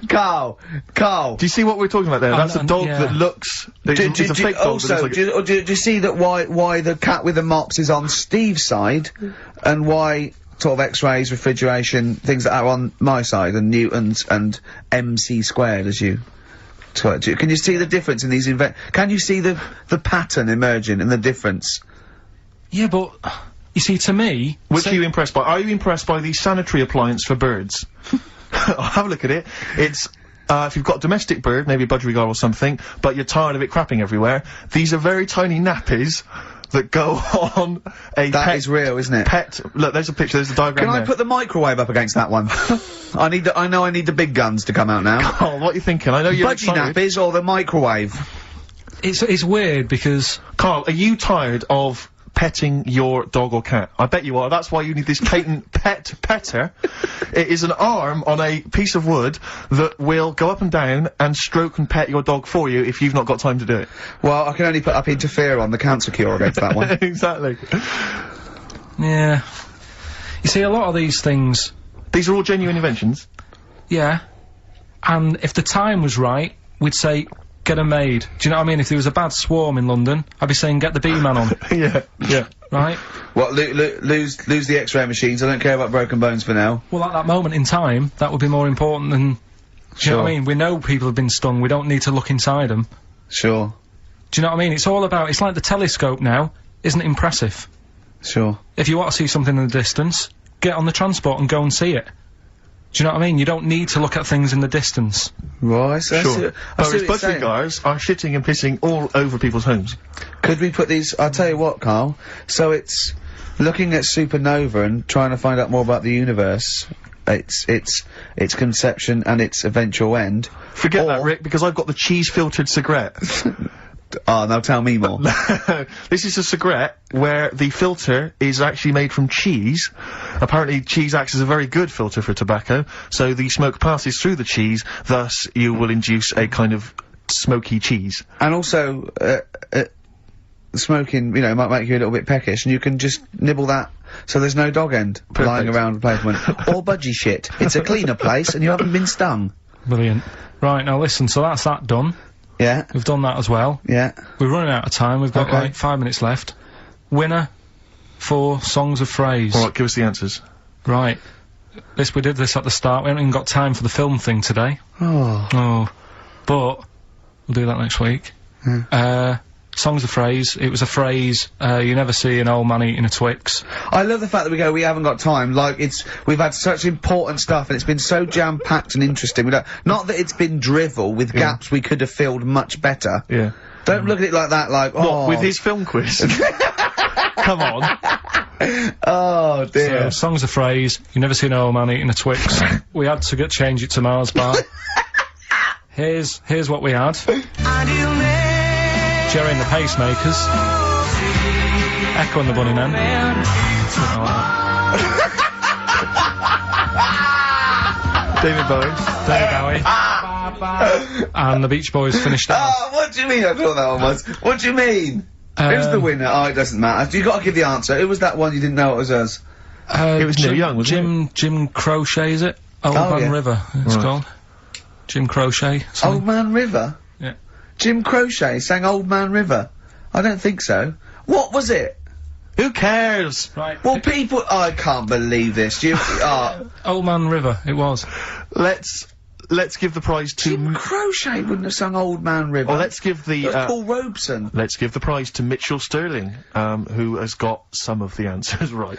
Karl. Do you see what we're talking about there? That's a dog that looks... It's a fake dog, but it's like... Do you see that why the cat with the mops is on Steve's side, and why sort of X-rays, refrigeration, things that are on my side, and Newtons and MC squared, as you... Can you see the difference in these can you see the pattern emerging and the difference? Yeah, but you see, to me, which are you impressed by? Are you impressed by the sanitary appliance for birds? I'll have a look at it. It's if you've got a domestic bird, maybe a budgerigar or something, but you're tired of it crapping everywhere. These are very tiny nappies that go on a That is real, isn't it? Look, there's a picture, there's a diagram there. Can I put the microwave up against that one? I know I need the big guns to come out now. Oh, what are you thinking? I know you're Budgie nappies or the microwave? It's weird because... Karl, are you tired of petting your dog or cat? I bet you are. That's why you need this patent petter. It is an arm on a piece of wood that will go up and down and stroke and pet your dog for you if you've not got time to do it. Well, I can only put up interferon, the cancer cure against that one. Exactly. Yeah. You see, a lot of these things... These are all genuine inventions? Yeah. And if the time was right, we'd say... Get 'em made. Do you know what I mean? If there was a bad swarm in London, I'd be saying get the bee-man on. Yeah. Right? Well, lose the X-ray machines. I don't care about broken bones for now. Well, at that moment in time, that would be more important than... Do you know what I mean? We know people have been stung. We don't need to look inside them. Sure. Do you know what I mean? It's all about... It's like the telescope now. Isn't it impressive? Sure. If you want to see something in the distance, get on the transport and go and see it. Do you know what I mean? You don't need to look at things in the distance. Right, sure. Whereas budgerigars are shitting and pissing all over people's homes. Could we put these... I'll tell you what, Karl. So it's... Looking at supernova and trying to find out more about the universe, its conception and its eventual end. Forget that, Rick, because I've got the cheese-filtered cigarette. Oh, now tell me more. This is a cigarette where the filter is actually made from cheese. Apparently cheese acts as a very good filter for tobacco, so the smoke passes through the cheese, thus you will induce a kind of smoky cheese. And also, smoking, you know, might make you a little bit peckish, and you can just nibble that, so there's no dog end lying around the pavement. Or budgie shit. It's a cleaner place, and you haven't been stung. Brilliant. Right, now listen, so that's that done. Yeah. We've done that as well. Yeah. We're running out of time. We've got like 5 minutes left. Winner, for songs of phrase. Alright, give us the answers. Right. We did this at the start. We haven't even got time for the film thing today. Oh. But we'll do that next week. Songs of phrase. It was a phrase, you never see an old man eating a Twix. I love the fact that we haven't got time. Like, we've had such important stuff and it's been so jam-packed and interesting. Not that it's been drivel with gaps we could have filled much better. Yeah. Don't look at it like that, like, What, with his film quiz? Come on. Oh, dear. So, songs of phrase, you never see an old man eating a Twix. We had to change it to Mars Bar. Here's what we had. Jerry and the Pacemakers. Echo and the Bunnymen. David Bowie. And the Beach Boys finished off. Oh, what do you mean I thought that one was? What do you mean? Who's the winner? Oh, it doesn't matter. You got to give the answer. Who was that one you didn't know it was us? It was Neil Young, wasn't it? Jim Crochet, is it? Old Man River, it's called. Jim Crochet. Old Man River? Yeah. Jim Crochet sang Old Man River? I don't think so. What was it? Who cares? Right. Well, people... I can't believe this. Old Man River, it was. Let's give the prize to... Jim Crochet wouldn't have sung Old Man River. Well, let's give the... Paul Robeson. Let's give the prize to Mitchell Sterling, who has got some of the answers right.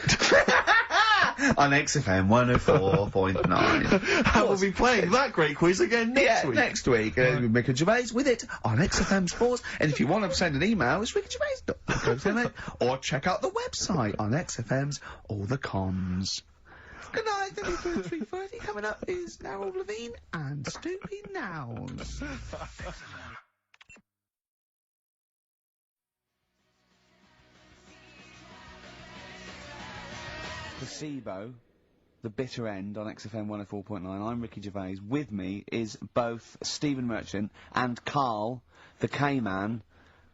On XFM 104.9. How will we play that great quiz again next week? Next week. Ricky Gervais with it on XFM Sports. And if you want to send an email, it's rickygervais.co.uk or check out the website on XFM's All the Comms. Good night, 3:30 coming up is Narrow Levine and Stoopy Nouns. Placebo, The Bitter End on XFM 104.9. I'm Ricky Gervais. With me is both Stephen Merchant and Karl, the K-Man,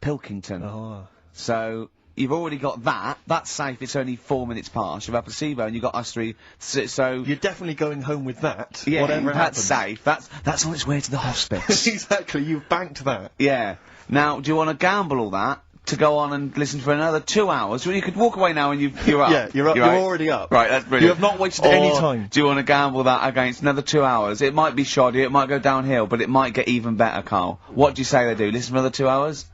Pilkington. Oh. So... You've already got that. That's safe. It's only 4 minutes past. You've had placebo, and you've got us three. So you're definitely going home with that. Yeah, whatever that's happens. safe. That's on its way to the hospice. Exactly. You've banked that. Yeah. Now, do you want to gamble all that to go on and listen for another 2 hours? Well, you could walk away now and you're up. Yeah, you're up. You're already up. Right. That's brilliant. You have not wasted any time. Do you want to gamble that against another 2 hours? It might be shoddy. It might go downhill, but it might get even better, Karl. What do you say they do? Listen for another 2 hours?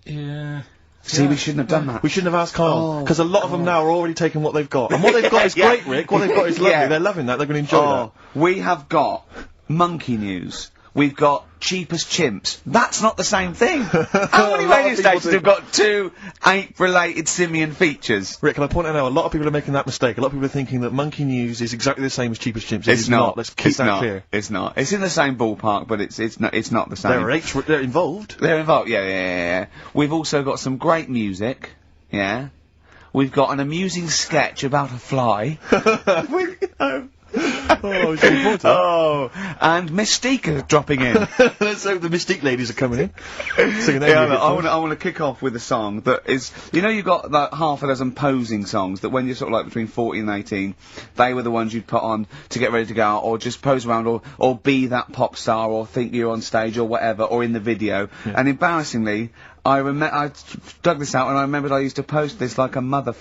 Yeah. See, we shouldn't have done that. We shouldn't have asked Karl, because a lot of them now are already taking what they've got. And what they've got is great, Rick. What they've got is lovely. They're loving that. They're going to enjoy that. We have got monkey news. We've got cheap as chimps. That's not the same thing. How many radio stations have got 2 ape-related simian features? Rick, can I point out now, a lot of people are making that mistake. A lot of people are thinking that monkey news is exactly the same as cheap as chimps. It's not. Let's keep that clear. It's not. It's in the same ballpark, but it's not the same. There are apes. They're involved. They're involved. Yeah. We've also got some great music. Yeah. We've got an amusing sketch about a fly. And Mystique is dropping in. Let's hope the Mystique ladies are coming in. Singing I want to kick off with a song that is, you've got like half a dozen posing songs that when you're sort of like between 14 and 18, they were the ones you'd put on to get ready to go out, or just pose around, or be that pop star, or think you're on stage, or whatever, or in the video. Yeah. And embarrassingly, I dug this out and I remembered I used to post this like a mother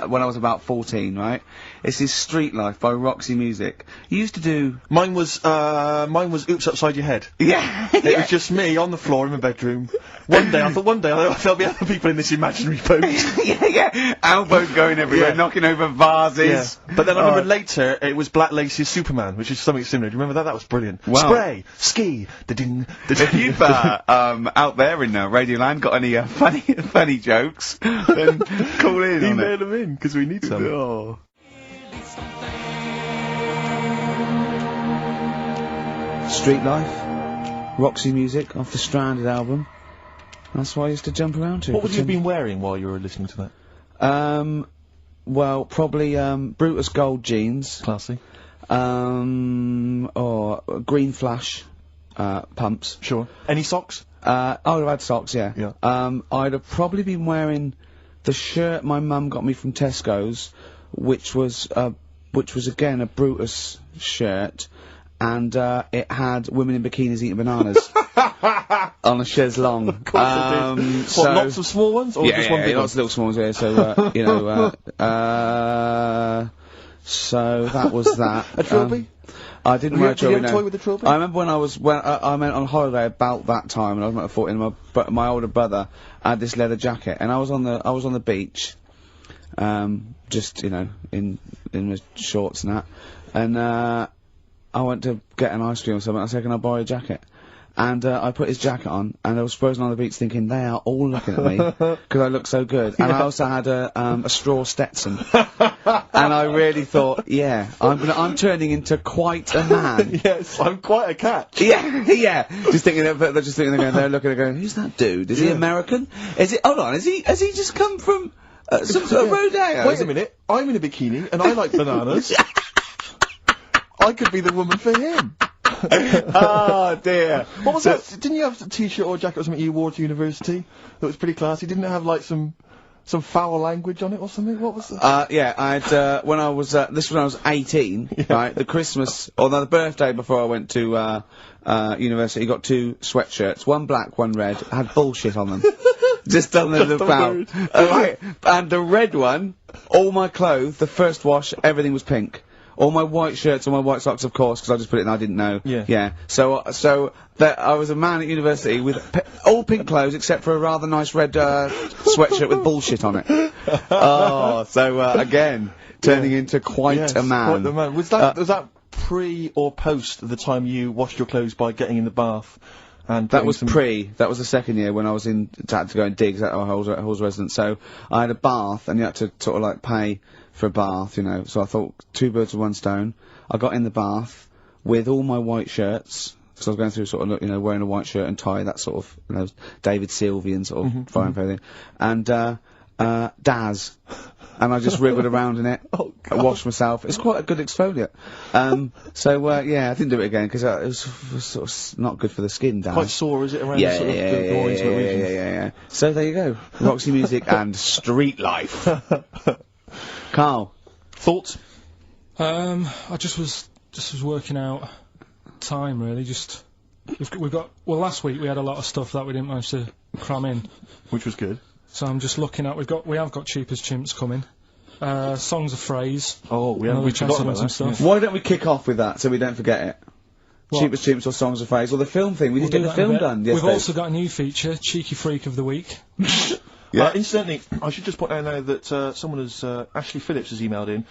when I was about 14, right? It's this Street Life by Roxy Music. You used to do... Mine was Oops Upside Your Head. Yeah. It was just me on the floor in my bedroom. One day there'll be other people in this imaginary pose. yeah. Elbows going everywhere, knocking over vases. Yeah. But then I remember later, it was Black Lace's Superman, which is something similar. Do you remember that? That was brilliant. Wow. Spray, ski, da-ding, da-ding. If you've, out there in Radioland got any funny jokes, then call in. Email them in, because we need some. Oh. Street Life, Roxy Music off the Stranded album. That's what I used to jump around to. What would you have been wearing while you were listening to that? Well, probably Brutus Gold jeans. Classy. Or green flash pumps. Sure. Any socks? I would have had socks, yeah. Yeah. I'd have probably been wearing the shirt my mum got me from Tesco's, which was again a Brutus shirt, and it had women in bikinis eating bananas on a chaise longue. Of course it did. So lots of small ones, or just one big one? Lots of little small ones. Yeah, so you know, so that was that. A trilby? I didn't wear a trilby. Did you have a toy with a trilby? I remember when I went on holiday about that time, and I was at 14. My older brother had this leather jacket, and I was on the beach, just you know in the shorts and that, and I went to get an ice cream or something. I said, "Can I borrow your jacket?" And I put his jacket on, and I was frozen on the beach thinking, they are all looking at me, because I look so good. And I also had a straw Stetson. And I really thought, yeah, I'm turning into quite a man. Yes, I'm quite a catch. Yeah. Just thinking, they're looking, going, who's that dude? Is he American? Has he just come from some sort of rodeo? Wait a minute, I'm in a bikini, and I like bananas. I could be the woman for him. Oh dear. What was that? Didn't you have a t-shirt or jacket or something you wore to university that was pretty classy? Didn't it have like some foul language on it or something? What was that? Yeah, I had, when I was 18, right, the birthday before I went to, university, got 2 sweatshirts, one black, one red, had bullshit on them. Just on the about. Right, and the red one, all my clothes, the first wash, everything was pink. All my white shirts, all my white socks, of course, because I just put it in, I didn't know. Yeah. So that I was a man at university with all pink clothes except for a rather nice red sweatshirt with bullshit on it. Oh, so again, turning into quite a man. Quite the man. Was that pre or post the time you washed your clothes by getting in the bath? And that was that was the second year when I was had to go and digs at our Hall's residence. So I had a bath, and you had to sort of like pay for a bath, you know. So I thought 2 birds with 1 stone. I got in the bath with all my white shirts. So I was going through sort of, you know, wearing a white shirt and tie, that sort of, you know, David Sylvian sort of fine thing. And, Daz. And I just wriggled around in it. Oh, God. Washed myself. It's quite a good exfoliant. Yeah, I didn't do it again, because it was sort of not good for the skin, Daz. Quite sore, is it, around the sort of the more intimate regions? Yeah. So there you go. Roxy music and street life. Karl. Thoughts? I just was working out time, really. We've got last week we had a lot of stuff that we didn't manage to cram in, which was good. So I'm just looking at we have got Cheap as Chimps coming. Songs of Phrase. Oh, we forgot about some stuff. Why don't we kick off with that so we don't forget it? What? Cheap as Chimps or Songs of Phrase, or the film thing. We didn't get the film done. We've also got a new feature, Cheeky Freak of the Week. Yeah. Incidentally, I should just point out now that someone has, Ashley Phillips has emailed in,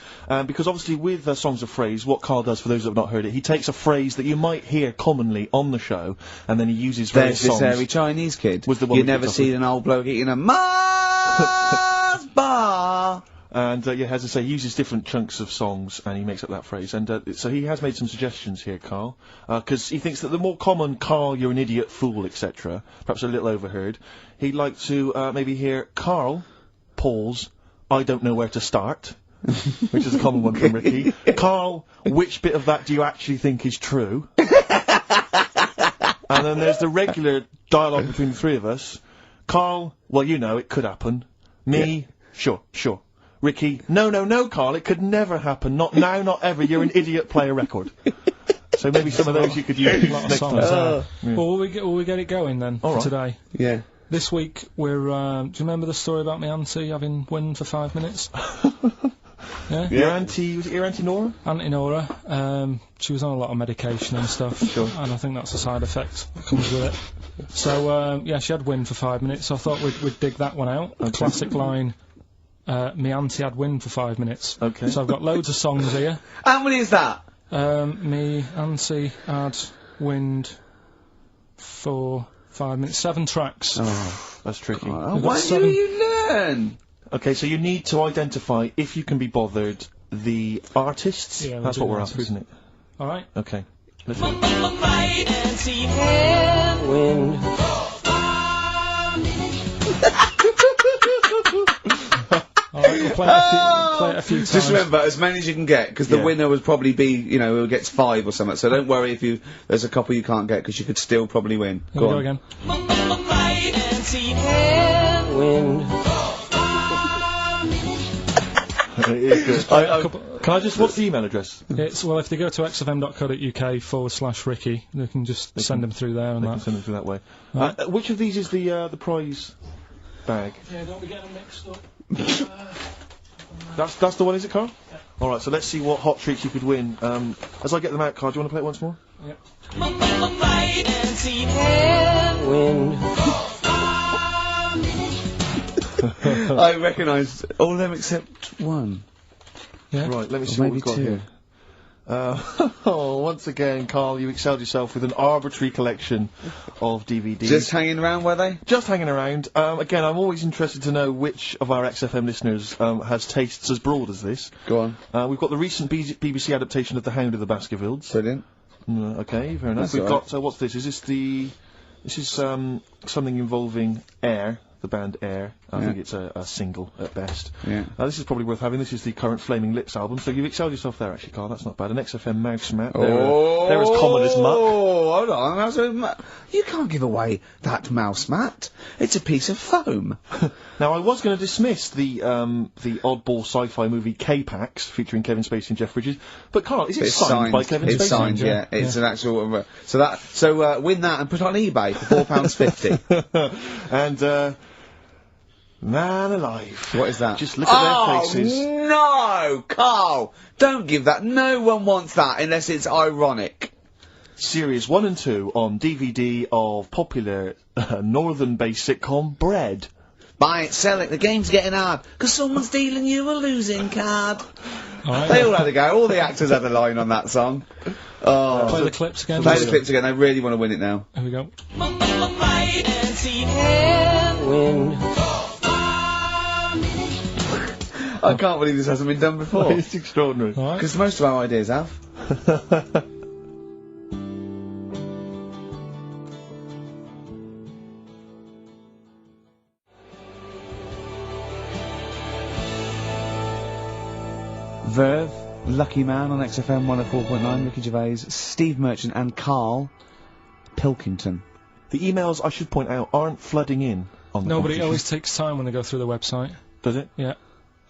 because obviously with Songs of Phrase, what Karl does, for those that have not heard it, he takes a phrase that you might hear commonly on the show, and then he uses various songs. There's this hairy Chinese kid. You never seen an old bloke eating a Mars bar. And, as I say, he uses different chunks of songs, and he makes up that phrase. And, so he has made some suggestions here, Karl, because he thinks that the more common "Karl, you're an idiot, fool," etc., perhaps a little overheard, he'd like to, maybe hear "Karl, pause, I don't know where to start," which is a common one from Ricky. "Karl, which bit of that do you actually think is true?" And then there's the regular dialogue between the three of us. "Karl, well, you know, it could happen." Me, sure. Ricky, no, Karl, it could never happen. Not now, not ever. You're an idiot, play a record. So maybe some of those you could use next time. Well, will we get it going then today? Yeah. This week we're, do you remember the story about my auntie having wind for 5 minutes? Yeah? Your auntie, was it your Auntie Nora? Auntie Nora, she was on a lot of medication and stuff. Sure. And I think that's a side effect that comes with it. So, she had wind for 5 minutes, so I thought we'd dig that one out. Okay. Classic line. Me auntie had wind for 5 minutes. Okay. So I've got loads of songs here. How many is that? Me auntie had wind for 5 minutes. 7 tracks. Oh, that's tricky. Why do you learn? Okay, so you need to identify, if you can be bothered, the artists. Yeah, that's what we're after, isn't it? All right. Okay. Let's wind. Alright, play it a few times. Just remember, as many as you can get, because the winner would probably be, you know, who gets 5 or something. So don't worry if there's a couple you can't get, because you could still probably win. Here we go again. Wind. It is good. Can I just, what's the email address? It's, well, if they go to xfm.co.uk/Ricky, they can just send them through there and They that. can send them through that way. Which of these is the prize bag? Yeah, don't be getting them mixed up. That's the one, is it, Karl? Yeah. Alright, so let's see what hot treats you could win. As I get them out, Karl, do you want to play it once more? Yeah. I recognise all of them except one. Yeah. Right, let me see what we've got here. Once again, Karl, you excelled yourself with an arbitrary collection of DVDs. Just hanging around, were they? Just hanging around. Again, I'm always interested to know which of our XFM listeners has tastes as broad as this. Go on. We've got the recent BBC adaptation of The Hound of the Baskervilles. Brilliant. Okay, fair enough. That's We've all right. got, what's this? Is this the... This is something involving Air, the band Air. I think it's a single at best. Yeah. This is probably worth having. This is the current Flaming Lips album, so you've excelled yourself there, actually, Karl. That's not bad. An XFM mouse mat. They're as common as muck. Oh, hold on. You can't give away that mouse mat. It's a piece of foam. Now, I was going to dismiss the oddball sci-fi movie K-Pax, featuring Kevin Spacey and Jeff Bridges, but Karl, is it signed by Kevin Spacey? It's signed, yeah. It's an actual... so win that and put it on eBay for £4.50. And, man alive. What is that? Just look at their faces. No! Karl! Don't give that. No one wants that unless it's ironic. Series 1 and 2 on DVD of popular northern-based sitcom Bread. Buy it, sell it. The game's getting hard because someone's dealing you a losing card. Right. They all had a go. All the actors had a line on that song. Oh, Play the clips again. Play the clips again. I really want to win it now. Here we go. I can't believe this hasn't been done before. It's extraordinary. Because most of our ideas have. Verve, Lucky Man on XFM 104.9, Ricky Gervais, Steve Merchant and Karl Pilkington. The emails, I should point out, aren't flooding in on the No, but it competition. always takes time when they go through the website. Does it? Yeah.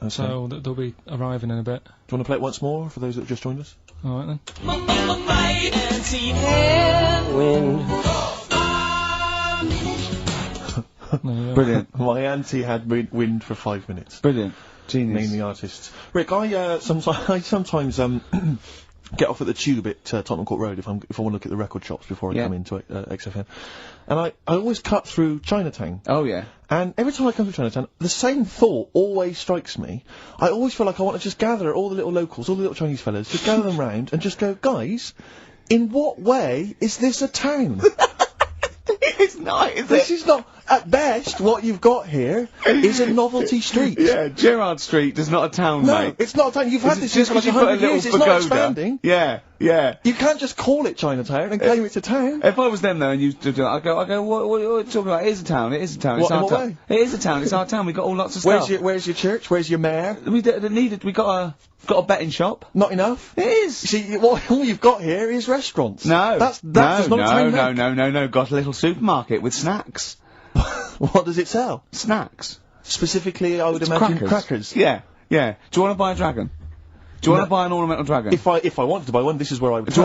Okay. So they'll be arriving in a bit. Do you want to play it once more for those that have just joined us? Alright then. Brilliant. My auntie had wind for 5 minutes. Brilliant. Genius. Mainly artists. Rick, I sometimes get off at the Tube at Tottenham Court Road if I want to look at the record shops before I come into XFM, and I always cut through Chinatown. Oh yeah. And every time I come through Chinatown, the same thought always strikes me. I always feel like I want to just gather all the little locals, all the little Chinese fellas, just gather them round and just go, guys, in what way is this a town? It's not, is This is not, at best, what you've got here is a novelty street. Yeah, Gerrard Street is not a town, No, mate. it's not a town. You've had this just for like because you put a 100 little years. It's not pagoda. expanding. Yeah, yeah. You can't just call it Chinatown and claim it's a town. If I was them though and you did that, I go, what are you talking about? It is a town, it is a town, it's What, in our what town. way? It is a town, it's our town, we got all lots of stuff. Where's your church? Where's your mayor? We got a betting shop. Not enough. It is. See, all you've got here is restaurants. No. That's not a town. No. Got a little supermarket with snacks. What does it sell? Snacks. Specifically, I would imagine crackers. Yeah, yeah. Do you want to buy a dragon? Do you want to buy an ornamental dragon? If I wanted to buy one, this is where I would. Do you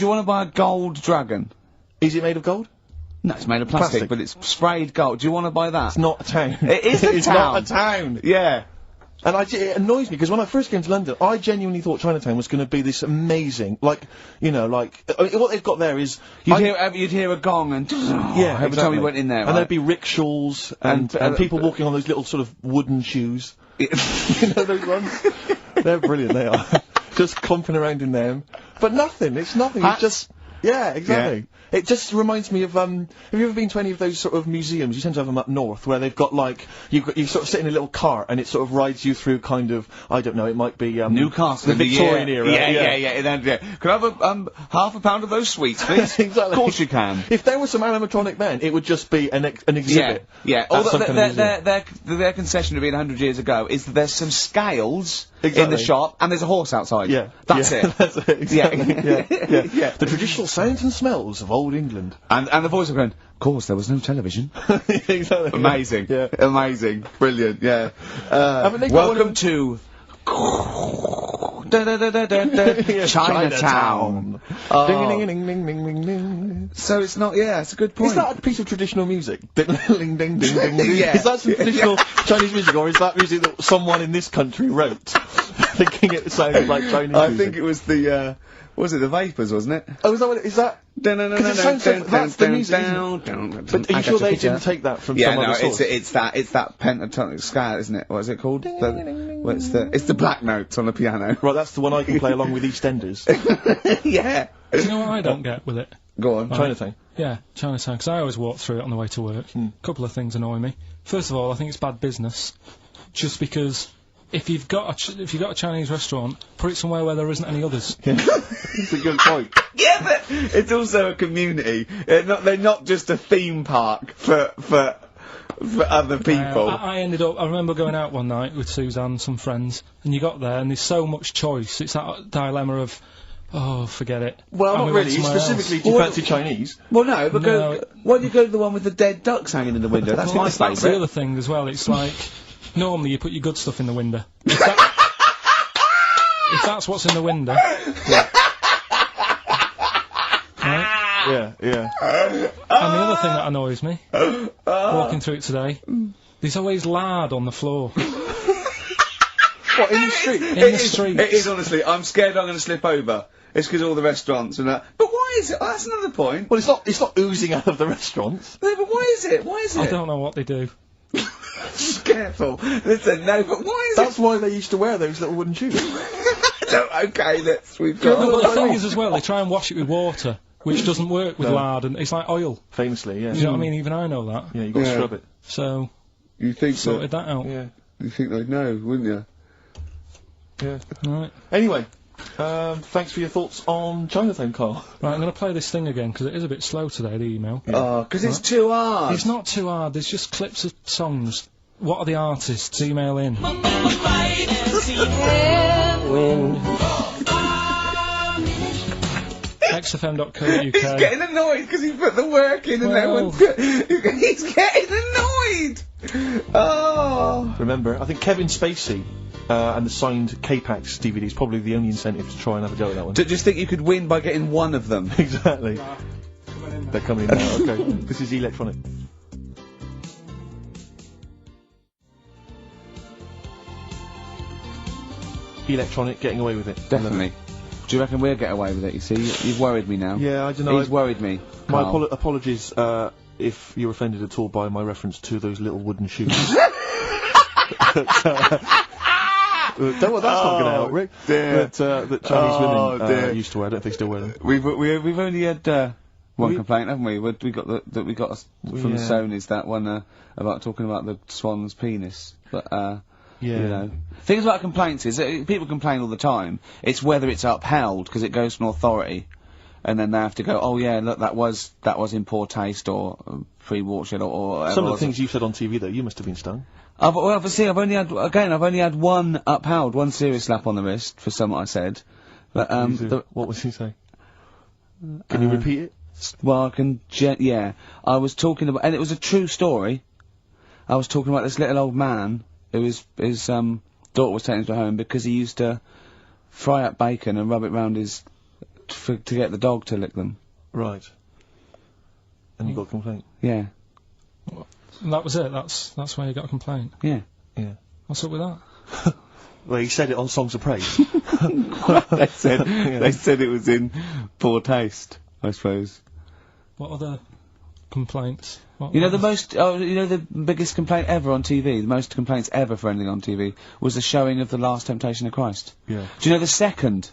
want to buy a gold dragon? Is it made of gold? No, it's made of plastic, but it's sprayed gold. Do you want to buy that? It's not a town. It is a town. It's not a town. Yeah. And it annoys me because when I first came to London, I genuinely thought Chinatown was going to be this amazing, what they've got there is you'd hear a gong and every time you went in there, and right? there'd be rickshaws and people walking on those little sort of wooden shoes. You know those ones? They're brilliant. They are just clumping around in them, but nothing. It's nothing. It's just exactly. Yeah. It just reminds me of, have you ever been to any of those sort of museums? You tend to have them up north, where they've got like, you sort of sit in a little cart and it sort of rides you through kind of, I don't know, it might be, Newcastle. The Victorian era. Yeah. Could I have half a pound of those sweets, please? Exactly. Of course you can. If there was some animatronic then, it would just be an exhibit. Yeah. Their concession of being 100 years ago is that there's some scales in the shop and there's a horse outside. Yeah. That's it. That's it. Exactly. Yeah. The traditional sounds and smells of old England. And the voice of going, of course, there was no television. Exactly. Amazing. Yeah. Amazing. Brilliant, yeah. Welcome to Chinatown. Oh. Ding, ding, ding, ding, ding, ding. So it's not, yeah, it's a good point. Is that a piece of traditional music? Ding, ding, ding, ding, ding, ding. Yeah. Is that some traditional Chinese music, or is that music that someone in this country wrote, thinking it sounded like Chinese music? I think it was the, was it the Vapors, wasn't it? Oh, is that what it is? That? Because it sounds like that's the music, isn't it? But are you sure they didn't take that from some other source? it's that pentatonic scale, isn't it? What is it called? It's the black notes on the piano. Right, that's the one I can play along with EastEnders. Yeah. Do you know what I don't get with it? Go on. Chinatown. Yeah, Chinatown, because I always walk through it on the way to work. A couple of things annoy me. First of all, I think it's bad business, just because if you've got a Chinese restaurant, put it somewhere where there isn't any others. Yeah. That's a good point. Yeah, but it's also a community. They're not just a theme park for other people. I remember going out one night with Suzanne and some friends, and you got there and there's so much choice. It's that dilemma of, oh, forget it. Well, not really. Specifically, do you fancy Chinese? Well, no, but why don't you go to the one with the dead ducks hanging in the window? That's my favourite. That's the other thing as well. It's like, normally you put your good stuff in the window. If that's what's in the window. Yeah. Right? Yeah. And the other thing that annoys me, walking through it today, there's always lard on the floor. What, in the street? In the streets. It is, honestly. I'm scared I'm going to slip over. It's because all the restaurants and that. But why is it? Oh, that's another point. Well, it's not oozing out of the restaurants. No, but why is it? I don't know what they do. Careful. Listen, no, but why is That's why they used to wear those little wooden shoes. No, okay, we've got... No, but the thing is as well, they try and wash it with water, which doesn't work with lard, and it's like oil. Famously, yeah. You know what I mean? Even I know that. Yeah, you've got to scrub it. So... You think sorted that out. Yeah. You think they'd know, wouldn't you? Yeah. Right. Anyway, thanks for your thoughts on Chinatown, Karl. Right, I'm going to play this thing again, because it is a bit slow today, the email. Yeah. Oh, because it's too hard. It's not too hard, there's just clips of songs. What are the artists? Email in. XFM.co.uk. He's getting annoyed because he put the work in and no one's he's getting annoyed! Oh! Remember, I think Kevin Spacey and the signed K-Pax DVD is probably the only incentive to try and have a go at that one. Do you just think you could win by getting one of them? Exactly. They're coming in now, okay. This is electronic. Electronic, getting away with it. Definitely. Do you reckon we'll get away with it? You see, you've worried me now. Yeah, I don't know. He's worried me. My apologies if you're offended at all by my reference to those little wooden shoes. Don't worry, that's not going to help, Rick. That Chinese women used to wear. I don't think they still wear them. We've only had one complaint, haven't we? We got from the Sonys, that one about talking about the swan's penis, but. Yeah. You know. Things about complaints is that people complain all the time. It's whether it's upheld because it goes from authority, and then they have to go, oh yeah, look, that was in poor taste or pre-watershed or some of the things you said on TV though, you must have been stung. But obviously I've only had one upheld, one serious slap on the wrist for something I said. But what was he saying? Can you repeat it? Well, I can. Yeah, I was talking about, and it was a true story. I was talking about this little old man. His daughter was taken to home because he used to fry up bacon and rub it round to get the dog to lick them. Right. And you got a complaint? Yeah. And that was it? That's why you got a complaint? Yeah. Yeah. What's up with that? Well, he said it on Songs of Praise. They said it was in poor taste, I suppose. What other complaints? You know the biggest complaint ever on TV, the most complaints ever for anything on TV, was the showing of The Last Temptation of Christ. Yeah. Do you know the second?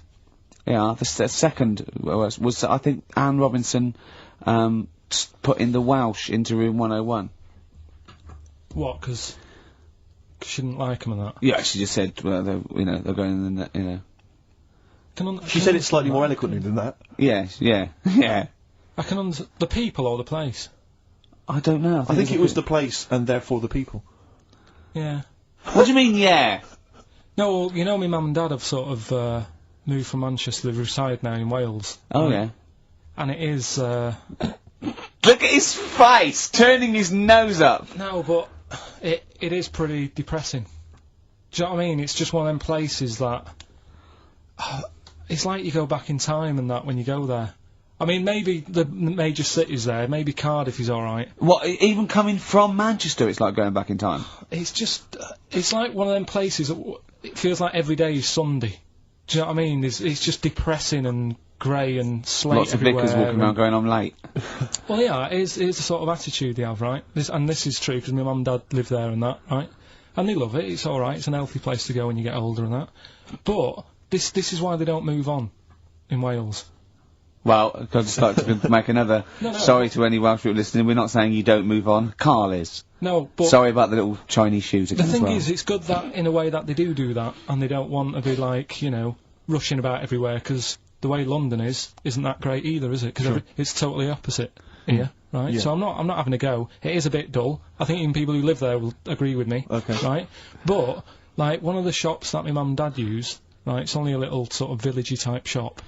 Yeah, the second was I think Anne Robinson put in the Welsh into room 101. What? Because she didn't like him and that? Yeah, she just said, well, they're going in the, She said it slightly more eloquently than that. Yes, yeah. I can the people or the place? I don't know. I think it was the place and therefore the people. Yeah. What do you mean, yeah? No, well, you know, my mum and dad have sort of moved from Manchester. They reside now in Wales. Oh, yeah. And it is. Look at his face, turning his nose up. No, but it is pretty depressing. Do you know what I mean? It's just one of them places that... it's like you go back in time and that when you go there. I mean, maybe the major cities there, maybe Cardiff is alright. What, even coming from Manchester, it's like going back in time? It's just... it's like one of them places that it feels like every day is Sunday. Do you know what I mean? It's just depressing and grey and slate Lots of everywhere. vicars walking around going, I'm late. Well, yeah, it's the sort of attitude they have, right? And this is true, because my mum and dad live there and that, right? And they love it, it's alright, it's an healthy place to go when you get older and that. But, this is why they don't move on in Wales. Well, I'd just like to make another... No. Sorry to any Welsh people listening, we're not saying you don't move on. Karl is. No, but... Sorry about the little Chinese shoes again The thing as well. is, it's good that, in a way, that they do that, and they don't want to be, like, you know, rushing about everywhere, because the way London isn't that great either, is it? Because it's totally opposite here, right? Yeah. So I'm not having a go. It is a bit dull. I think even people who live there will agree with me. Okay. Right? But, like, one of the shops that my mum and dad use, right, it's only a little sort of villagey type shop,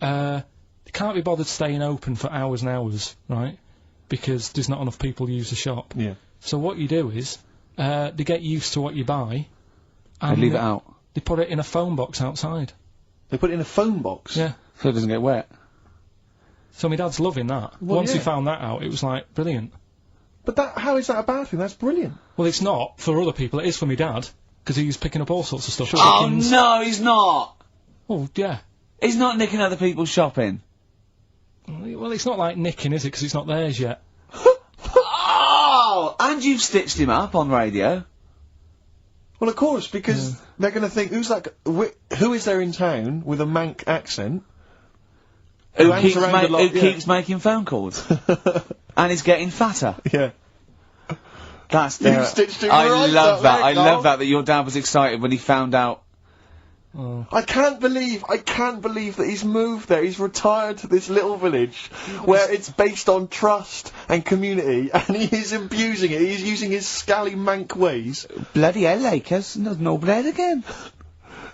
they can't be bothered staying open for hours and hours, right? Because there's not enough people who use the shop. Yeah. So what you do is, they get used to what you buy, and They leave it out. they put it in a phone box outside. They put it in a phone box? Yeah. So it doesn't get wet. So my dad's loving that. Well, Once he yeah. found that out, it was like, brilliant. But how is that a bad thing? That's brilliant. Well, it's not for other people, it is for my dad, because he's picking up all sorts of stuff. Oh Chickens. no, he's not! Oh, yeah. He's not nicking other people's shopping. Well, it's not like nicking, is it? Because it's not theirs yet. Oh! And you've stitched him up on radio. Well, of course, because they're going to think, who is there in town with a Manc accent? Who hangs around a lot, yeah. keeps making phone calls. And is getting fatter. Yeah. That's You've stitched him I right love up that. there, I Karl. love that your dad was excited when he found out. Oh. I can't believe that he's moved there. He's retired to this little village where it's based on trust and community, and he is abusing it. He's using his scally Manc ways. Bloody hell, Lakers. There's no bread again.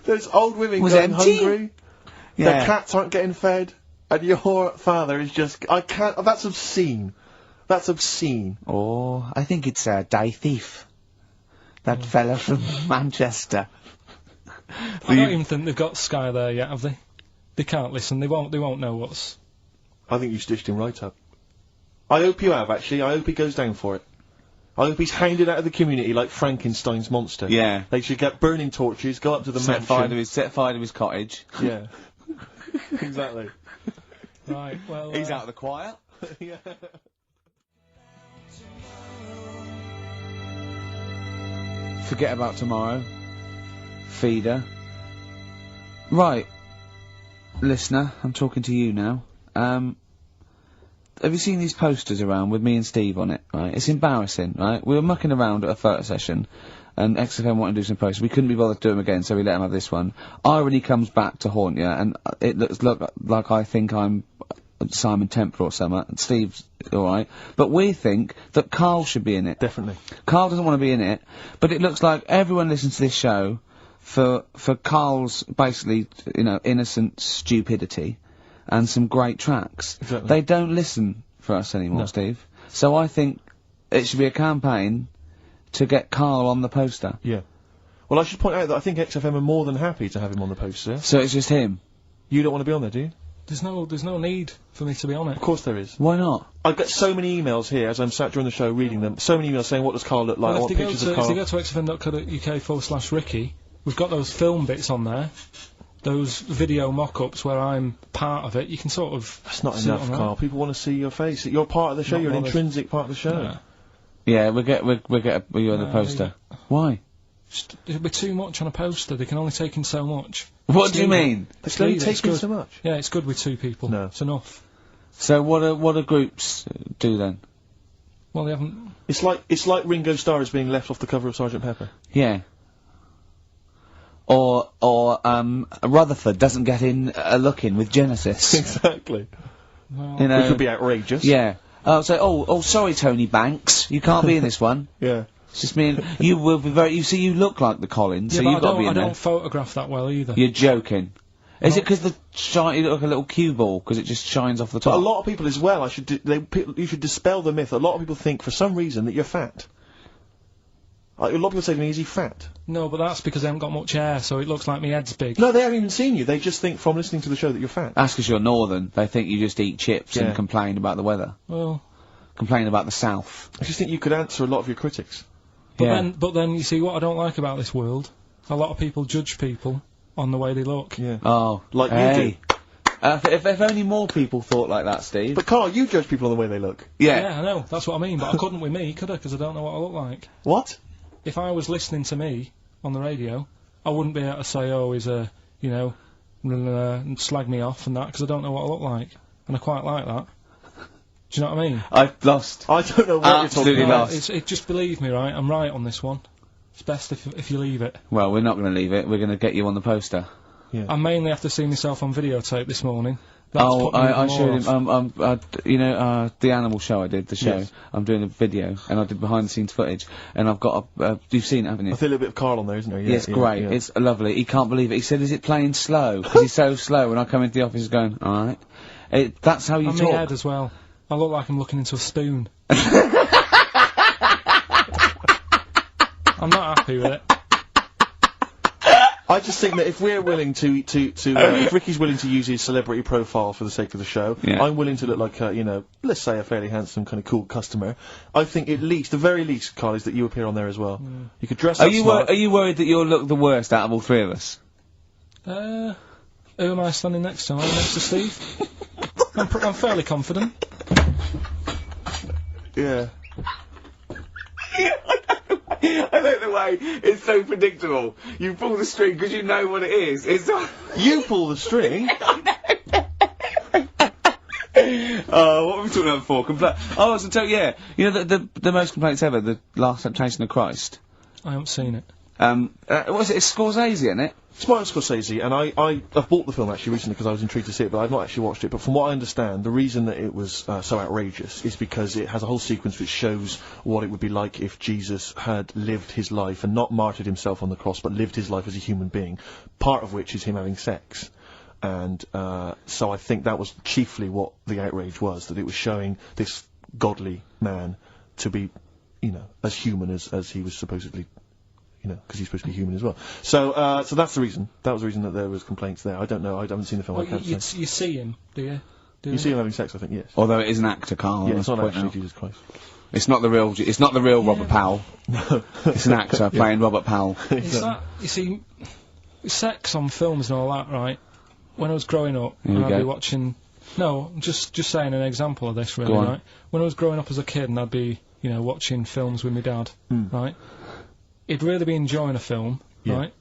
There's old women Was going empty? hungry. Yeah. Their cats aren't getting fed. And your father is just... I can't... That's obscene. That's obscene. Oh, I think it's Die Thief. That fella from Manchester. I don't even think they've got Sky there yet, have they? They can't listen. They won't know what's... I think you stitched him right up. I hope you have, actually. I hope he goes down for it. I hope he's hounded out of the community like Frankenstein's monster. Yeah. They should get burning torches, go up to the Set fire mansion. set fire to his cottage. Yeah. Exactly. Right, well... He's out of the choir. Yeah. Forget about tomorrow. Feeder. Right. Listener, I'm talking to you now. Have you seen these posters around with me and Steve on it, right? It's embarrassing, right? We were mucking around at a photo session, and XFM wanted to do some posters. We couldn't be bothered to do them again, so we let him have this one. Irony comes back to haunt you, and it looks like I think I'm Simon Temple or something, and Steve's alright. But we think that Karl should be in it. Definitely. Karl doesn't want to be in it, but it looks like everyone listens to this show for Karl's, basically, you know, innocent stupidity and some great tracks. Exactly. They don't listen for us anymore, No. Steve. So I think it should be a campaign to get Karl on the poster. Yeah. Well, I should point out that I think XFM are more than happy to have him on the poster. So it's just him. You don't want to be on there, do you? There's no need for me to be on it. Of course there is. Why not? I get so many emails here as I'm sat during the show reading them. So many emails saying, what does Karl look like? I Well, want if they go pictures of to Karl. xfm.co.uk/Ricky, we've got those film bits on there. Those video mock-ups where I'm part of it. You can sort of... That's not see it enough, on there. Karl. People want to see your face. You're part of the show. Not You're an bothered. intrinsic part of the show. Yeah. Yeah, we'll get you on the poster. Why? Just, it'll be too much on a poster. They can only take in so much. What Just do you leave it. mean? They can only Leave it, take it's in good. so much. Yeah, it's good with two people. No. It's enough. So what do groups do then? Well, they haven't... It's like Ringo Starr is being left off the cover of Sgt. Pepper. Yeah. Or Rutherford doesn't get in a look in with Genesis. Exactly. Well, You know. Which would be outrageous. Yeah. Oh, sorry, Tony Banks, you can't be in this one. Yeah. It's just me and you will be very. You see, you look like the Collins, so but you've got to be I in there. don't photograph that well either. You're joking. Is No. it because you look like a little cue ball because it just shines off the But top? a lot of people as well, you should dispel the myth. A lot of people think for some reason that you're fat. A lot of people say to me, is he fat? No, but that's because I haven't got much hair, so it looks like my head's big. No, they haven't even seen you. They just think from listening to the show that you're fat. That's because you're northern. They think you just eat chips and complain about the weather. Well... Complain about the south. I just think you could answer a lot of your critics. But then, you see, what I don't like about this world, a lot of people judge people on the way they look. Yeah. Oh. Like you do. If only more people thought like that, Steve. But Karl, you judge people on the way they look. Yeah, I know. That's what I mean. But I couldn't with me, could I? Because I don't know what I look like. What? If I was listening to me on the radio, I wouldn't be able to say, oh, he's a, you know, slag me off and that, because I don't know what I look like. And I quite like that. Do you know what I mean? I've lost. I don't know what Absolutely you're talking about. Lost. Just believe me, right? I'm right on this one. It's best if you leave it. Well, we're not going to leave it. We're going to get you on the poster. Yeah. I mainly have to see myself on videotape this morning. I showed him, you know, the animal show I did, the show. Yes. I'm doing a video, and I did behind-the-scenes footage, and I've got you've seen it, haven't you? I feel a little bit of Karl on there, isn't there? Yeah, it's great. Yeah. It's lovely. He can't believe it. He said, is it playing slow? Because he's so slow, when I come into the office going, alright. That's how you talk. I'm head as well. I look like I'm looking into a spoon. I'm not happy with it. I just think that if we're willing if Ricky's willing to use his celebrity profile for the sake of the show, I'm willing to look like you know, let's say a fairly handsome, kind of cool customer. I think at least, the very least, Karl, is that you appear on there as well. You could dress up smart. Are you worried that you'll look the worst out of all three of us? Who am I standing next to? Am I next to Steve? I'm fairly confident. Yeah. I like the way it's so predictable. You pull the string because you know what it is. It's you pull the string. What were we talking about before? I was to tell you know the most complaints ever, the Last Temptation of Christ. I haven't seen it. What's it? It's Scorsese, isn't it? It's Martin Scorsese, and I've bought the film actually recently because I was intrigued to see it, but I've not actually watched it. But from what I understand, the reason that it was so outrageous is because it has a whole sequence which shows what it would be like if Jesus had lived his life and not martyred himself on the cross, but lived his life as a human being. Part of which is him having sex, and so I think that was chiefly what the outrage was, that it was showing this godly man to be, you know, as human as he was supposedly. You know, because he's supposed to be human as well. So, so that's the reason. That was the reason that there was complaints there. I don't know. I haven't seen the film. Well, I can't say. You see him, do you? You see him having sex, I think. Yes. Although it is an actor, Karl. Yeah, it's not actually Jesus Christ. It's not the real. It's not the real Robert Powell. No. It's an actor playing Robert Powell. Is that, you see, sex on films and all that, right? When I was growing up, and I'd be watching. No, just saying an example of this, really, right? When I was growing up as a kid, and I'd be, you know, watching films with my dad, right? He'd really be enjoying a film, right?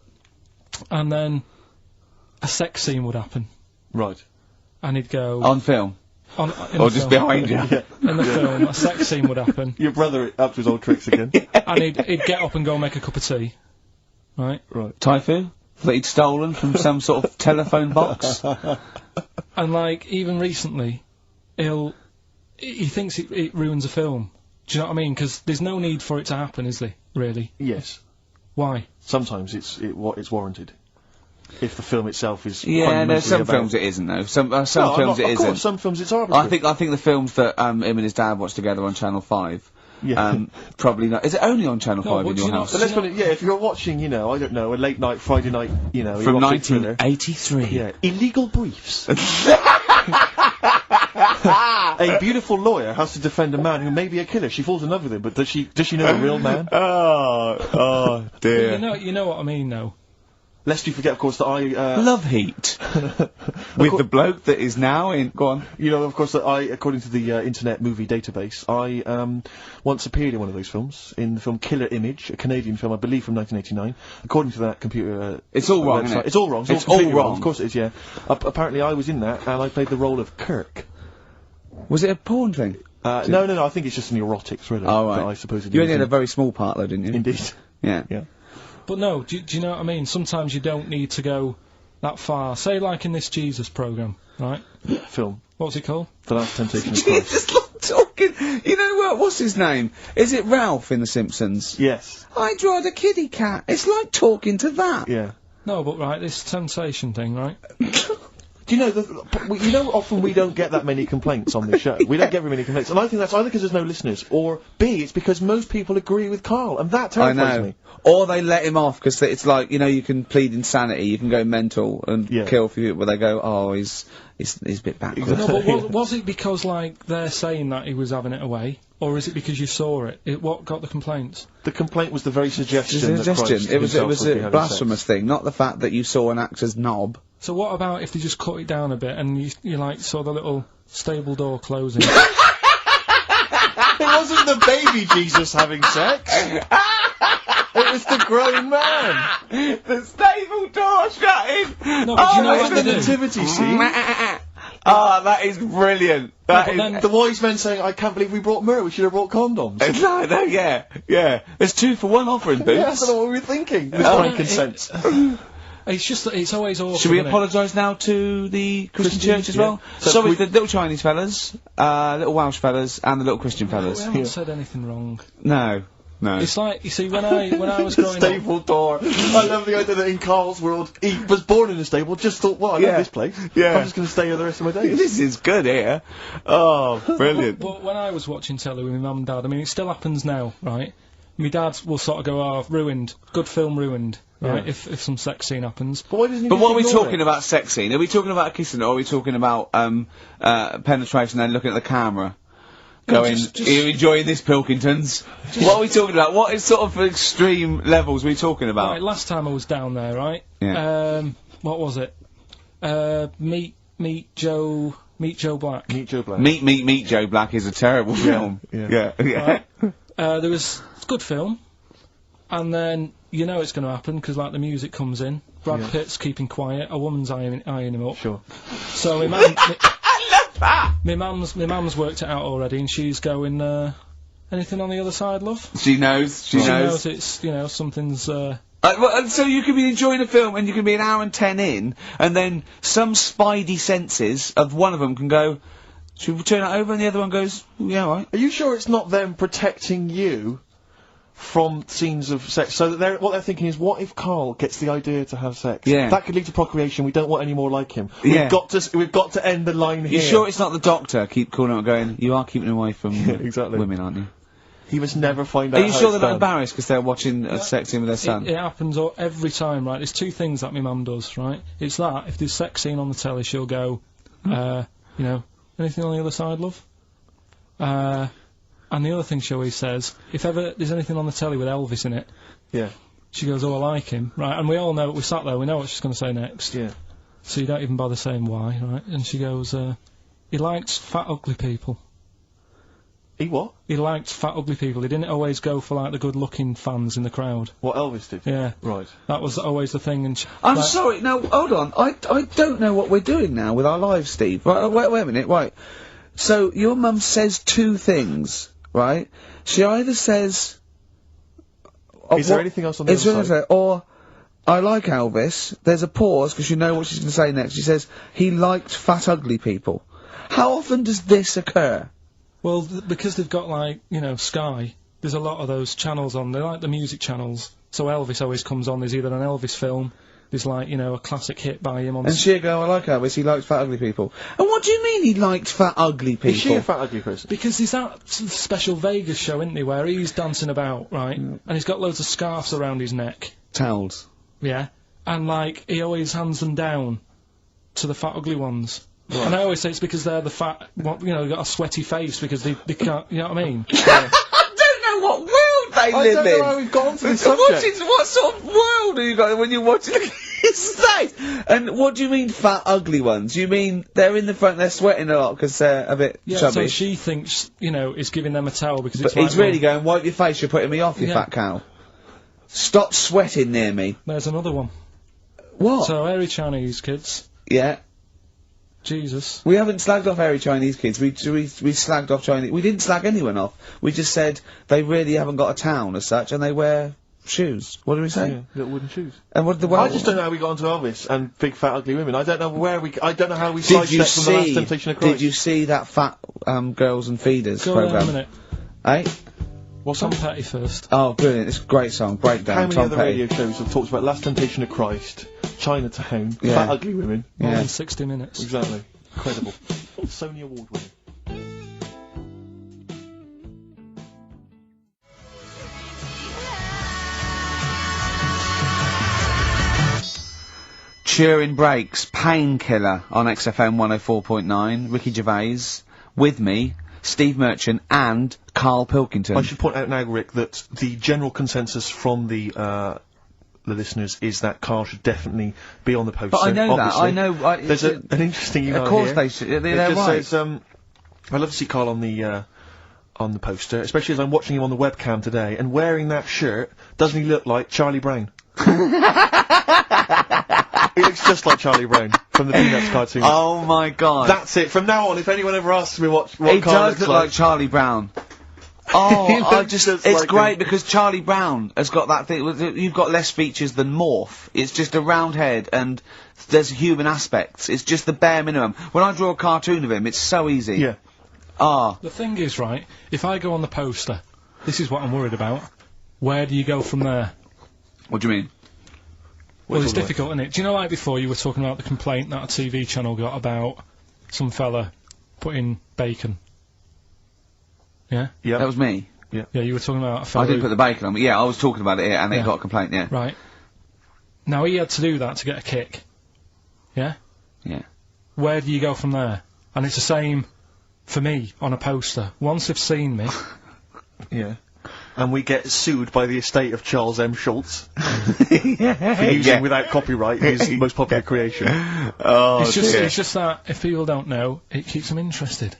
And then a sex scene would happen. Right. And he'd go... On film? Or just behind you? In the film, a sex scene would happen. Your brother up to his old tricks again. And he'd get up and go make a cup of tea. Right? Right. Typhoon? That he'd stolen from some sort of telephone box? And, like, even recently, he thinks it ruins a film. Do you know what I mean? Because there's no need for it to happen, is there? Really? Yes. Why? Sometimes it's warranted. If the film itself is some films it isn't though. Some films it isn't. Of course, some films it's arbitrary. I think the films that him and his dad watched together on Channel 5. Probably not. Is it only on Channel 5 in your house? But let's put it. Yeah, if you're watching, you know, I don't know, a late night Friday night, you know, from 1983. Yeah, Illegal Briefs. A beautiful lawyer has to defend a man who may be a killer. She falls in love with him, but does she know the real man? Oh dear. You know what I mean, though. Lest you forget, of course, that I... Love Heat. With the bloke that is now in... Go on. You know, of course, that according to the Internet Movie Database, I once appeared in one of those films, in the film Killer Image, a Canadian film, I believe, from 1989. According to that computer... it's all wrong, isn't it? It's all wrong. It's all wrong. Of course it is, yeah. Apparently I was in that, and I played the role of Kirk. Was it a porn thing? No, I think it's just an erotic thriller. Oh, right. That I supposedly you only had a very small part, though, didn't you? Indeed. Yeah. Yeah. But no, do you know what I mean? Sometimes you don't need to go that far. Say, like in this Jesus programme, right? Film. What's it called? The Last Temptation of Christ. Jesus, look, talking... You know what? What's his name? Is it Ralph in The Simpsons? Yes. I drawed a kitty cat. It's like talking to that. Yeah. No, but right, this temptation thing, right? Do you know, often we don't get that many complaints on this show. We don't get very many complaints. And I think that's either because there's no listeners, or B, it's because most people agree with Karl, and that terrifies me. Or they let him off, because it's like, you know, you can plead insanity, you can go mental and kill a few people, but they go, oh, he's a bit backwards. No, but was it because, like, they're saying that he was having it away? Or is it because you saw it? What got the complaints? The complaint was the very suggestion. It was a blasphemous thing, not the fact that you saw an actor's knob. So what about if they just cut it down a bit and you like saw the little stable door closing? It wasn't the baby Jesus having sex. It was the grown man. The stable door shutting. No, but you know what the nativity scene. Ah, that is brilliant. The wise men saying, I can't believe we brought myrrh, we should have brought condoms. No, yeah. There's 2 for 1 offering, Boots. Yeah, I don't know what we were thinking. With frankincense. It's just that it's always awful. Should we apologise now to the Christian church as well? Sorry, the little Chinese fellas, little Welsh fellas, and the little Christian fellas. We haven't said anything wrong. No. It's like, you see, when I was growing up... Stable door. I love the idea that in Karl's world, he was born in a stable, just thought, well, I love this place. Yeah. I'm just going to stay here the rest of my days. This is good here. Oh, brilliant. But when I was watching telly with my mum and dad, I mean, it still happens now, right? My dad will sort of go, oh, ruined. Good film ruined. Right, if some sex scene happens. But what are we talking about sex scene? Are we talking about a kissing, or are we talking about penetration and looking at the camera? Going, are you enjoying this, Pilkingtons? What are we talking about? What is sort of extreme levels are we talking about? Right, last time I was down there, right? Yeah. What was it? Meet Joe Black. Meet Joe Black. Meet Joe Black is a terrible film. Yeah. Right. It's a good film. And then, you know it's going to happen, because, like, the music comes in. Brad Pitt's keeping quiet. A woman's eyeing him up. Sure. So, my mum... I love that! My mum's worked it out already, and she's going, anything on the other side, love? She knows. She knows it's, you know, something's, so you can be enjoying a film, and you can be an hour and 10 in, and then some spidey senses of one of them can go, should we turn it over? And the other one goes, yeah, all right. Are you sure it's not them protecting you from scenes of sex? So that what they're thinking is, what if Karl gets the idea to have sex? Yeah. That could lead to procreation. We don't want any more like him. We've got to end the line here. You sure it's not the doctor? Keep calling out, going, you are keeping away from exactly. women, aren't you? He must never find out. Are you sure they're not embarrassed because they're watching a sex scene with their son? It happens every time, right? There's 2 things that my mum does, right? It's that, if there's sex scene on the telly, she'll go, you know, anything on the other side, love? And the other thing she always says, if ever there's anything on the telly with Elvis in it, she goes, oh, I like him, right? And we all know, we sat there, we know what she's going to say next. Yeah. So you don't even bother saying why, right? And she goes, he likes fat, ugly people. He what? He liked fat, ugly people. He didn't always go for, like, the good-looking fans in the crowd. What Elvis did? Yeah. Right. That was always the thing, and I'm sorry, no, hold on. I don't know what we're doing now with our lives, Steve. Right, wait a minute, right. So, your mum says 2 things, right? She either says... Is there anything else on the other side? Or, I like Elvis. There's a pause, because you know what she's going to say next. She says, he liked fat, ugly people. How often does this occur? Well, because they've got, like, you know, Sky, there's a lot of those channels on. They're like the music channels. So Elvis always comes on. There's either an Elvis film, there's, like, you know, a classic hit by him on... And she'll go, I like Elvis, he likes fat, ugly people. And what do you mean he liked fat, ugly people? Is she a fat, ugly person? Because there's that special Vegas show, isn't there, where he's dancing about, right? And he's got loads of scarves around his neck. Towels. Yeah. And, like, he always hands them down to the fat, ugly ones. Right. And I always say it's because they're the fat, you know, they've got a sweaty face because they can't, you know what I mean? I don't know what world they live in. I don't know how we've gone to this subject. What sort of world are you got when you're watching his face? And what do you mean fat, ugly ones? You mean they're in the front, they're sweating a lot because they're a bit chubby? So she thinks, you know, is giving them a towel because it's But he's really going, wipe your face, you're putting me off, you fat cow. Stop sweating near me. There's another one. What? So, hairy Chinese kids. Yeah. Jesus. We haven't slagged off hairy Chinese kids. We slagged off Chinese... We didn't slag anyone off. We just said they really haven't got a town as such, and they wear shoes. What did we say? Yeah, little wooden shoes. And what did the... I just don't know how we got onto Elvis and big fat ugly women. I don't know where we... I don't know how we sidestepped from the Last Temptation of Christ. Did you see that Fat Girls and Feeders programme? Go on a minute. Eh? What's Tom that? Petty first. Oh, brilliant. It's a great song. Breakdown. How many Tom other Petty. radio shows have talked about Last Temptation of Christ, Chinatown, Yeah. Fat Ugly Women? More Yeah. than 60 minutes. Exactly. Incredible. Sony Award winning. Turing Breaks, Painkiller on XFM 104.9. Ricky Gervais, with me, Steve Merchant and Karl Pilkington. I should point out now, Rick, that the general consensus from the listeners is that Karl should definitely be on the poster. But I know obviously. that. I know. There's an interesting email Of course here. they should. They're It just right. says, I'd love to see Karl on the poster, especially as I'm watching him on the webcam today, and wearing that shirt, doesn't he look like Charlie Brown? He looks just like Charlie Brown from the Peanuts cartoon. Oh my god. That's it. From now on, if anyone ever asks me what He Karl does looks look like Charlie Brown. He Oh, I looks just, just it's like great him. because Charlie Brown has got that thing, you've got less features than Morph. It's just a round head and there's human aspects. It's just the bare minimum. When I draw a cartoon of him, it's so easy. Yeah. Ah. The thing is, right, if I go on the poster, this is what I'm worried about. Where do you go from there? What do you mean? Well, it's difficult, isn't it? Do you know, like before, you were talking about the complaint that a TV channel got about some fella putting bacon? Yeah? Yeah. That was me. Yeah, you were talking about a fella I didn't who- put the bacon on, but yeah, I was talking about it here and Yeah. it got a complaint, yeah. Right. Now, he had to do that to get a kick. Yeah? Yeah. Where do you go from there? And it's the same for me on a poster. Once they've seen me, Yeah. And we get sued by the estate of Charles M. Schultz for Yeah. using without copyright his most popular creation. Oh, it's just dear. it's just that if people don't know, it keeps them interested.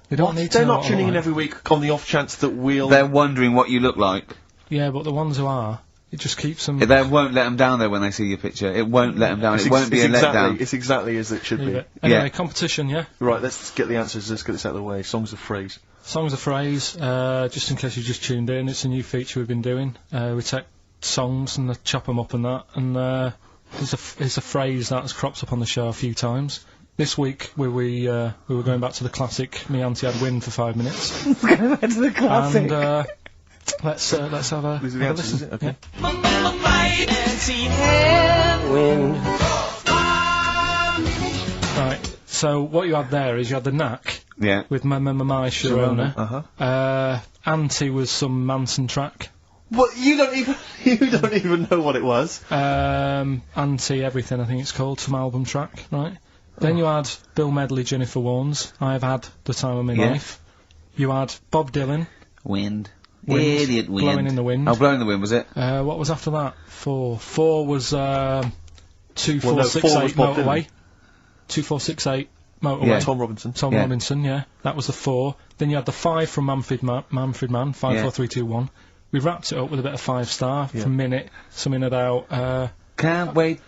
They don't need to They're know not what I tuning in like. every week on the off chance that we'll... They're wondering what you look like. Yeah, but the ones who are, it just keeps them. They won't let them down though when they see your picture. It won't let them down. It won't be a letdown. It's exactly as it should Leave be. it. Anyway, Yeah. competition, yeah? Right, let's get the answers. Let's get this out of the way. Songs of phrase. Songs of phrase, just in case you just tuned in, it's a new feature we've been doing. We take songs and chop them up and that, and there's a phrase that's cropped up on the show a few times. This week we were going back to the classic "Me Auntie Had Wind" for 5 minutes. Going back to the classic. And let's have a, These are the have a answers, is listen. it? Okay. Right. So what you had there is you had the knack Yeah. with my Sharona. Uh-huh. Auntie was some Manson track. What? You don't even know what it was. Auntie Everything, I think it's called, some album track, right? Then you had Bill Medley, Jennifer Warnes, I've Had the Time of My Yeah. Life. You had Bob Dylan, Wind. Wind, Idiot wind. Blowing in the Wind. Oh, Blowing in the Wind, was it? What was after that? 4. 4 was 2468 4 was Bob Motorway. 2468 Motorway. Yeah. Tom Robinson. Tom Yeah. Robinson, yeah. That was the 4. Then you had the 5 from Manfred Man, 5, Yeah. 4, 3, 2, 1. We wrapped it up with a bit of 5 star Yeah. for Minute, something about, Can't wait.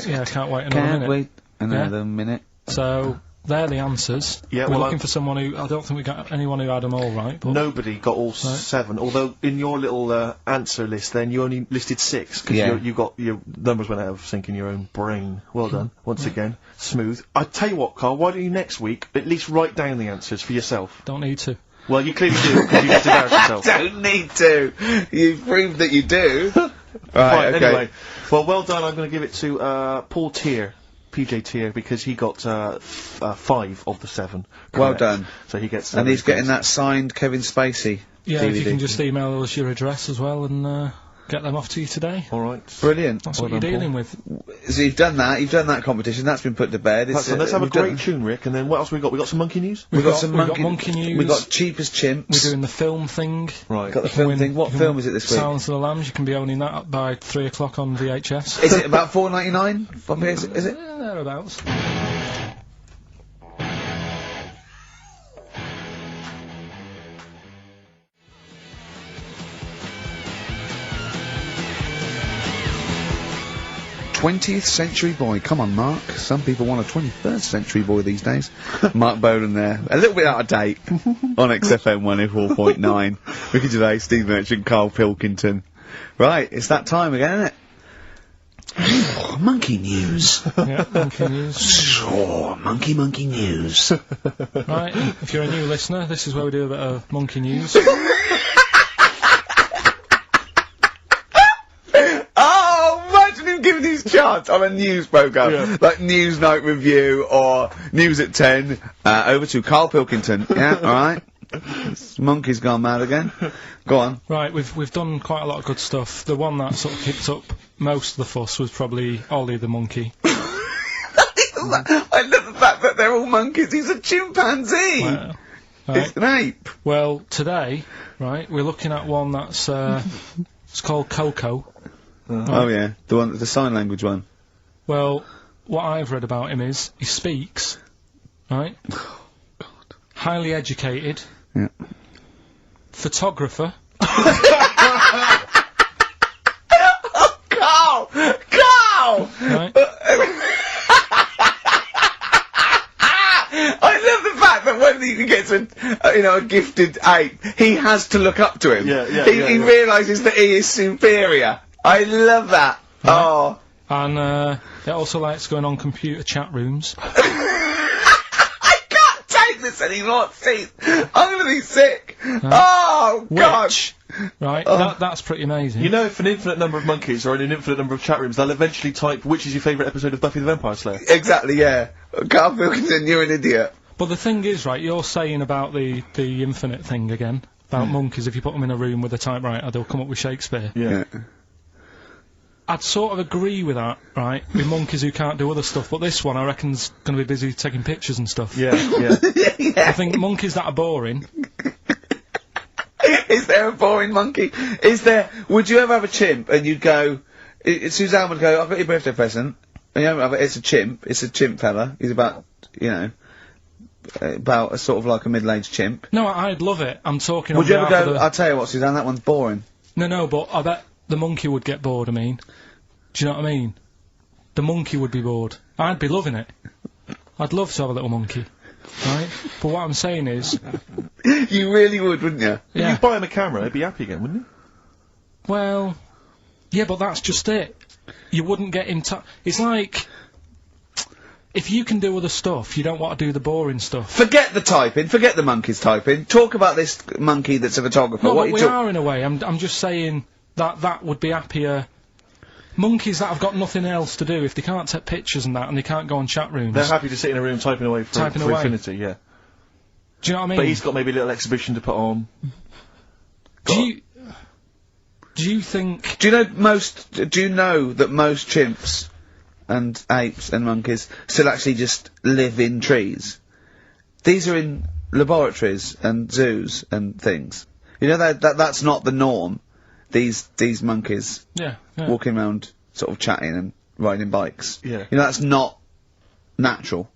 yeah, can't wait another Can't minute. wait another minute. So, they're the answers. Yeah, We're well, looking for someone who, I don't think we got anyone who had them all right, but Nobody got all 7, although in your little answer list then you only listed 6 because Yeah. you got your numbers went out of sync in your own brain. Well done, once again, smooth. I tell you what, Karl, why don't you next week at least write down the answers for yourself? don't need to. Well, you clearly do because you just embarrassed yourself. Don't need to. You've proved that you do. Right, okay. anyway. Well, well done. I'm going to give it to Paul Tier, PJ Tier, because he got 5 of the 7. Well correct. done. So he gets. And he's getting points. that signed Kevin Spacey Yeah, DVD. if you can just email us your address as well and get them off to you today. All right. Brilliant. That's Well what you're done, dealing Paul. with. So you've done that competition, that's been put to bed. It's, Let's have a we've done- great tune, Rick, and then what else we got? We got some monkey news? We've got some we've monkey, got monkey news. We've got Cheap as Chimps. We're doing the film thing. Right. Got the You can film win- thing. What you can film win is it this week? Silence of the Lambs. You can be owning that by 3 o'clock on VHS. Is it about $4.99? Is it? Thereabouts. '20th century boy. Come on, Mark. Some people want a 21st century boy these days. Mark Bolan there. A little bit out of date on XFM 104.9. Ricky Gervais, Steve Merchant, Karl Pilkington. Right, it's that time again, isn't it? Monkey news. Yeah, monkey news. Oh, monkey news. Right, if you're a new listener, this is where we do a bit of monkey news. on a news programme, like News Night Review or News at 10, over to Karl Pilkington, yeah, alright? This monkey's gone mad again. Go on. Right, we've done quite a lot of good stuff. The one that sort of kicked up most of the fuss was probably Ollie the monkey. I love the fact that they're all monkeys. He's a chimpanzee. Well, right. It's an ape. Well, today, right, we're looking at one that's it's called Coco. Right? Oh yeah, the sign language one. Well, what I've read about him is he speaks, right? Oh, God. Highly educated. Yeah. Photographer. Oh, Karl! Karl! Right. I love the fact that when he gets a gifted ape, he has to look up to him. He realises that he is superior. I love that. Right. Oh. And he also likes going on computer chat rooms. I can't take this anymore, Steve. I'm gonna be sick. Oh, gosh. Right, that's pretty amazing. You know, if an infinite number of monkeys are in an infinite number of chat rooms, they'll eventually type, which is your favourite episode of Buffy the Vampire Slayer? Exactly, yeah. Karl Pilkington, you're an idiot. But the thing is, right, you're saying about the infinite thing again, about monkeys, if you put them in a room with a typewriter, they'll come up with Shakespeare. Yeah. I'd sort of agree with that, right, with monkeys who can't do other stuff, but this one I reckon's going to be busy taking pictures and stuff. Yeah. I think monkeys that are boring... Is there a boring monkey? Would you ever have a chimp and you'd go, Suzanne would go, I've got your birthday present, and it's a chimp fella, he's about, about a sort of like a middle-aged chimp. No, I'd love it, I'm talking Would you ever go, I'll tell you what, Suzanne, that one's boring. No, but I bet the monkey would get bored, I mean. Do you know what I mean? The monkey would be bored. I'd be loving it. I'd love to have a little monkey. Right? But what I'm saying is... You really would, wouldn't you? Yeah. If you buy him a camera, he'd be happy again, wouldn't he? Well... Yeah, but that's just it. You wouldn't get him it's like... If you can do other stuff, you don't want to do the boring stuff. Forget the typing, forget the monkey's typing. Talk about this monkey that's a photographer. No, we are in a way. I'm just saying that would be happier... Monkeys that have got nothing else to do, if they can't take pictures and that, and they can't go on chat rooms... They're happy to sit in a room typing away for infinity, yeah. Do you know what I mean? But he's got maybe a little exhibition to put on. Do you think... Do you know that most chimps and apes and monkeys still actually just live in trees? These are in laboratories and zoos and things. You know that's not the norm. These monkeys walking around sort of chatting and riding bikes. Yeah. You know, that's not natural.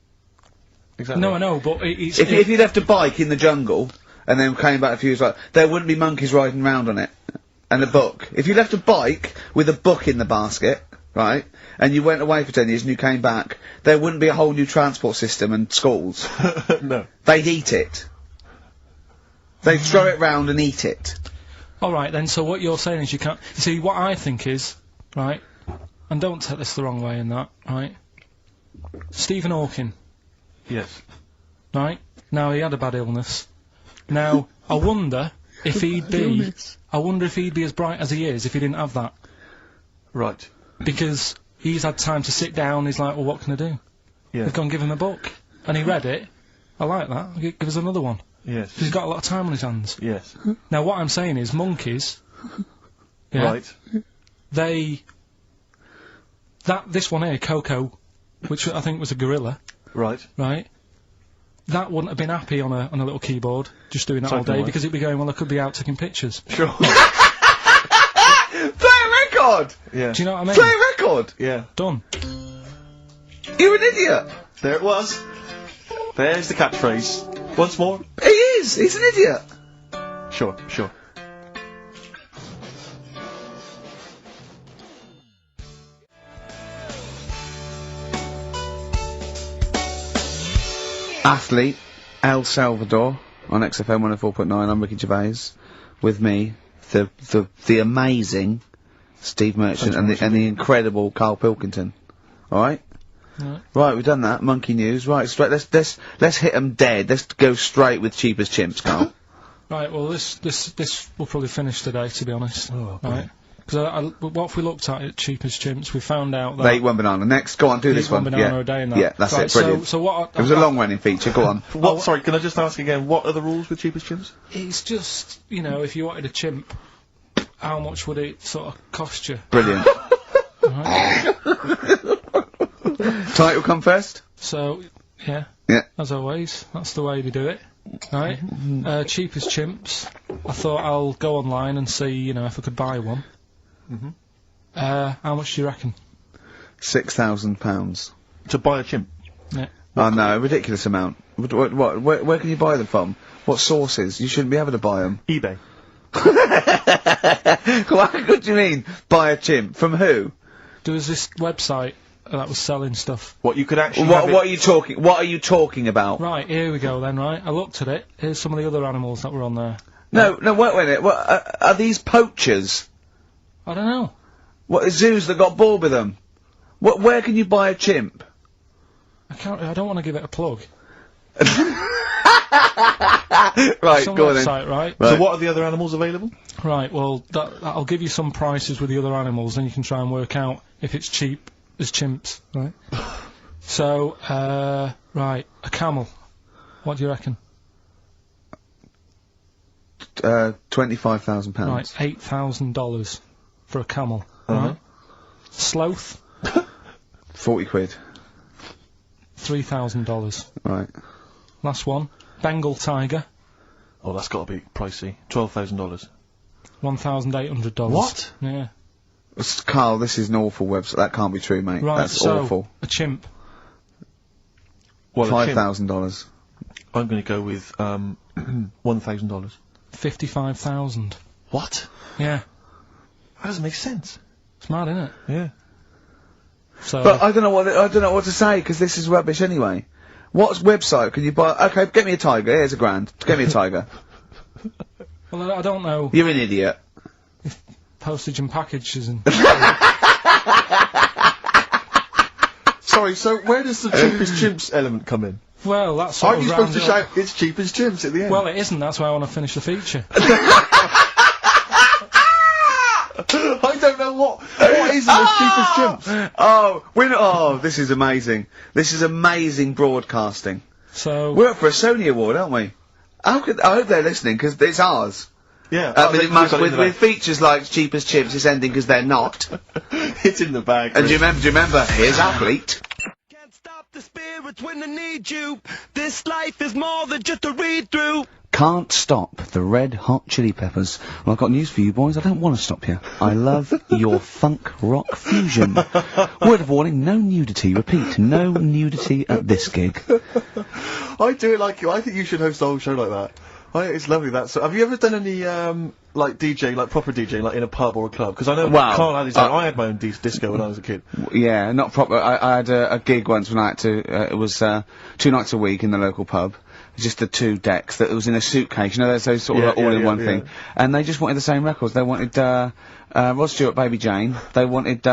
Exactly. No, I know, but it's... If you left a bike in the jungle and then came back a few years later, there wouldn't be monkeys riding around on it. And a book. If you left a bike with a book in the basket, right, and you went away for 10 years and you came back, there wouldn't be a whole new transport system and schools. No. They'd eat it. They'd throw it round and eat it. Alright then, so what you're saying is you can't... You see, what I think is, right, and don't take this the wrong way in that, right, Stephen Hawking. Yes. Right? Now, he had a bad illness. Now, I wonder if he'd be... I wonder if he'd be as bright as he is if he didn't have that. Right. Because he's had time to sit down, he's like, well, what can I do? Yeah. They've gone and give him a book. And he read it. I like that. Give us another one. Yes. He's got a lot of time on his hands. Yes. Now, what I'm saying is, monkeys... Yeah, right. This one here, Coco, which I think was a gorilla... Right. Right? That wouldn't have been happy on a little keyboard, just doing that all day, because it'd be going, well, I could be out taking pictures. Sure. Play a record! Yeah. Do you know what I mean? Play a record! Yeah. Done. You're an idiot! There it was. There's the catchphrase. Once more. He is! He's an idiot! Sure. Athlete, El Salvador, on XFM 104.9, I'm Ricky Gervais, with me, the amazing Steve Merchant and the incredible Karl Pilkington. Alright? Right, we've done that, monkey news, right, straight, let's hit them dead, let's go straight with cheap as chimps, Karl. Right, well, this will probably finish today, to be honest. Oh, right? Because what if we looked at Cheap as Chimps, we found out that... They eat one banana. Next, go on, do this one. One banana a day and that. Yeah, that's right, it, brilliant. So what... It was a long-running feature, go on. Sorry, can I just ask again, what are the rules with Cheap as Chimps? It's just, you know, if you wanted a chimp, how much would it sort of cost you? Brilliant. Right. Title come first? So, yeah. Yeah. As always, that's the way they do it. Right? Cheap as Chimps. I thought I'll go online and see, you know, if I could buy one. How much do you reckon? £6,000. To buy a chimp? Yeah. Oh no, a ridiculous amount. Where can you buy them from? What sources? You shouldn't be able to buy them. eBay. What do you mean? Buy a chimp? From who? There was this website that was selling stuff. What you could actually What are you talking about? Right, here we go then, right? I looked at it. Here's some of the other animals that were on there. No, wait a minute. What, are these poachers? I don't know. What, zoos that got bored with them? Where can you buy a chimp? I don't want to give it a plug. Right, Some go on website, then. right? So what are the other animals available? Right, well, I'll give you some prices with the other animals, then you can try and work out if it's cheap as chimps, right? So, right, a camel. What do you reckon? £25,000. Right, $8,000 for a camel, right? Sloth? 40 quid. $3,000. Right. Last one. Bengal tiger. Oh, that's got to be pricey. $12,000. $1,800. What? Yeah. Karl, this is an awful website. That can't be true, mate. Right, That's so awful. a chimp. Well, $5,000. I'm going to go with $1,000. 55,000. What? Yeah. That doesn't make sense. It's mad, isn't it? Yeah. So. But I don't know what to say because this is rubbish anyway. What website can you buy? Okay, get me a tiger. Here's £1,000. Get me a tiger. Well, I don't know. You're an idiot. Postage and packages and. Sorry, so where does the cheap as chimps element come in? Well, that's sort Aren't you supposed to shout, it's cheap as chimps at the end? Well, it isn't, that's why I want to finish the feature. I don't know what is as cheap as chimps? Oh, this is amazing. This is amazing broadcasting. So. We're up for a Sony Award, aren't we? I hope they're listening, because it's ours. Yeah. With features like Cheap as Chimps, it's ending because they're not. It's in the bag. And do you remember, here's Athlete. Can't stop the spirits when I need you. This life is more than just a read-through. Can't stop the Red Hot Chili Peppers. Well, I've got news for you boys. I don't want to stop you. I love your funk rock fusion. Word of warning, no nudity. Repeat, no nudity at this gig. I do it like you. I think you should host a whole show like that. It's lovely that. So, have you ever done any like DJ, like proper DJ, like in a pub or a club? Because I know Karl had his own. I had my own disco when I was a kid. Yeah, not proper. I had a gig once when I had to. It was 2 nights a week in the local pub. Just the 2 decks that was in a suitcase. You know, those sort of like all in one thing. And they just wanted the same records. They wanted Rod Stewart, Baby Jane. They wanted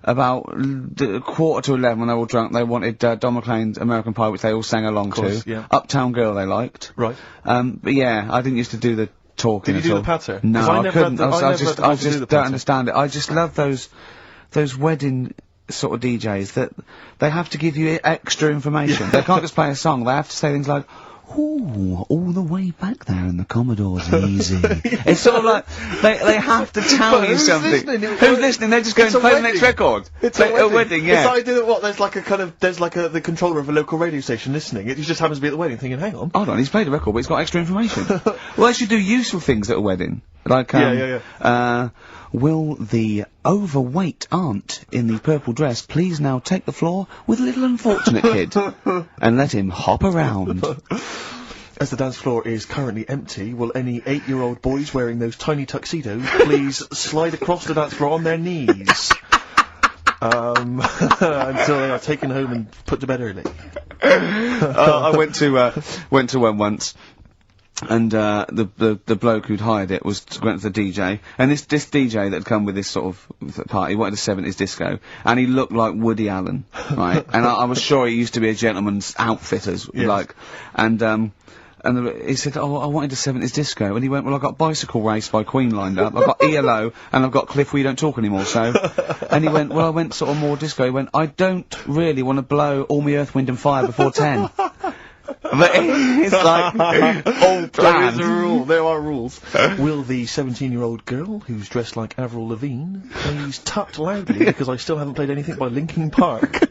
about 11:15 when they were all drunk. They wanted Don McLean's American Pie, which they all sang along to. Yeah. Uptown Girl they liked. Right. But yeah, I didn't used to do the talking. Did you at do all. the patter? No, I couldn't. I just don't understand it. I just love those wedding sort of DJs that they have to give you extra information. They can't just play a song. They have to say things like, "Ooh, all the way back there in the Commodore's easy." It's sort of like they have to tell you something. Who's listening? They're just going to play the next record. It's a wedding, yeah. It's like there's like the controller of a local radio station listening. It just happens to be at the wedding, thinking, "Hang on, hold on, he's played a record, but he's got extra information." Well, they should do useful things at a wedding, like will the overweight aunt in the purple dress please now take the floor with little unfortunate kid and let him hop around? As the dance floor is currently empty, will any 8-year-old boys wearing those tiny tuxedos please slide across the dance floor on their knees until they are taken home and put to bed early? I went to one once. And the bloke who'd hired it went to the DJ, and this DJ that had come with this sort of party wanted a 70s disco, and he looked like Woody Allen, right? And I was sure he used to be a gentleman's outfitters, yes. like, and he said, oh, I wanted a 70s disco, and he went, well, I've got Bicycle Race by Queen lined up, I've got ELO, and I've got Cliff We Don't Talk Anymore, so, and he went, well, I went sort of more disco, he went, I don't really want to blow All Me Earth, Wind and Fire before 10. But it's like, all planned. There is a rule, there are rules. Will the 17-year-old girl, who's dressed like Avril Lavigne, please tut loudly, because I still haven't played anything by Linkin Park.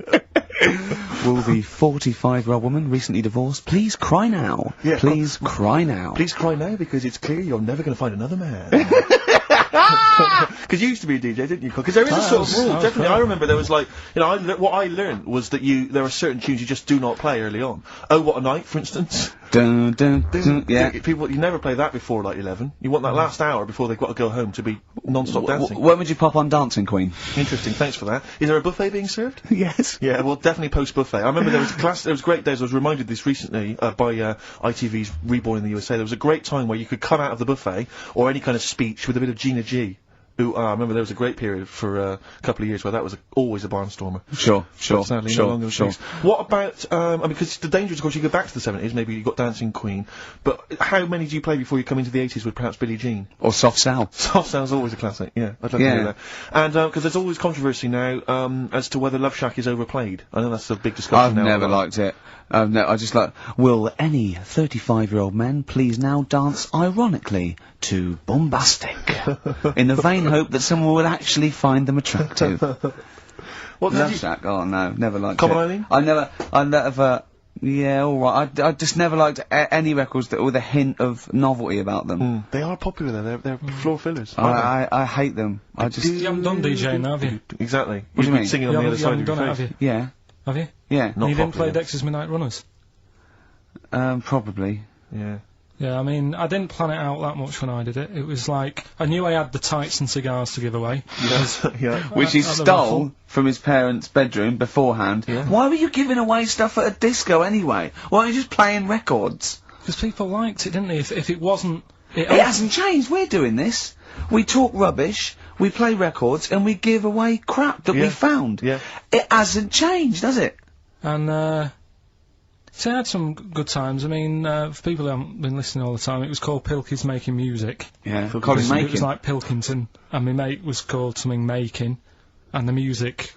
Will the 45-year-old woman, recently divorced, please cry now? Yeah, please cry now. Please cry now, because it's clear you're never going to find another man. Because you used to be a DJ, didn't you? Because there is a sort of rule, definitely. I remember there was like, you know, what I learned was that there are certain tunes you just do not play early on. Oh, What a Night, for instance. Dun, dun, dun, yeah. People, you never play that before like 11. You want that last hour before they've got to go home to be non-stop dancing. When would you pop on Dancing Queen? Interesting, thanks for that. Is there a buffet being served? Yes. Yeah, well, definitely post-buffet. I remember there was great days, I was reminded this recently, by, ITV's Reborn in the USA. There was a great time where you could come out of the buffet, or any kind of speech, with a bit of Gina G. Who, I remember there was a great period for a couple of years where that was always a barnstormer. Sure. What about, I mean, because the danger is, of course, you go back to the 70s, maybe you got Dancing Queen, but how many do you play before you come into the 80s with perhaps Billie Jean? Or Soft Cell. Soft Cell's always a classic, yeah. I'd love to hear that. And, because there's always controversy now, as to whether Love Shack is overplayed. I know that's a big discussion now. I've never liked it. I just like, will any 35-year-old men please now dance ironically to Bombastic, in the vain hope that someone will actually find them attractive. Love Shack, oh no, never liked Come it. on, Eileen? I never, yeah, alright, I just never liked any records that with a hint of novelty about them. They are popular though, they're floor fillers. I hate them. You haven't done DJing now, have you? Exactly. What do you mean? Singing on the other side of your face. Have you? Yeah. Have you? Yeah. And you didn't play Dexter's Midnight Runners? Probably. Yeah. Yeah, I mean, I didn't plan it out that much when I did it. It was like, I knew I had the tights and cigars to give away. Yes, yeah. Which he stole from his parents' bedroom beforehand. Yeah. Why were you giving away stuff at a disco anyway? Why weren't you just playing records? Because people liked it, didn't they? If it wasn't... It hasn't changed, we're doing this. We talk rubbish, we play records, and we give away crap that we found. Yeah. It hasn't changed, has it? And, so I had some good times. I mean, for people who haven't been listening all the time, it was called Pilkey's Making Music. Yeah, It was like Pilkington, and my mate was called something Making, and the music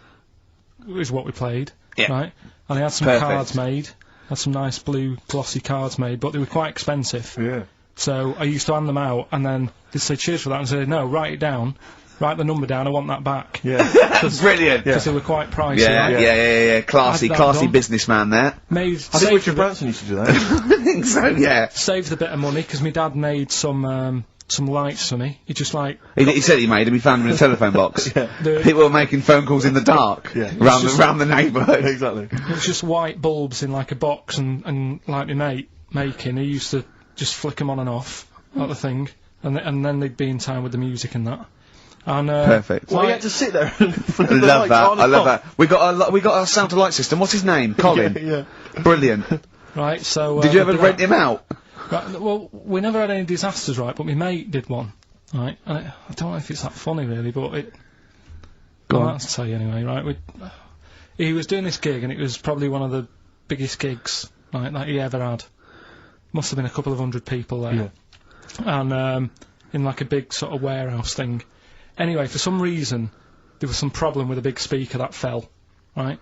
is what we played, right? And I had some cards made, had some nice blue glossy cards made, but they were quite expensive. Yeah. So I used to hand them out, and then they'd say cheers for that, and say, no, write it down. Write the number down, I want that back. Yeah. Brilliant. Because they were quite pricey. Yeah. Classy businessman there. I think Richard Branson used to do that. I think so, yeah. Saved a bit of money, because my dad made some lights for me. He just like... He said he made them, he found them in a telephone box. People were making phone calls in the dark. Round the neighbourhood. Exactly. It was just white bulbs in like a box, and like my mate making, he used to just flick them on and off, like the thing, and then they'd be in time with the music and that. And, perfect. Well, you had to sit there and flip I love that. We got our sound to light system. What's his name? Colin. Yeah. Brilliant. Right, so... Did you ever rent him out? Right, well, we never had any disasters, right, but my mate did one, right? And I don't know if it's that funny, really, but it... Go on. I'll tell you anyway, right? He was doing this gig, and it was probably one of the biggest gigs, right, that he ever had. Must have been a couple of hundred people there. Yeah. And, in like a big sort of warehouse thing. Anyway, for some reason, there was some problem with a big speaker that fell, right?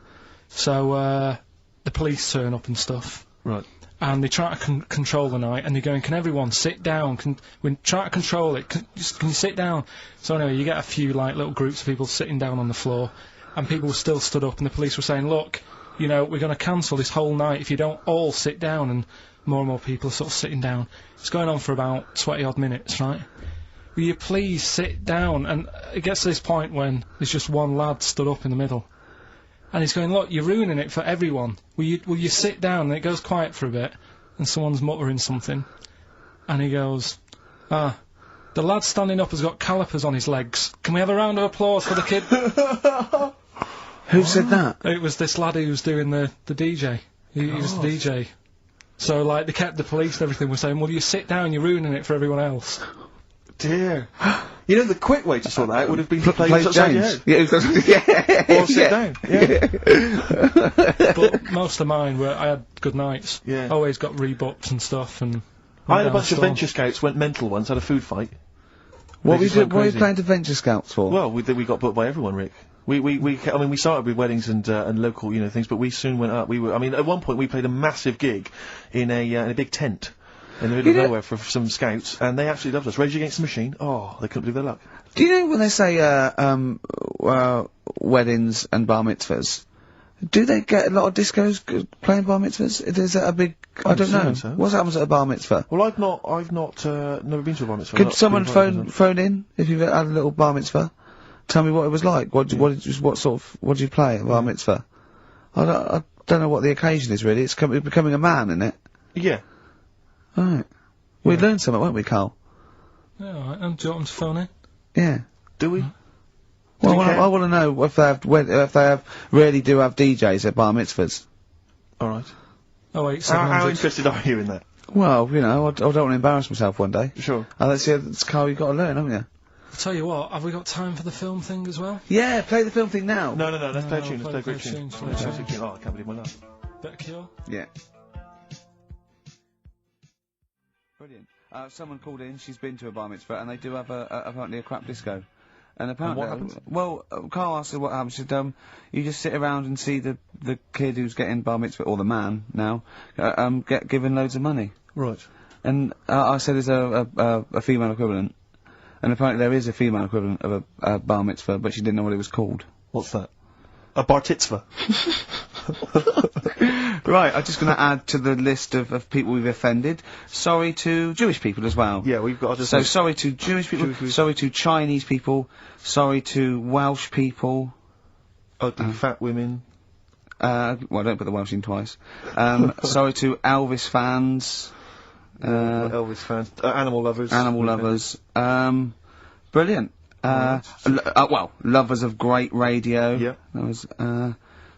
So, the police turn up and stuff. Right. And they try to control the night, and they're going, can everyone sit down? We try to control it, can you sit down? So anyway, you get a few, like, little groups of people sitting down on the floor, and people were still stood up, and the police were saying, look, you know, we're going to cancel this whole night if you don't all sit down, and more people are sort of sitting down. It's going on for about 20-odd minutes, right? Will you please sit down? And it gets to this point when there's just one lad stood up in the middle. And he's going, look, you're ruining it for everyone. Will you sit down? And it goes quiet for a bit, and someone's muttering something. And he goes, the lad standing up has got calipers on his legs. Can we have a round of applause for the kid? Who said that? It was this lad who was doing the DJ. He was the DJ. So, like, the police and everything were saying, well, you sit down, you're ruining it for everyone else. Dear. You know, the quick way to sort that out would have been to play James. Yeah, or sit down. Yeah. But most of mine were, I had good nights. Yeah. Always got rebooked and stuff, and... I had a bunch of Venture Scouts went mental once, had a food fight. What were you playing to Venture Scouts for? Well, we got booked by everyone, Rick. I mean, we started with weddings and local, things, but we soon went up. At one point we played a massive gig in a big tent in the middle of nowhere for some scouts, and they absolutely loved us. Rage Against the Machine. Oh, they couldn't believe their luck. Do you know when they say, weddings and bar mitzvahs, do they get a lot of discos playing bar mitzvahs? Is that a big... I don't know. So. What happens at a bar mitzvah? Well, I've not, never been to a bar mitzvah. Could someone phone in if you've had a little bar mitzvah? Tell me what it was like. What did you play at a bar mitzvah? I don't know what the occasion is really. It's becoming a man, isn't it? Yeah. Alright. We'd learn something, won't we, Karl? Yeah, alright. Do you want them to phone in? Yeah. Do we? Well, I want to know if they really do have DJs at bar mitzvahs. Alright. Oh wait, how interested are you in that? Well, I don't want to embarrass myself one day. Sure. It's Karl, you've got to learn, haven't you? I'll tell you what, have we got time for the film thing as well? Yeah, play the film thing now. No, let's play a tune, let's play a great tune. Oh, I can't believe my luck. Better Cure? Yeah. Brilliant. Someone called in, she's been to a bar mitzvah, and they do have apparently a crap disco. And apparently, what happens? Well, Karl asked her what happens. She said, you just sit around and see the kid who's getting bar mitzvah, or the man now, get given loads of money. Right. And I said, is there a female equivalent? And apparently there is a female equivalent of a bar mitzvah, but she didn't know what it was called. What's that? A bar titzvah. Right, I'm just going to add to the list of people we've offended. Sorry to Jewish people as well. Yeah, we've got to... So sorry to Jewish people, sorry to Chinese people, sorry to Welsh people. Ugly fat women. Well, don't put the Welsh in twice. Sorry to Elvis fans. Elvis fans. Animal lovers. Animal lovers. Brilliant. Well, lovers of great radio. Yeah. That was,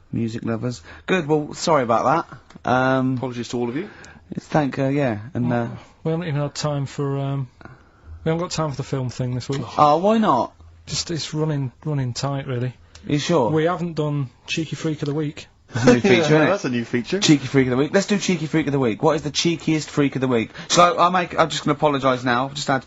music lovers. Good, well, sorry about that. Apologies to all of you. Yeah, and, we haven't even had time for, we haven't got time for the film thing this week. Oh, why not? Just, it's running tight, really. Are you sure? We haven't done Cheeky Freak of the Week. New feature, isn't it? That's a new feature. Cheeky Freak of the Week. Let's do Cheeky Freak of the Week. What is the cheekiest freak of the week? So, I'm just gonna apologise now. I've just had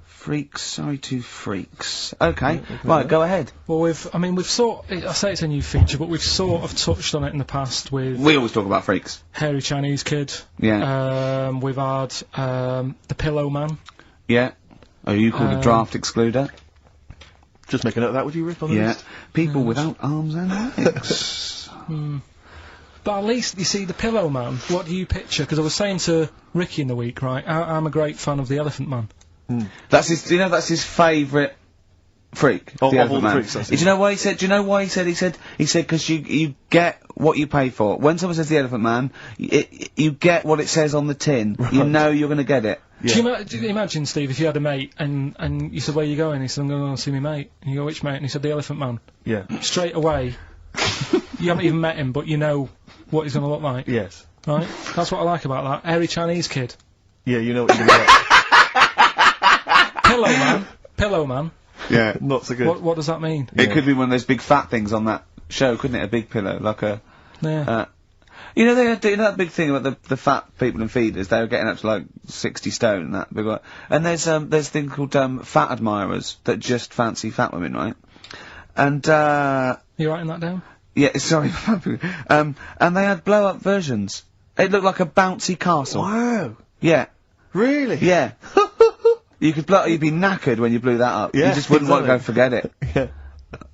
freaks, sorry to freaks. Okay, right, go ahead. Well, I say it's a new feature, but we've sort of touched on it in the past with... We always talk about freaks. Hairy Chinese Kid. Yeah. We've had, the Pillow Man. Yeah. Oh, you called a draft excluder. Just make a note of that, would you, Rick, on the list? People without arms and legs. But at least, you see, the Pillow Man, what do you picture? Because I was saying to Ricky in the week, right, I'm a great fan of the Elephant Man. That's his favourite freak. Of all the Man. freaks, Do you know why he said? Do you know why he said? He said because you get what you pay for. When someone says the Elephant Man, you get what it says on the tin. Right. You know you're going to get it. Yeah. Do you imagine, Steve, if you had a mate and you said, where are you going? He said, I'm going to go and see my mate. And you go, which mate? And he said, the Elephant Man. Yeah. Straight away, you haven't even met him, but you know what he's going to look like. Yes. Right? That's what I like about that. Hairy Chinese Kid. Yeah, you know what you're going to get. Pillow Man. Yeah. Not so good. What does that mean? It could be one of those big fat things on that show, couldn't it? A big pillow, like a... Yeah. You know, they had that big thing about the fat people in feeders. They were getting up to like 60 stone and that big one. And there's a thing called fat admirers that just fancy fat women, right? And You writing that down? Yeah, sorry. And they had blow up versions. It looked like a bouncy castle. Wow. Yeah. Really? Yeah. You'd be knackered when you blew that up. Yeah, you just wouldn't want to go forget it. Yeah.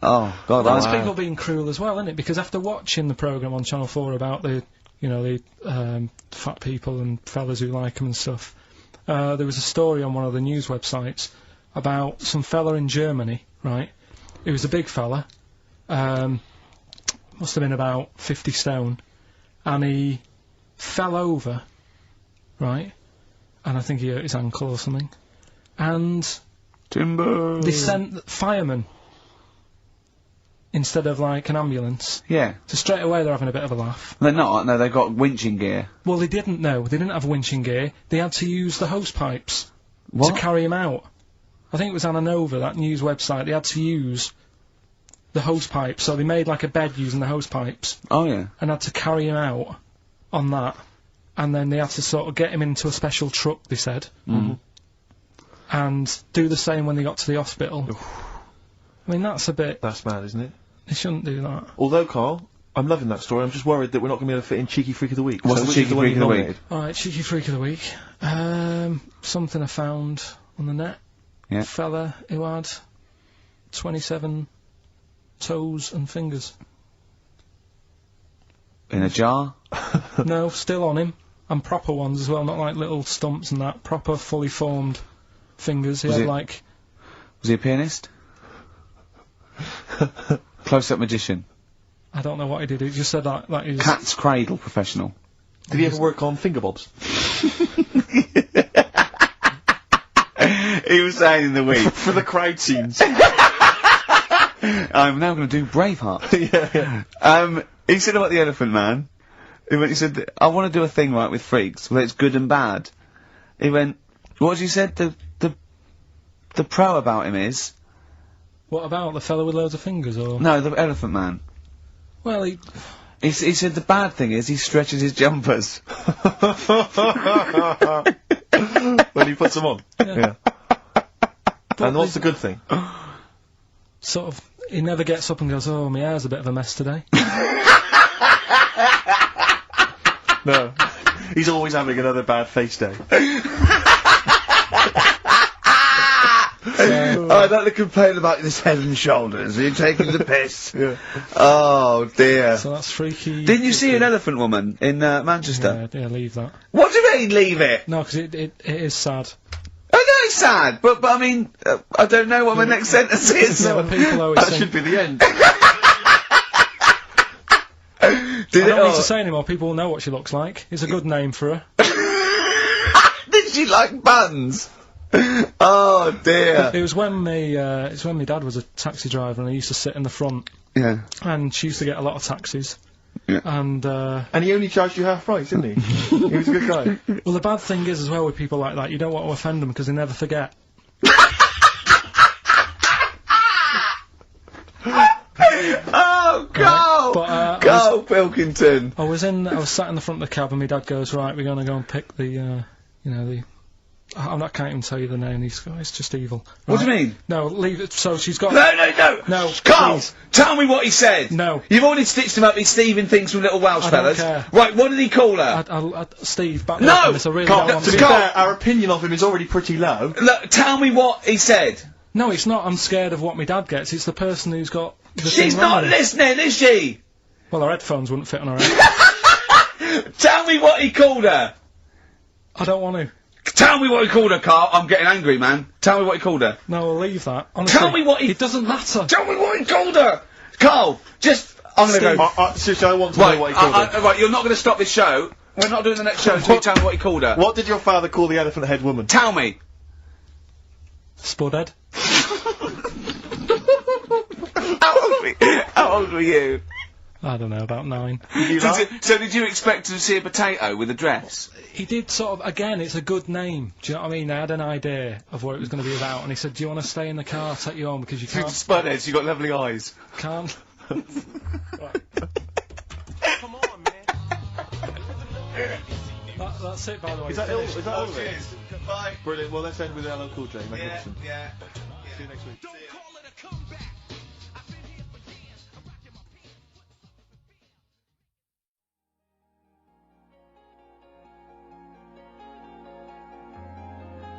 Oh, God. Well, there's people being cruel as well, isn't it? Because after watching the programme on Channel 4 about the fat people and fellas who like them and stuff, there was a story on one of the news websites about some fella in Germany, right? He was a big fella, must have been about 50 stone, and he fell over, right? And I think he hurt his ankle or something. And Timber. They sent firemen instead of like an ambulance. Yeah. So straight away they're having a bit of a laugh. They're not. No, they've got winching gear. Well, they didn't know. They didn't have winching gear. They had to use the hose pipes to carry him out. I think it was Anna Nova, that news website, they had to use the hose pipes, so they made like a bed using the hose pipes. Oh, yeah. And had to carry him out on that. And then they had to sort of get him into a special truck, they said. Mm-hmm. And do the same when they got to the hospital. I mean, that's a bit... That's mad, isn't it? They shouldn't do that. Although, Carl, I'm loving that story. I'm just worried that we're not going to be able to fit in Cheeky Freak of the Week. What's the Cheeky Freak of the Week? Alright, Cheeky Freak of the Week. Something I found on the net. Yeah. A fella who had 27 toes and fingers. In a jar? No, still on him. And proper ones as well, not like little stumps and that. Proper, fully formed fingers. He had like... Was he a pianist? Close-up magician? I don't know what he did, he just said that he's... Cat's cradle professional? Did he ever work on finger bobs? He was saying in the week. For the crowd scenes. I'm now going to do Braveheart. Yeah. He said about the Elephant Man. He said, I want to do a thing right with freaks, where it's good and bad. He went, what did you said? The pro about him is... What about the fella with loads of fingers, or...? No, the Elephant Man. Well, he said the bad thing is he stretches his jumpers. When he puts them on. Yeah. And what's the good thing? Sort of, he never gets up and goes, oh, my hair's a bit of a mess today. No. He's always having another bad face day. I'd like to complain about this head and shoulders. Are you taking the piss? Yeah. Oh, dear. So that's freaky. Didn't you see an elephant woman in Manchester? Yeah, leave that. What do you mean, leave it? No, because it is sad. I know it's sad, but I mean, I don't know what my next sentence is. No, people always That think... should be the end. I don't need to say anymore, people will know what she looks like. It's a good name for her. Did she like buns? Oh dear. It was when my dad was a taxi driver and he used to sit in the front. Yeah. And she used to get a lot of taxis. Yeah. And he only charged you half price, didn't he? He was a good guy. Well, the bad thing is as well with people like that, you don't want to offend them because they never forget. Oh, go! Go, Pilkington! I was sat in the front of the cab and my dad goes, right, we're gonna go and pick the, I can't even tell you the name of these guys, just evil. Right. What do you mean? No, leave it, so she's got... No, Karl! Please. Tell me what he said! No. You've already stitched him up, he's Stephen things from Little Welsh I fellas. don't care. Right, what did he call her? Steve, back No! on this, I really Karl, don't want To be fair, our opinion of him is already pretty low. Look, tell me what he said. No, it's not, I'm scared of what my dad gets, it's the person who's got the She's thing not wrong. listening, is she? Well, her headphones wouldn't fit on her head. Tell me what he called her. I don't want to. Tell me what he called her, Karl. I'm getting angry, man. Tell me what he called her. No, I'll leave that. Honestly, Tell me what he... It doesn't matter. Tell me what he called her! Karl, just... I'm gonna go... Seriously, I want to know what he called her. Right, you're not gonna stop this show. We're not doing the next show until you tell me what he called her. What did your father call the elephant head woman? Tell me. Spudhead. How old were you? I don't know, about 9. So did you expect to see a potato with a dress? He did sort of, again, it's a good name. Do you know what I mean? They had an idea of what it was going to be about, and he said, do you want to stay in the car, I'll take you home, because you can't... Spudheads, you got lovely eyes. Can't. Right. Come on, man. That's it, by the way. Is that all of it? Bye. Brilliant. Well, let's end with LL Cool J. Magnificent. Yeah. See you next week. Don't call it a comeback. I've been here for years. I'm rocking my feet.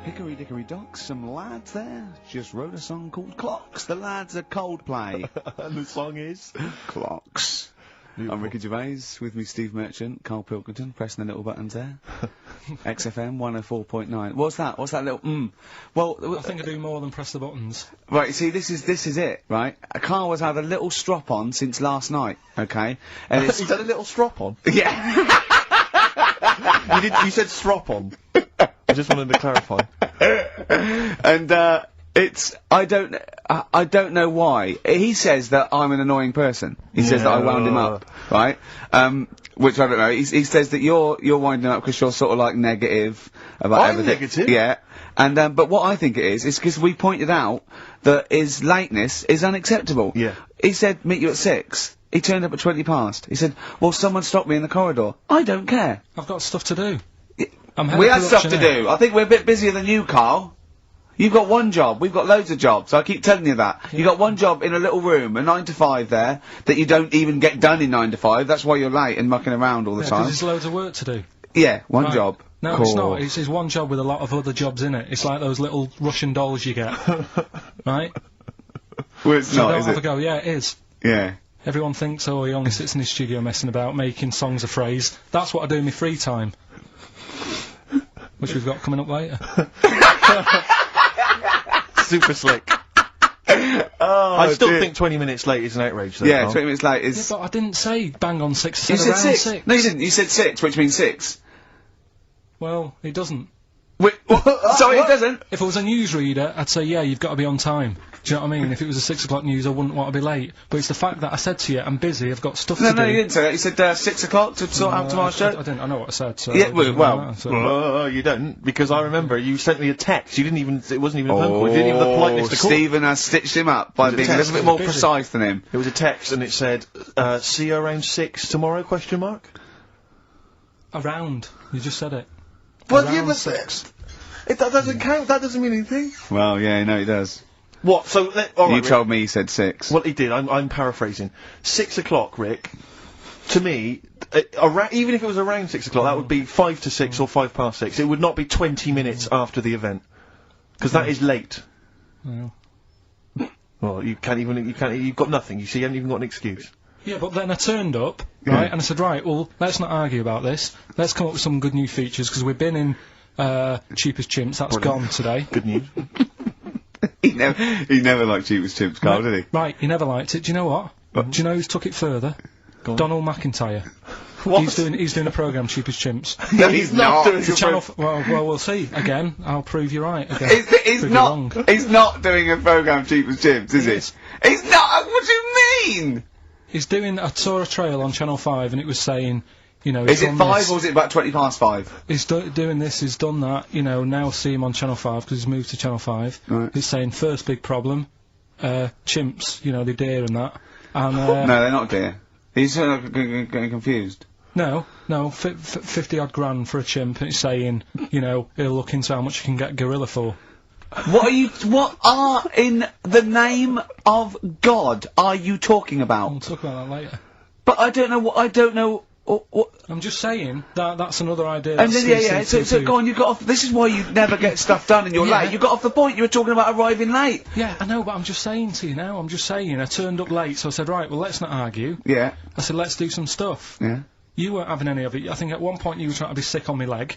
Hickory dickory dock, some lads there just wrote a song called Clocks. The lads are Coldplay. And the song is? Clocks. Beautiful. I'm Ricky Gervais, with me Steve Merchant, Karl Pilkington, pressing the little buttons there. XFM 104.9. What's that little, Well, I think I do more than press the buttons. right, you see, this is it, right? Karl has had a little strop on since last night, okay? And it's... He's had a little strop on? Yeah. You said strop on. I just wanted to clarify. And, I don't know why. He says that I'm an annoying person. He says that I wound him up, right? which I don't know. He says that you're winding up because you're sort of like negative about I'm everything. negative? Yeah. And, but what I think it is because we pointed out that his lateness is unacceptable. Yeah. He said, meet you at 6. He turned up at 20 past. He said, well, someone stopped me in the corridor. I don't care. I've got stuff to do. We have stuff to do. I think we're a bit busier than you, Karl. You've got one job. We've got loads of jobs. I keep telling you that. Yeah. You've got one job in a little room, a 9 to 5 there, that you don't even get done in 9 to 5. That's why you're late and mucking around all the time. 'Cause there's loads of work to do. Yeah, one job. No, it's not. It's one job with a lot of other jobs in it. It's like those little Russian dolls you get. Right? Well, it's not, is it? Go. Yeah, it is. Yeah. Everyone thinks, oh, he only sits in his studio messing about, making songs a phrase. That's what I do in my free time. Which we've got coming up later. Super slick. I still think 20 minutes late is an outrage, though. Yeah, 20 minutes late is... Yeah, but I didn't say bang on 6, I said around 6. No, you didn't. You said 6, which means 6. Well, it doesn't. Wait, sorry, it doesn't? If I was a newsreader, I'd say, yeah, you've got to be on time. Do you know what I mean? If it was a 6 o'clock news, I wouldn't want to be late. But it's the fact that I said to you, I'm busy, I've got stuff to do. No, you didn't say that. You said 6 o'clock to sort out tomorrow's show. I didn't. I know what I said. So yeah, well, you don't, because I remember you sent me a text. You didn't even. It wasn't even a phone call. You didn't even have the politeness to call. Stephen has stitched him up by being a little bit more precise than him. It was a text, and it said, "See you around 6 tomorrow?" ? Around. You just said it. Well, around yeah, but 6. That doesn't count. That doesn't mean anything. Well, yeah, no, it does. What? So, all right, you told me he said 6. Well, he did. I'm paraphrasing. 6 o'clock, Rick. To me, even if it was around 6 o'clock, that would be 5 to 6 or 5 past 6. It would not be 20 minutes after the event, because that is late. Well, you can't even. You've got nothing. You see, you haven't even got an excuse. Yeah, but then I turned up, right, and I said, right, well, let's not argue about this. Let's come up with some good new features, because we've been in Cheap as Chimps. That's gone today. Good news. He never liked Cheap as Chimps, Karl, did he? Right, he never liked it. Do you know what? Do you know who's took it further? Donald McIntyre. What? He's doing a programme, Cheap as Chimps. No, he's not doing a channel. Well, we'll see. Again, I'll prove you right. Again. He's not doing a programme, Cheap as Chimps, is he? He's not. What do you mean? He's doing. I saw a trail on Channel 5, and it was saying, you know. Is it 5 or is it about 20 past 5? He's doing this. He's done that. You know. Now see him on Channel 5 because he's moved to Channel 5. Right. He's saying first big problem, chimps. You know, they're deer and that. And no, they're not deer. He's getting confused. No, 50 odd grand for a chimp, and it's saying, you know, he'll look into how much you can get gorilla for. What are in the name of God are you talking about? We'll talk about that later. But I don't know what. I'm just saying that's another idea. And then, so go on, you got off, this is why you never get stuff done and you're late. You got off the point, you were talking about arriving late. Yeah, I know, but I'm just saying to you now, I turned up late, so I said, right, well, let's not argue. Yeah. I said, let's do some stuff. Yeah. You weren't having any of it. I think at one point you were trying to be sick on my leg.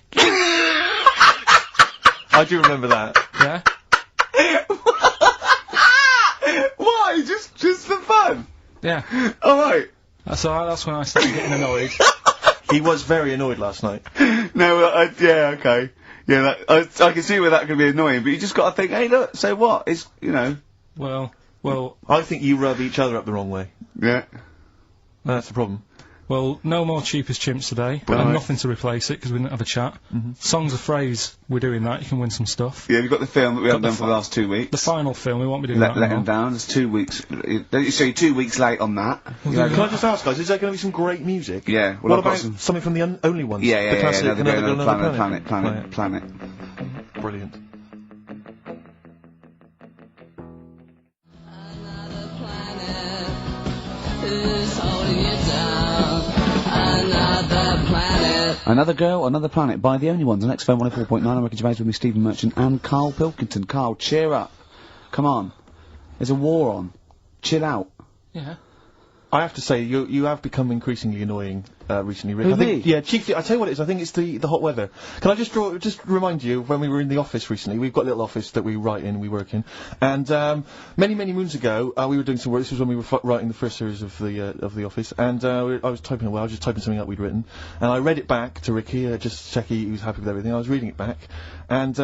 I do remember that. Yeah. Why? Just for fun? Yeah. Alright. So that's when I started getting annoyed. He was very annoyed last night. No, yeah, okay. Yeah, I can see where that could be annoying, but you just gotta think, hey look, so what? It's, you know. Well. I think you rub each other up the wrong way. Yeah. That's the problem. Well, no more Cheap as Chimps today, and nothing to replace it, because we didn't have a chat. Songs of Phrase, we're doing that, you can win some stuff. Yeah, we've got the film that we haven't done for the last 2 weeks. The final film, we won't be doing that Let him down, it's 2 weeks, don't you say 2 weeks late on that? Can I just ask, guys, is there going to be some great music? Yeah. Well, what about something from the Only Ones? Yeah, the classic, Another Planet. Brilliant. Another Girl, Another Planet by The Only Ones on XFM 104.9. I'm Ricky Gervais with me, Stephen Merchant and Karl Pilkington. Karl, cheer up. Come on. There's a war on. Chill out. Yeah. I have to say, you have become increasingly annoying recently, Rick. Who, me? Yeah, chiefly, I tell you what it is, I think it's the hot weather. Can I just remind you, when we were in the office recently, we've got a little office that we write in, we work in, and many moons ago, we were doing some work. This was when we were writing the first series of the office, and I was typing away, I was just typing something up we'd written, and I read it back to Ricky, just to check he was happy with everything. I was reading it back, and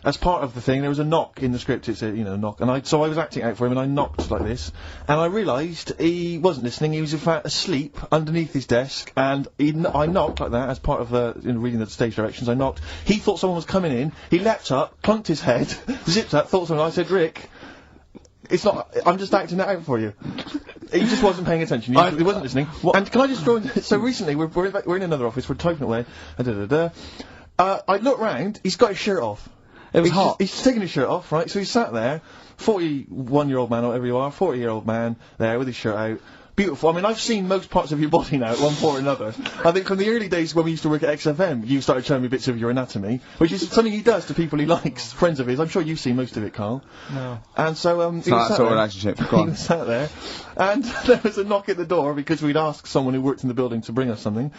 as part of the thing, there was a knock in the script. It said, you know, knock, and so I was acting out for him, and I knocked like this, and I realised he wasn't listening. He was in fact asleep underneath his desk, and I knocked like that as part of reading the stage directions. I knocked. He thought someone was coming in. He leapt up, clunked his head, zipped up, thought someone. I said, Rick, it's not. I'm just acting it out for you. He just wasn't paying attention. He wasn't listening. And can I just draw in? So recently, we're in another office. We're typing away. I look round. He's got his shirt off. It was hot. He's taking his shirt off, right? So he's sat there, 41-year-old man, or whatever you are, 40-year-old man there with his shirt out. Beautiful. I mean, I've seen most parts of your body now at one point or another. I think from the early days when we used to work at XFM, you started showing me bits of your anatomy, which is something he does to people he likes, friends of his. I'm sure you've seen most of it, Karl. No. And so, it's not that sort of relationship. Go on. He was sat there, and there was a knock at the door because we'd asked someone who worked in the building to bring us something,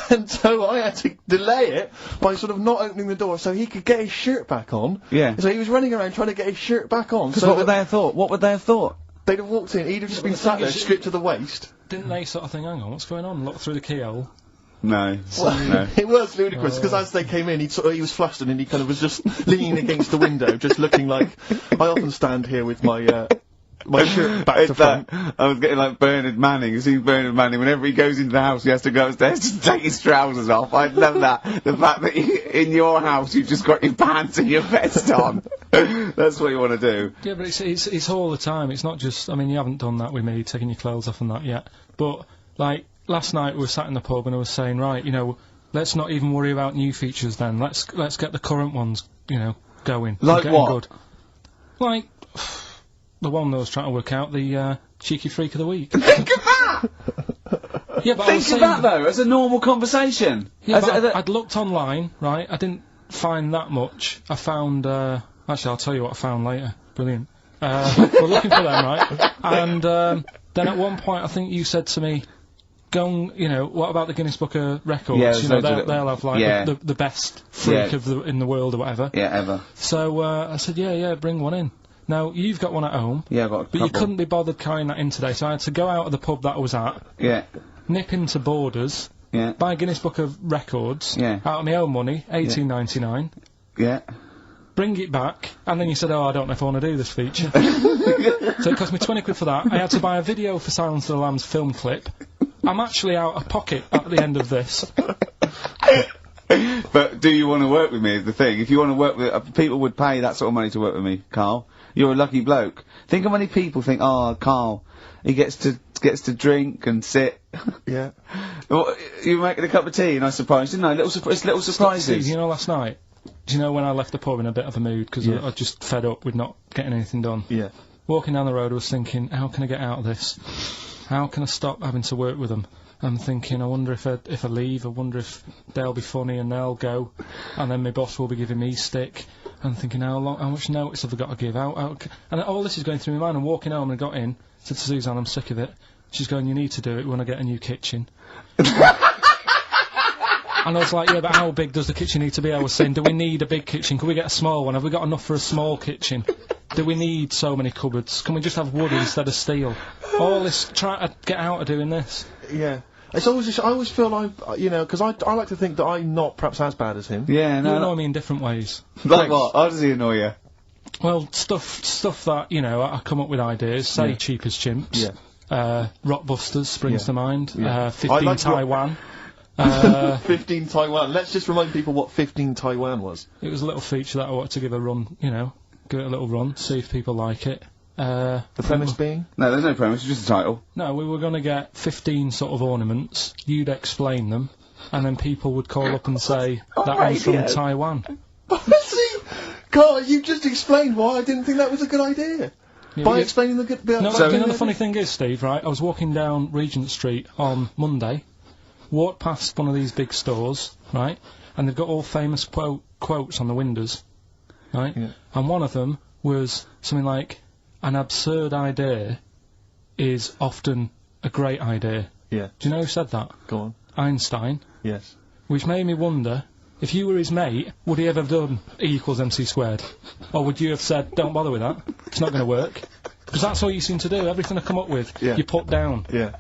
and so I had to delay it by sort of not opening the door so he could get his shirt back on. Yeah. So he was running around trying to get his shirt back on. So what would they have thought? What would they have thought? They'd have walked in, he'd have just been sat there, stripped to the waist. Didn't they sort of think, hang on, what's going on? Look through the keyhole. No. No. It was ludicrous, because as they came in, he was flustered and he kind of was just leaning against the window, just looking like... I often stand here with my, my shirt back to front. I was getting like Bernard Manning. You see Bernard Manning, whenever he goes into the house, he has to go upstairs to take his trousers off. I love that. The fact that in your house you've just got your pants and your vest on. That's what you want to do. Yeah, but it's all the time. It's not just, I mean, you haven't done that with me, taking your clothes off and that yet. But, like, last night we were sat in the pub and I was saying, right, you know, let's not even worry about new features then. Let's get the current ones, you know, going. Like what? Good. Like... the one that I was trying to work out, the cheeky freak of the week. Think of that! Yeah, but think of that though, as a normal conversation. Yeah, but I'd looked online, right? I didn't find that much. I found, actually I'll tell you what I found later. Brilliant. We're looking for them, right? And then at one point I think you said to me, go and, you know, what about the Guinness Book of Records? Yeah, you know, they'll have like the best freak in the world or whatever. Yeah, ever. So I said, yeah, bring one in. Now, you've got one at home. Yeah, I've got a couple. But you couldn't be bothered carrying that in today, so I had to go out of the pub that I was at. Yeah. Nip into Borders. Yeah. Buy Guinness Book of Records. Yeah. Out of my own money, $18.99. Yeah. Bring it back, and then you said, oh, I don't know if I want to do this feature. So it cost me 20 quid for that. I had to buy a video for Silence of the Lambs film clip. I'm actually out of pocket at the end of this. But do you want to work with me is the thing. If you want to work with... people would pay that sort of money to work with me, Karl. You're a lucky bloke. Think how many people think, oh, Karl, he gets to drink and sit. Yeah. Well, you were making a cup of tea, and I surprised, didn't I? Little surprises. Steve, you know, last night, do you know when I left the pub in a bit of a mood, because I just fed up with not getting anything done? Yeah. Walking down the road, I was thinking, how can I get out of this? How can I stop having to work with them? I'm thinking, I wonder if I leave, I wonder if they'll be funny and they'll go, and then my boss will be giving me stick. I'm thinking, how much notice have I got to give out? And all this is going through my mind. I'm walking home and I got in, said to Suzanne, I'm sick of it. She's going, you need to do it when I get a new kitchen. And I was like, yeah, but how big does the kitchen need to be? I was saying, do we need a big kitchen? Can we get a small one? Have we got enough for a small kitchen? Do we need so many cupboards? Can we just have wood instead of steel? All this, trying to get out of doing this. Yeah. It's always just, I always feel like, you know, because I like to think that I'm not perhaps as bad as him. Yeah, no. You annoy me in different ways. Like what? How does he annoy you? Well, stuff that, you know, I come up with ideas, say Cheap as Chimps. Yeah. Rockbusters springs to mind. Yeah. 15 like Taiwan. 15 Taiwan. Let's just remind people what 15 Taiwan was. It was a little feature that I wanted to give a run, you know, give it a little run, see if people like it. The premise being? No, there's no premise, it's just a title. No, we were going to get 15 sort of ornaments, you'd explain them, and then people would call up and say, that one's from Taiwan. See? Karl, you just explained why I didn't think that was a good idea. Yeah, by explaining the good... No, so you know the funny thing is, Steve, right, I was walking down Regent Street on Monday, walked past one of these big stores, right, and they've got all famous quotes on the windows, right, and one of them was something like, an absurd idea is often a great idea. Yeah. Do you know who said that? Go on. Einstein. Yes. Which made me wonder, if you were his mate, would he ever have done E = MC²? Or would you have said, don't bother with that, it's not going to work? Because that's all you seem to do, everything I come up with, you put down. Yeah.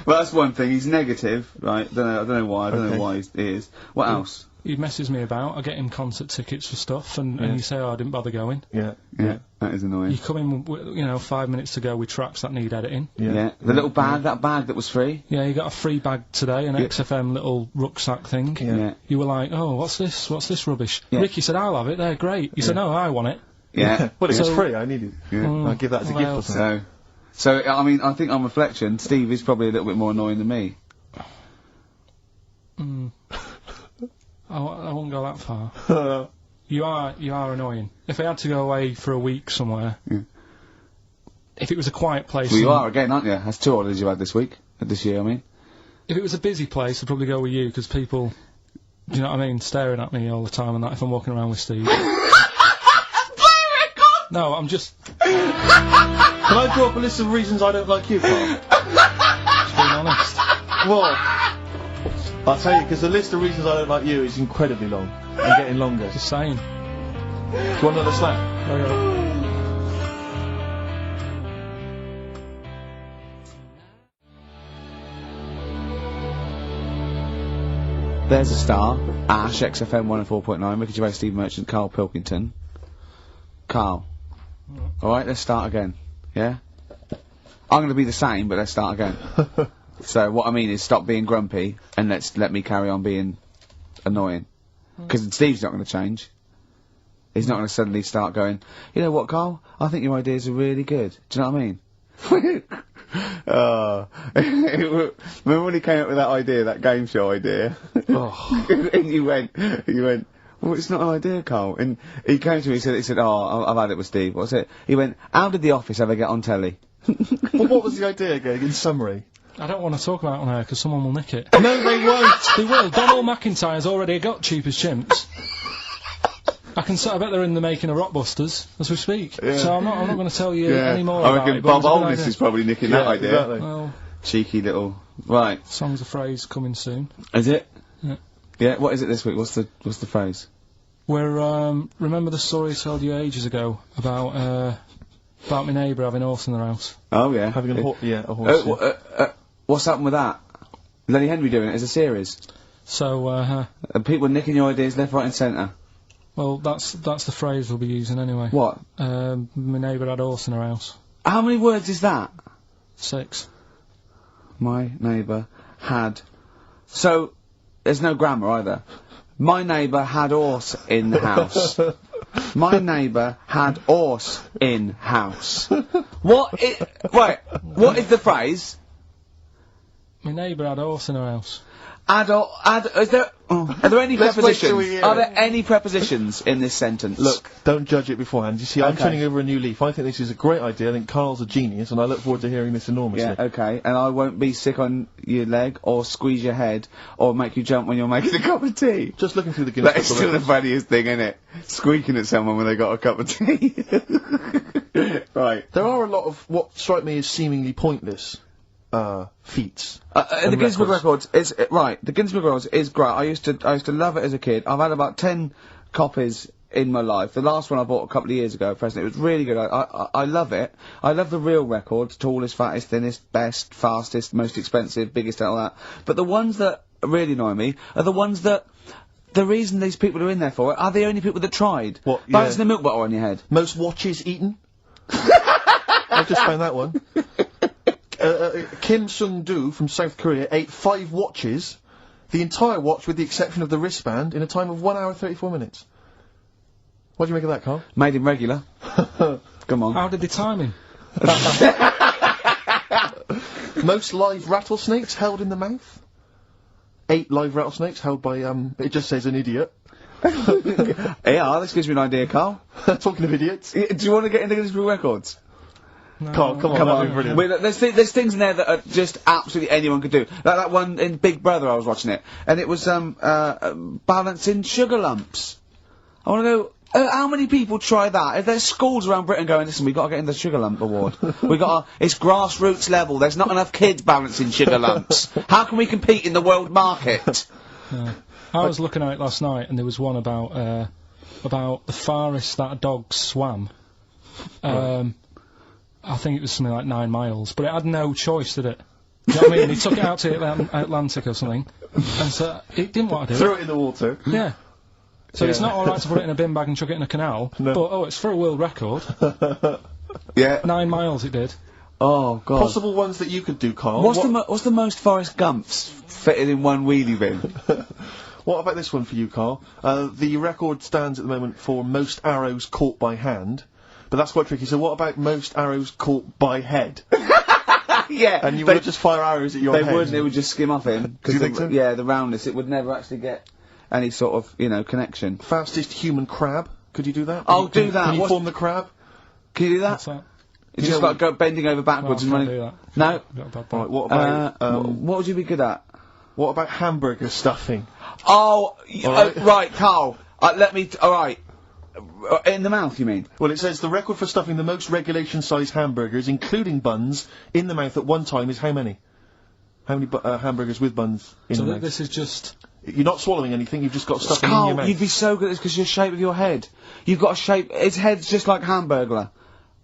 Well, that's one thing. He's negative, right? I don't know why. I don't know why he is. What else? He messes me about. I get him concert tickets for stuff, and you say, "Oh, I didn't bother going." Yeah, that is annoying. You come in, 5 minutes to go with tracks that need editing. Yeah. The little bag, that bag that was free. Yeah, you got a free bag today, an XFM little rucksack thing. Yeah. You were like, "Oh, what's this? What's this rubbish?" Yeah. Ricky said, "I'll have it. They're great." You said, "No, I want it." Yeah. Well, it was free. I needed it. Yeah. I'll give that as a gift or something. So, I mean, I think on reflection, Steve is probably a little bit more annoying than me. I won't go that far. You are annoying. If I had to go away for a week somewhere, if it was a quiet place... Well, you are again, aren't you? That's 2 holidays you had this year, I mean. If it was a busy place, I'd probably go with you, because people, do you know what I mean, staring at me all the time and that, if I'm walking around with Steve. No, I'm just... Can I draw up a list of reasons I don't like you, Karl? Just being honest. Well, I'll tell you, because the list of reasons I don't like you is incredibly long and getting longer. Just saying. Do you want another slap? There's a star. Ash, XFM 104.9, Ricky Gervais, Steve Merchant, Karl Pilkington. Karl. Alright, let's start again. Yeah? I'm going to be the same, but let's start again. So what I mean is stop being grumpy and let me carry on being annoying. Because Steve's not going to change. He's not going to suddenly start going, you know what, Karl? I think your ideas are really good. Do you know what I mean? Remember when he came up with that idea, that game show idea? And you went, well, it's not an idea, Karl. And he came to me and he said, oh, I've had it with Steve. What's it? He went, how did The Office ever get on telly? Well, what was the idea again, in summary? I don't want to talk about it on air because someone will nick it. No, they won't. They will. Donald McIntyre's already got Cheap as Chimps. I bet they're in the making of Rockbusters as we speak. Yeah. So I'm not going to tell you any more about it. I reckon Bob Oldness is probably nicking that idea. Exactly. Well, cheeky little... Right. Song's a phrase coming soon. Is it? Yeah. Yeah, what is it this week? What's the phrase? We're, remember the story I told you ages ago about my neighbour having a horse in their house? Oh, yeah. Having a horse. What's happened with that? Lenny Henry doing it as a series? So, people nicking your ideas left, right and centre? Well, that's the phrase we'll be using anyway. What? My neighbour had a horse in her house. How many words is that? 6. My neighbour had... So, there's no grammar either. My neighbour had horse in the house. My neighbour had horse in house. What is the phrase? My neighbour had a horse in her house. Are there any prepositions? Are there any prepositions in this sentence? Look, don't judge it beforehand. You see, I'm turning over a new leaf. I think this is a great idea. I think Karl's a genius, and I look forward to hearing this enormously. Yeah, okay. And I won't be sick on your leg, or squeeze your head, or make you jump when you're making a cup of tea. Just looking through the Guinness Book of That's still the funniest thing, isn't it? Squeaking at someone when they got a cup of tea. Right. There are a lot of what strike me as seemingly pointless feats. The Guinness Book of Records is right. The Guinness Book of Records is great. I used to love it as a kid. I've had about 10 copies in my life. The last one I bought a couple of years ago, present. It was really good. I love it. I love the real records: tallest, fattest, thinnest, best, fastest, most expensive, biggest, and all that. But the ones that really annoy me are the ones that. The reason these people are in there for it are the only people that tried. What? Balancing the milk bottle on your head. Most watches eaten. I just found that one. Kim Sung-do from South Korea ate 5 watches, the entire watch with the exception of the wristband, in a time of 1 hour 34 minutes. What do you make of that, Karl? Made him regular. Come on. How did they time him? Most live rattlesnakes held in the mouth. 8 live rattlesnakes held by, it just says an idiot. Yeah, this gives me an idea, Karl. Talking of idiots. Do you want to get into Guinness Book of Records? No, Karl, come on, that'd be brilliant. Wait, there's things in there that are just absolutely anyone could do. Like that one in Big Brother, I was watching it, and it was balancing sugar lumps. I want to know how many people try that. If there's schools around Britain going, listen, we've got to get in the sugar lump award. It's grassroots level. There's not enough kids balancing sugar lumps. How can we compete in the world market? I was looking at it last night, and there was one about the farthest that a dog swam. Right. I think it was something like 9 miles, but it had no choice, did it? You know what I mean? He took it out to the Atlantic or something, and so he didn't want to do it. Threw it in the water. Yeah. So it's not alright to put it in a bin bag and chuck it in a canal, but it's for a world record. Yeah. 9 miles it did. Oh, God. Possible ones that you could do, Karl. What's the most Forrest Gumps fitted in one wheelie bin? What about this one for you, Karl? The record stands at the moment for most arrows caught by hand, but that's quite tricky. So what about most arrows caught by head? Yeah. And you would just fire arrows at your head. They wouldn't, it would just skim off him. Do you think so? Yeah, the roundness, it would never actually get any sort of, connection. Fastest human crab? Could you do that? I'll do that. Can you form the crab? Can you do that? What's that? You just got to go bending over backwards and running. Do that. No? Right, what about, what would you be good at? What about hamburger stuffing? Oh, right, Karl. Alright. In the mouth, you mean? Well, it says the record for stuffing the most regulation-sized hamburgers, including buns, in the mouth at one time is how many? How many hamburgers with buns in the mouth? So this is just... You're not swallowing anything, you've just got stuffing in your mouth. You'd be so good at this because your shape of your head. You've got a shape... His head's just like Hamburglar.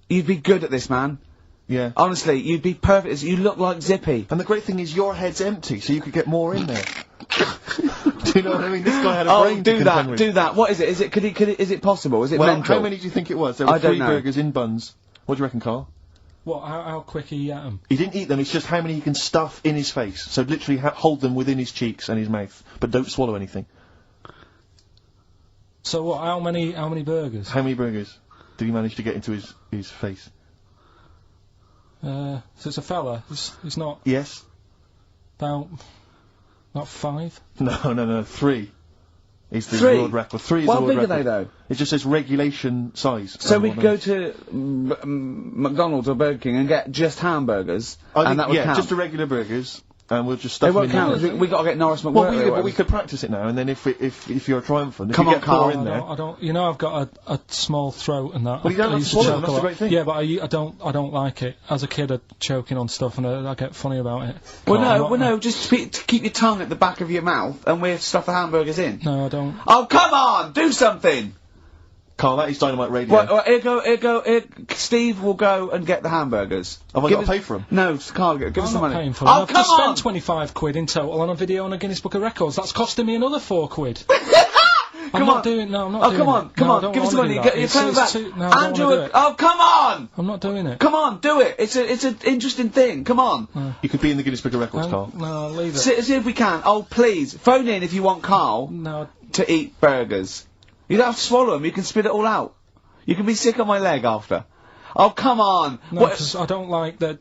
You'd be good at this, man. Yeah. Honestly, you'd be perfect. You look like Zippy. And the great thing is your head's empty, so you could get more in there. Do you know what I mean? This guy had a brain to contend with. Do that. What is it? Is it possible? Is it mental? How many do you think it was? There were 3 burgers in buns. What do you reckon, Karl? What, how quick he ate them? He didn't eat them, it's just how many he can stuff in his face. So literally hold them within his cheeks and his mouth, but don't swallow anything. So what, how many burgers? How many burgers did he manage to get into his face? So it's a fella, he's not... Yes. Not 5? No, 3. It's the 3? world record. 3 is the world record. How big are they, though? It just says regulation size. So we could go to McDonald's or Burger King and get just hamburgers, and that would count? Yeah, just the regular burgers, and we'll just stuff them in in. They won't count, we got to get Norris McWhirter. Well, we could practice it now, and then if you're triumphant, Come if on, you get 4 Karl. in there... I don't, I've got a small throat and that. Well, you don't have to swallow them, that's the great thing. Yeah, but I don't like it. As a kid, I'd choking on stuff, and I get funny about it. No, just keep your tongue at the back of your mouth, and we'll stuff the hamburgers in. No, I don't. Oh, come on! Do something! Karl, that is Dynamite Radio. Well, here, Steve will go and get the hamburgers. Have I got to pay for them? No, Karl, give us the money. Paying for them. Oh, I've come just on! spent 25 quid in total on a video on a Guinness Book of Records. That's costing me another 4 quid. I'm not doing it. Oh, come on, give us the money. You're coming back. Andrew, oh, come on! I'm not doing it. Come on, do it. It's an interesting thing. Come on. You could be in the Guinness Book of Records, Karl. No, leave it. See if we can. Oh, please, phone in if you want Karl to eat burgers. You don't have to swallow them. You can spit it all out. You can be sick on my leg after. Oh, come on. No, because I don't like the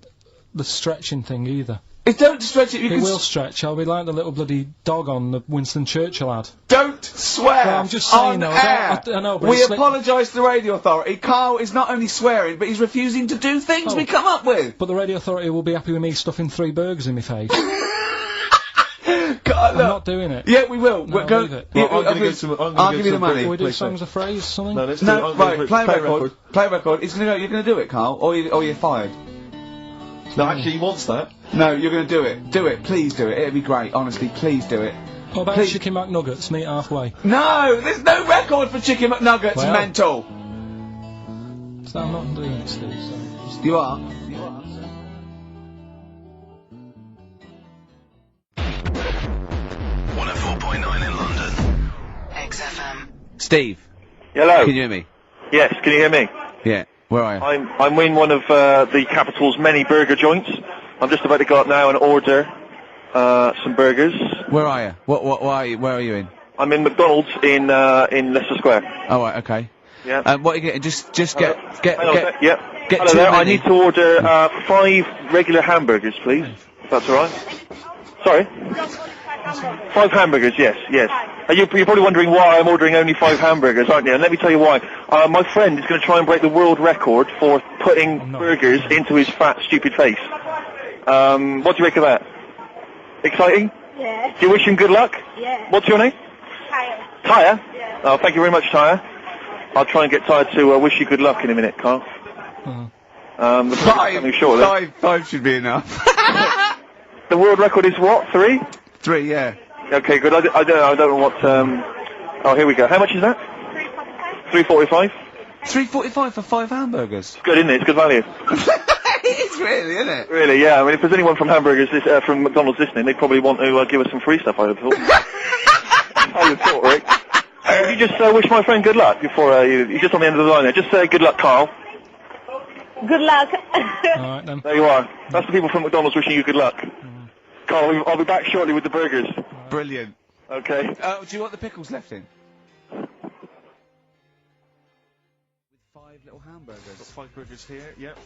stretching thing either. Don't stretch it. It will stretch. I'll be like the little bloody dog on the Winston Churchill ad. Don't swear. Well, I'm just saying on though. Air. I know, but we apologise to the radio authority. Karl is not only swearing, but he's refusing to do things we come up with. But the radio authority will be happy with me stuffing 3 burgers in my face. God, I'm not doing it. Yeah, we will. No, go. Leave it. I'll give you the money. Can we do songs of phrase, something? No, right. Play record. Play record. He's gonna go. You're gonna do it, Karl, or you're fired. No, actually, he wants that. No, you're gonna do it. Do it. Please do it. It'd be great. Honestly, please do it. What about Chicken McNuggets? Meet halfway. No, there's no record for Chicken McNuggets. Well, mental. So I'm not doing it, Steve. So you are. 104.9 in London. XFM. Steve. Hello. Can you hear me? Yes, can you hear me? Yeah. Where are you? I'm in one of the capital's many burger joints. I'm just about to go up now and order some burgers. Where are you? Where are you in? I'm in McDonald's in Leicester Square. Oh, right, okay. Yeah. What are you getting? Just get. Yep. Get Hello too there. many. I need to order 5 regular hamburgers, please. If that's all right. Sorry. 5 hamburgers, yes. You're probably wondering why I'm ordering only 5 hamburgers, aren't you? And let me tell you why. My friend is going to try and break the world record for putting burgers into his fat, stupid face. What do you make of that? Exciting? Yeah. Do you wish him good luck? Yeah. What's your name? Tyre. Tyre? Yeah. Oh, thank you very much, Tyre. I'll try and get Tyre to wish you good luck in a minute, Karl. Five should be enough. The world record is what? 3? 3, yeah. Okay, good. I don't know what. Oh, here we go. How much is that? $3.45. $3.45 for 5 hamburgers. Good, isn't it? It's good value. It is really, isn't it? Really, yeah. I mean, if there's anyone from from McDonald's listening, they'd probably want to give us some free stuff, I would have thought. I would have thought, Rick. Would you just wish my friend good luck before you're just on the end of the line there? Just say good luck, Karl. Good luck. Alright then. There you are. That's the people from McDonald's wishing you good luck. Karl, I'll be back shortly with the burgers. Brilliant. Okay. Do you want the pickles left in? With 5 little hamburgers. Got 5 burgers here, yep.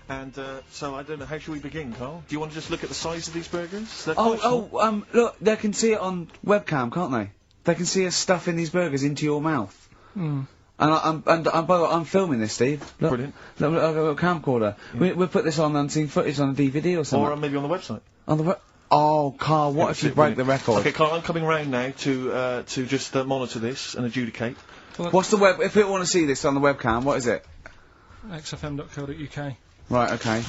And, so I don't know, how should we begin, Karl? Do you want to just look at the size of these burgers? Look, they can see it on webcam, can't they? They can see us stuffing these burgers into your mouth. Mm. And by the way, I'm filming this, Steve. Look, brilliant. Look, I've got a camcorder. Yeah. We'll put this on unseen footage on a DVD or something. Or maybe on the website. On the Oh, Karl, what if you break the record? Okay, Karl, I'm coming round now to just monitor this and adjudicate. What's the web? If people want to see this on the webcam, what is it? XFM.co.uk. Right, okay.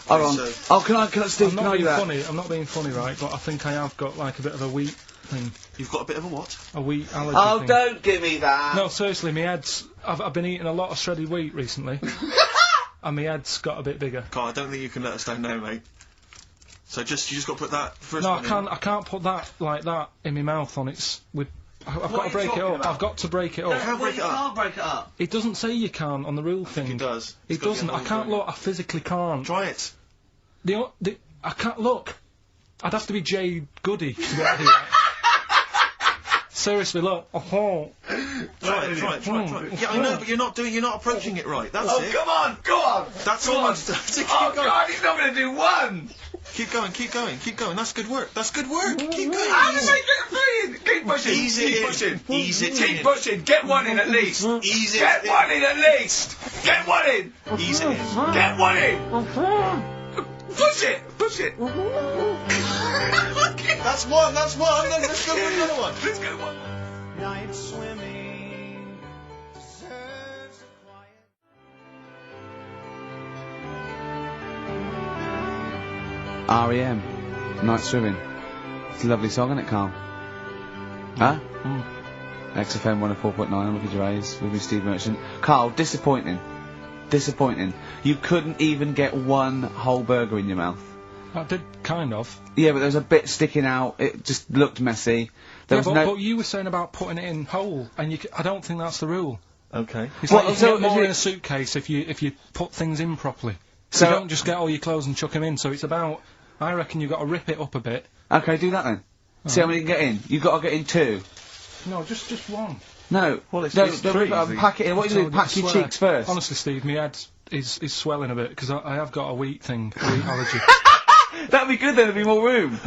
Hold on. Oh, can I, Steve, I'm not being funny, I'm not being funny, right, but I think I have got, like, a bit of a wheat thing. You've got a bit of a what? A wheat allergy Oh, thing. don't give me that! No, seriously, my head's... I've been eating a lot of shredded wheat recently. And my head's got a bit bigger. Karl, I don't think you can let us down now, mate. So you just got to put that first No, one in. I can't put that, like that, in my mouth on its... I've got to break it up. About? I've got to break it up. You can't break it up. Can't break it up. It doesn't say you can on the rule thing. It does. It doesn't. I can't look. I physically can't. Try it. I can't look. I'd have to be Jay Goody to be able to do that. Seriously, look. Oh. Try it. Yeah, I know, but you're not approaching it right. That's it. Come on, go on! That's almost. Keep Oh, going. God, he's not going to do one! Keep going. That's good work. Keep going. How does he get 3 in? Keep pushing. Ease it Keep in. pushing. Ease it Keep in. pushing. Get 1 in at least. Ease it Get in. 1 in at least. Get 1 in. Ease it in. Get 1 in. Push it. That's one. Let's go for another one. Let's go one. Night swimming deserves a quiet. R.E.M. Night Swimming. It's a lovely song, isn't it, Karl? Huh? XFM 104.9, I'm Ricky Gervais, with me, Steve Merchant. Karl, disappointing. You couldn't even get 1 whole burger in your mouth. I did, kind of. Yeah, but there was a bit sticking out, it just looked messy. But you were saying about putting it in whole, and I don't think that's the rule. Okay. It's like you get more in a suitcase if you put things in properly. So you don't just get all your clothes and chuck them in, so it's about... I reckon you've got to rip it up a bit. Okay, do that then. See how many you can get in. You've got to get in 2. No, just 1. No. Well, it's don't three, rip it up and pack it in. What do you do? Pack your cheeks first. Honestly, Steve, my head is swelling a bit, because I have got a wheat allergy. That'd be good then, there'd be more room.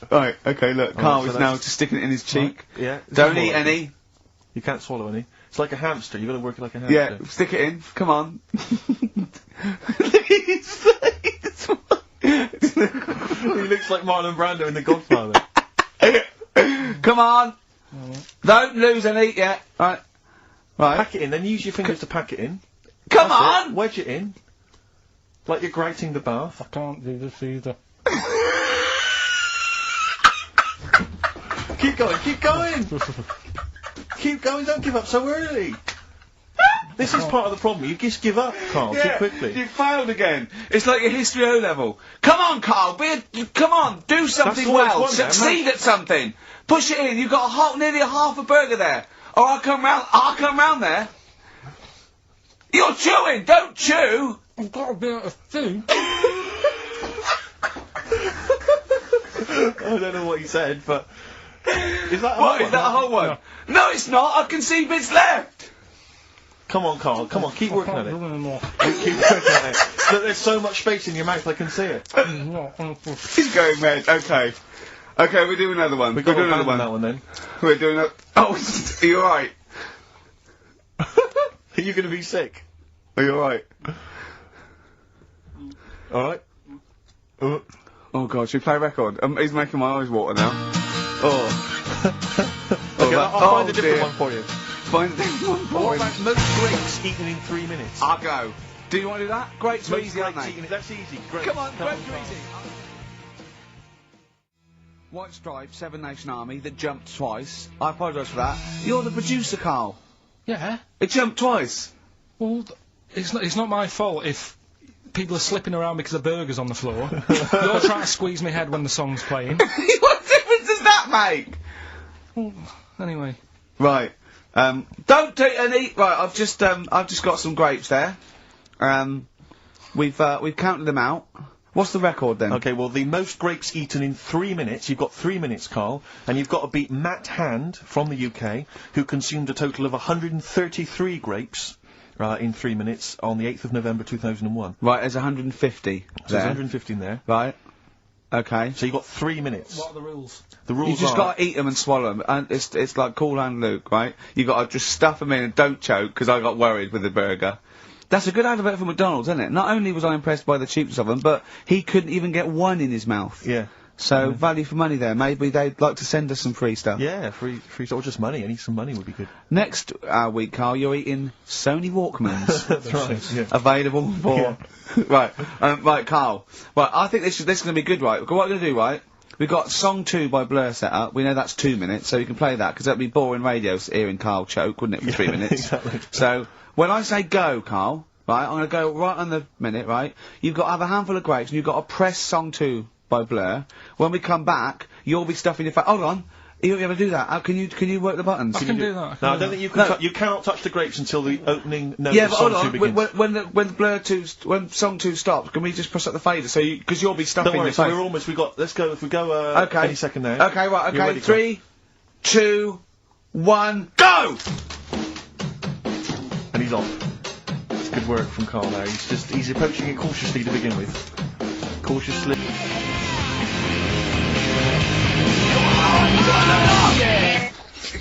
Right, okay, look, Karl is now just sticking it in his cheek. Right. Yeah. Don't eat any. You can't swallow any. It's like a hamster, you've got to work it like a hamster. Yeah, stick it in, come on. Look at his face. He looks like Marlon Brando in The Godfather. Come on. Don't lose any yet. Right. Pack it in, then use your fingers to pack it in. Come on! Wedge it in. Like you're grating the bath. I can't do this either. Keep going. Keep going, don't give up so early. This is part of the problem. You just give up, Karl, too quickly. You failed again. It's like your history O level. Come on, Karl. Come on. Do something well. Succeed at something. Push it in. You've got nearly a half a burger there. Or I'll come round there. You're chewing. Don't chew. I've got a bit of food. I don't know what he said, but... Is that a What, is that a whole one? No, it's not. I can see bits left. Come on, Karl. Come on, keep working at it. Keep working at it. Look, there's so much space in your mouth, I can see it. He's going red. Okay. Okay, we'll do another one. We'll do another one. That one then. We're doing that. Oh, are you alright? Are you going to be sick? Are you alright? Alright. Oh god, should we play a record? He's making my eyes water now. Okay, I'll find a different one for you. Find a different one for What about most grapes eaten in 3 minutes? I'll go. Do you want to do that? Grapes are easy, aren't they? That's easy. Grapes. Come on, grapes are easy. White Stripes, 7 Nation Army, that jumped twice. I apologise for that. You're the producer, Karl. Yeah. It jumped twice. Well, it's not my fault if people are slipping around because of burgers on the floor. You're trying to squeeze my head when the song's playing. What difference does that make? Anyway. Right. Don't take any. Right. I've just got some grapes there. We've counted them out. What's the record then? Okay, well, the most grapes eaten in 3 minutes. You've got 3 minutes, Karl, and you've got to beat Matt Hand from the UK, who consumed a total of 133 grapes in 3 minutes on the 8th of November 2001. Right, there's 150. So there's 150 in there. Right. Okay. So you've got 3 minutes. What are the rules? The rules You just are... gotta eat them and swallow them, and it's like Cool Hand Luke, right? You gotta just stuff them in and don't choke, because I got worried with the burger. That's a good advert for McDonald's, isn't it? Not only was I impressed by the cheapness of them, but he couldn't even get one in his mouth. Yeah. So, value for money there. Maybe they'd like to send us some free stuff. Yeah, free stuff, or just money. Any some money would be good. Next week, Karl, you're eating Sony Walkmans. That's right, yeah. Available for... Right, right, Karl. Right, I think this is gonna be good, right? What we're gonna do, right? We've got Song 2 by Blur set up. We know that's 2 minutes, so you can play that, because that'd be boring radio hearing Karl choke, wouldn't it, for 3 minutes? Exactly. So, when I say go, Karl, right, I'm gonna go right on the minute, right? You've got to have a handful of grapes, and you've got to press Song 2 by Blur. When we come back, you'll be stuffing your face. Hold on. You ever do that? How can you work the buttons? I can do that. No, I don't think you can. You cannot touch the grapes until the opening note Yeah, of but Song hold 2 on. begins. When Song 2 stops, can we just press up the fader? So because you'll be stuffing Don't worry, your so face. we're almost. Let's go. If we go. Okay. Any second now. Okay, right. You're Okay. ready, 3, 2, 1, go! And he's off. It's good work from Karl there. He's approaching it cautiously to begin with. Cautiously.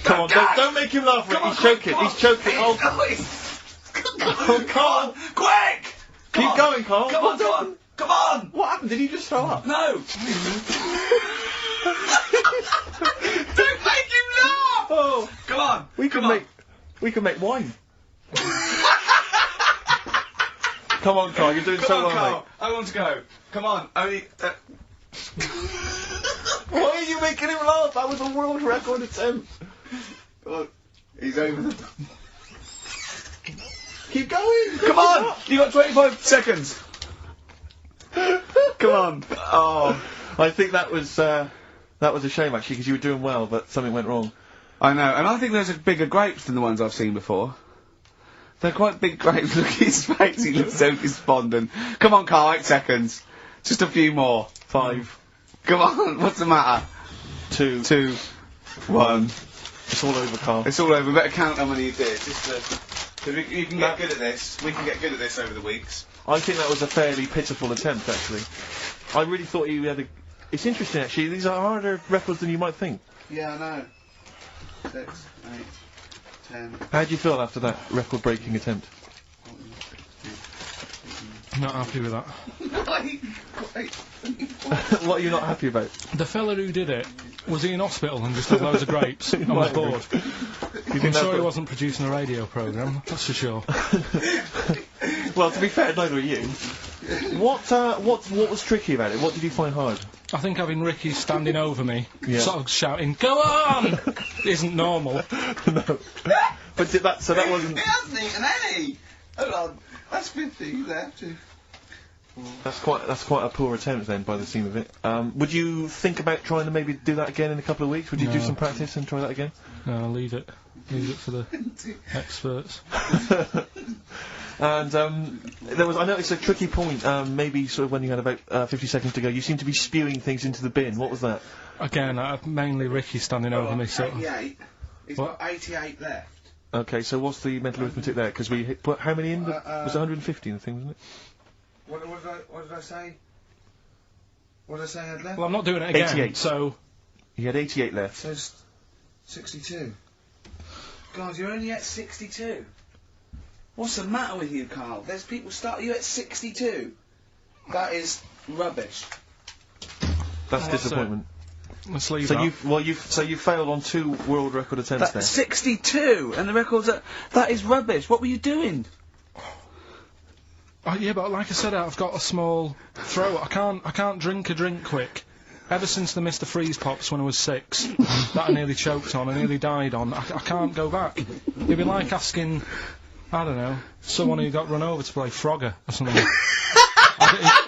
Come on, don't make him laugh, Rick. He's choking. Oh, Karl! Quick! Keep going, Karl. Come on! What happened? Did you just throw up? No! Don't make him laugh! Oh, Come on! we can make wine. Come on, Karl. You're doing so well, mate. I want to go. Come on. Only. Why are you making him laugh? That was a world record attempt. Look, he's over the... Keep going. Come on! You got 25 seconds. Come on. Oh, I think that was a shame actually, because you were doing well, but something went wrong. I know, and I think those are bigger grapes than the ones I've seen before. They're quite big grapes. Look at his face, he looks so despondent. Come on, Karl, 8 seconds. Just a few more. 5. Come on, what's the matter? 2. 1. It's all over, Karl. It's all over. We better count how many you did. Because you can get good at this. We can get good at this over the weeks. I think that was a fairly pitiful attempt, actually. I really thought you had a... It's interesting, actually. These are harder records than you might think. Yeah, I know. 6, 8, 10... How do you feel after that record-breaking attempt? Not happy with that. What are you not happy about? The fella who did it, was he in hospital and just had loads of grapes and was bored? I'm sure he wasn't producing a radio programme, that's for sure. Well, to be fair, neither are you. What was tricky about it? What did you find hard? I think having Ricky standing over me, Yeah. sort of shouting, "Go on!" isn't normal. No. But so that wasn't... He hasn't eaten any! Hold on. That's 50 left. That's quite a poor attempt then, by the seam of it. Would you think about trying to maybe do that again in a couple of weeks? Would you do some practice and try that again? No, leave it. Leave it for the experts. And I noticed a tricky point, maybe sort of when you had about 50 seconds to go. You seemed to be spewing things into the bin. What was that? Again, mainly Ricky standing over me, sort of. 88. He's got 88 left. Okay, so what's the mental arithmetic there? Because we put how many in? Was it 150 in the thing, wasn't it? What did I say? What did I say I had left? Well, I'm not doing it again, 88. so... He had 88 left. So 62. Guys, you're only at 62. What's the matter with you, Karl? There's people start you at 62. That is rubbish. That's disappointment. Let's leave So that. you failed on 2 world record attempts there. 62, and the record's that is rubbish. What were you doing? Oh, yeah, but like I said, I've got a small throat. I can't drink a drink quick. Ever since the Mr. Freeze Pops when I was 6, that I nearly choked on, I nearly died on, I can't go back. It'd be like asking, I don't know, someone who got run over to play Frogger or something.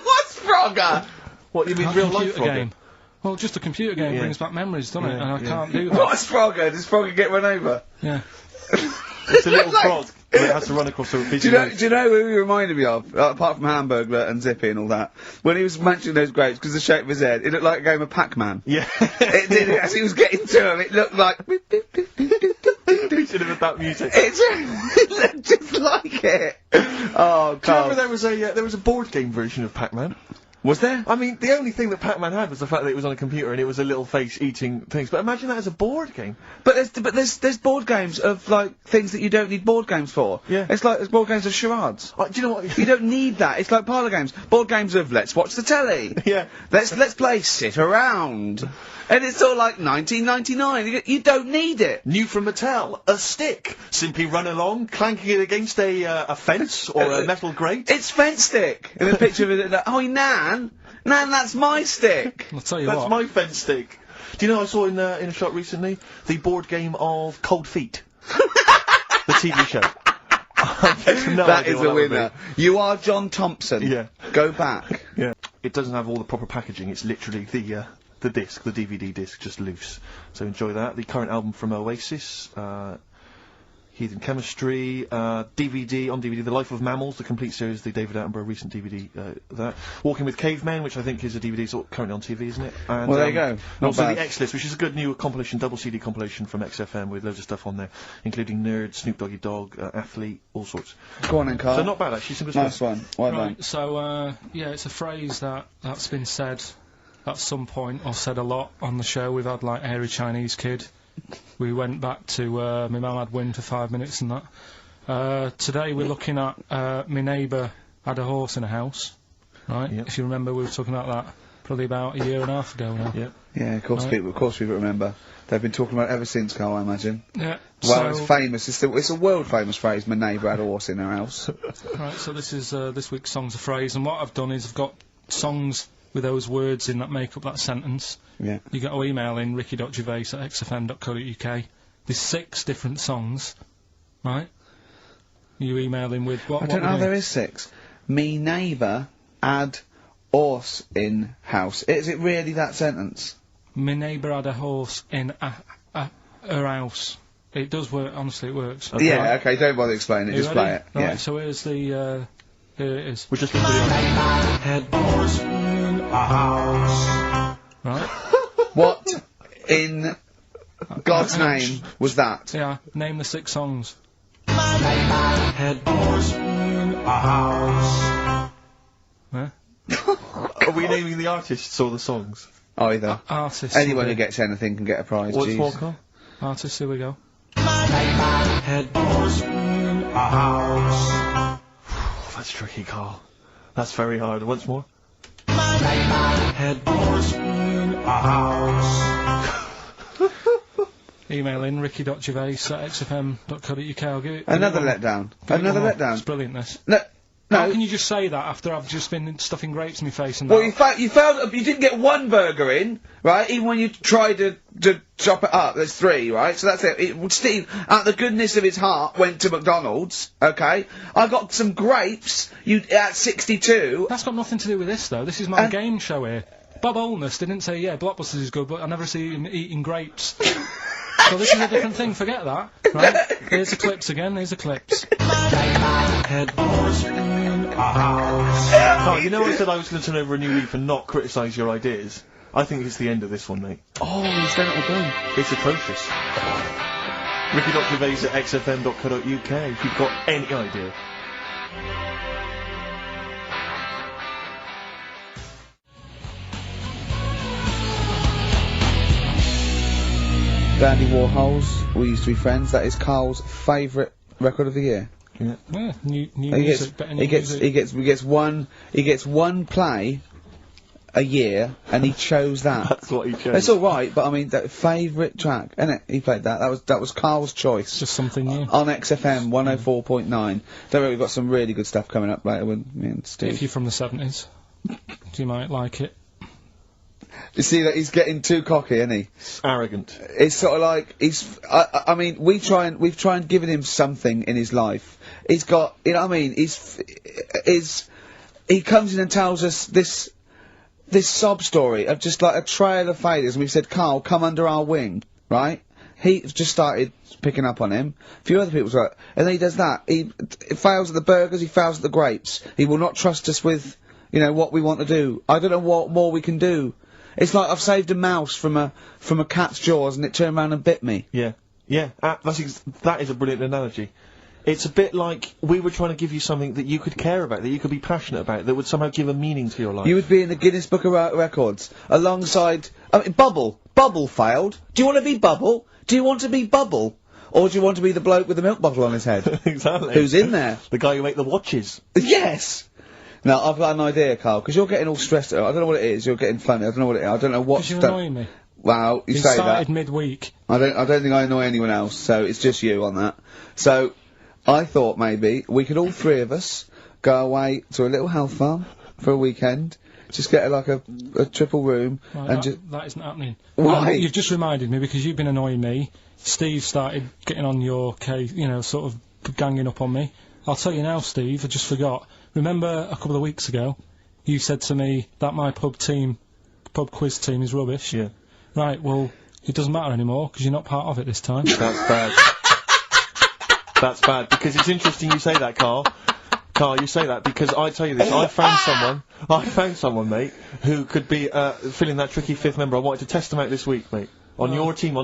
What's Frogger? What, you mean real life Frogger? Game. Well, just a computer game brings back memories, doesn't it? And I can't do that. What's Frogger? Does Frogger get run over? Yeah. It's a little frog that has to run across a busy road. Do you know who he reminded me of? Apart from Hamburglar and Zippy and all that. When he was mentioning those grapes, because the shape of his head, it looked like a game of Pac-Man. Yeah. It did, as he was getting to him, it looked like... We should have had that music. It looked just like it. Oh, Do you remember there was a board game version of Pac-Man? Was there? I mean, the only thing that Pac-Man had was the fact that it was on a computer and it was a little face eating things. But imagine that as a board game. But there's board games of, like, things that you don't need board games for. Yeah. It's like, there's board games of charades. Do you know what? You don't need that. It's like parlour games. Board games of, let's watch the telly. Yeah. Let's play sit around. And it's all like 1999. You don't need it. New from Mattel, a stick. Simply run along, clanking it against a fence or a metal grate. It's fence stick. And a picture of it, like, oh, Nan, that's my stick. I'll tell you That's what. my fence stick. Do you know I saw in a shop recently the board game of Cold Feet, the TV show. That is a winner. You are John Thompson. Yeah. Go back. Yeah. It doesn't have all the proper packaging. It's literally the disc, the DVD disc, just loose. So enjoy that. The current album from Oasis, Heathen Chemistry, DVD, on DVD, The Life of Mammals, the complete series, the David Attenborough recent DVD, that. Walking with Cavemen, which I think is a DVD, it's currently on TV, isn't it? And, well, there you go. Not also bad. the X-List, which is a good new compilation, double CD compilation from XFM with loads of stuff on there, including Nerd, Snoop Doggy Dogg, Athlete, all sorts. Go on then, Karl. So not bad, actually. Some good nice stuff. one. Well done. Right, so, yeah, it's a phrase that's been said at some point, or said a lot on the show. We've had, like, Hairy Chinese Kid. We went back to, my mum had wind for 5 minutes and that. Today we're looking at, my neighbour had a horse in a house. Right? Yep. If you remember, we were talking about that probably about a year and a half ago now. Yep. Yeah, of course, Right. of course people remember. They've been talking about it ever since, Karl, I imagine. Yeah. Well, it's famous. It's a world famous phrase. My neighbour had a horse in her house. Right, so this is, this week's Songs of Phrase, and what I've done is I've got songs with those words in that make up that sentence. Yeah. You got to email in ricky.gervais@xfm.co.uk. There's 6 different songs, right? You email in with what? I don't know. There is 6. Me neighbour had horse in house. Is it really that sentence? My neighbour had a horse in her house. It does work. Honestly, it works. Okay. Yeah. Okay. Don't bother explaining it. Just play it. Right, Yeah. so here's the. Here it is. We're just going to do it. Had horse in a house. Right. What in God's name was that? Yeah. Name the 6 songs. Had horse in a house. Huh? Are we naming the artists or the songs? Either. Artists. Anyone who gets anything can get a prize. What's Jeez. more, Karl? Artists. Here we go. Had horse in a house. That's tricky, Karl. That's very hard. Once more. Had horse in a house. Email in ricky.gervais@xfm.co.uk. I'll give it. Another letdown. Another letdown. It's brilliant, this. No. How can you just say that after I've just been stuffing grapes in my face and Well, that? you failed. You didn't get 1 burger in, right? Even when you tried to chop it up, there's 3, right? So that's it. Steve, out of the goodness of his heart, went to McDonald's. Okay, I got some grapes. At 62. That's got nothing to do with this, though. This is my game show here. Bob Holness didn't say, yeah, Blockbusters is good, but I never see him eating grapes. So this is a different thing. Forget that. Right? Here's the clips again. Here's the clips. Had horse in a house. Oh, you know I said I was going to turn over a new leaf and not criticise your ideas? I think it's the end of this one, mate. Oh, he's done it again. It's atrocious. Ricky.gervais@xfm.co.uk if you've got any idea. Dandy Warhols, We Used to Be Friends. That is Karl's favourite record of the year. Yeah, new music, better new music. He gets one play a year, and he chose that. That's what he chose. It's all right, but I mean, that favourite track, innit? He played that. That was Karl's choice. It's just something new. On XFM 104.9. Don't worry, we've got some really good stuff coming up later with me and Steve. If you're from the 70s, you might like it. You see that he's getting too cocky, isn't he? Arrogant. It's sort of like I mean, we've tried given him something in his life. He's got, you know what I mean? His he comes in and tells us this sob story of just like a trail of failures, and we said, Karl, come under our wing, right? He just started picking up on him. A few other people's right, and then he does that. He fails at the burgers, he fails at the grapes. He will not trust us with, you know, what we want to do. I don't know what more we can do. It's like I've saved a mouse from a cat's jaws, and it turned around and bit me. Yeah, yeah. That is a brilliant analogy. It's a bit like we were trying to give you something that you could care about, that you could be passionate about, that would somehow give a meaning to your life. You would be in the Guinness Book of Records, alongside... I mean, Bubble. Bubble failed. Do you want to be Bubble? Do you want to be Bubble? Or do you want to be the bloke with the milk bottle on his head? Exactly. Who's in there? The guy who make the watches. Yes! Now, I've got an idea, Karl, because you're getting all stressed out. I don't know what it is. You're getting funny. I don't know what it is. I don't know what's... Because you're annoying me. Wow, you say that. started midweek. I don't think I annoy anyone else, so it's just you on that. So... I thought maybe we could all three of us go away to a little health farm for a weekend, just get like a triple room, right, and just... That isn't happening. Why? You've just reminded me, because you've been annoying me. Steve started getting on your case, you know, sort of ganging up on me. I'll tell you now, Steve, I just forgot. Remember a couple of weeks ago, you said to me that my pub quiz team is rubbish? Yeah. Right, well, it doesn't matter anymore, because you're not part of it this time. That's bad. That's bad, because it's interesting you say that, Karl. Karl, you say that, because I tell you this, I found someone, mate, who could be, filling that tricky fifth member. I wanted to test them out this week, mate. On your team.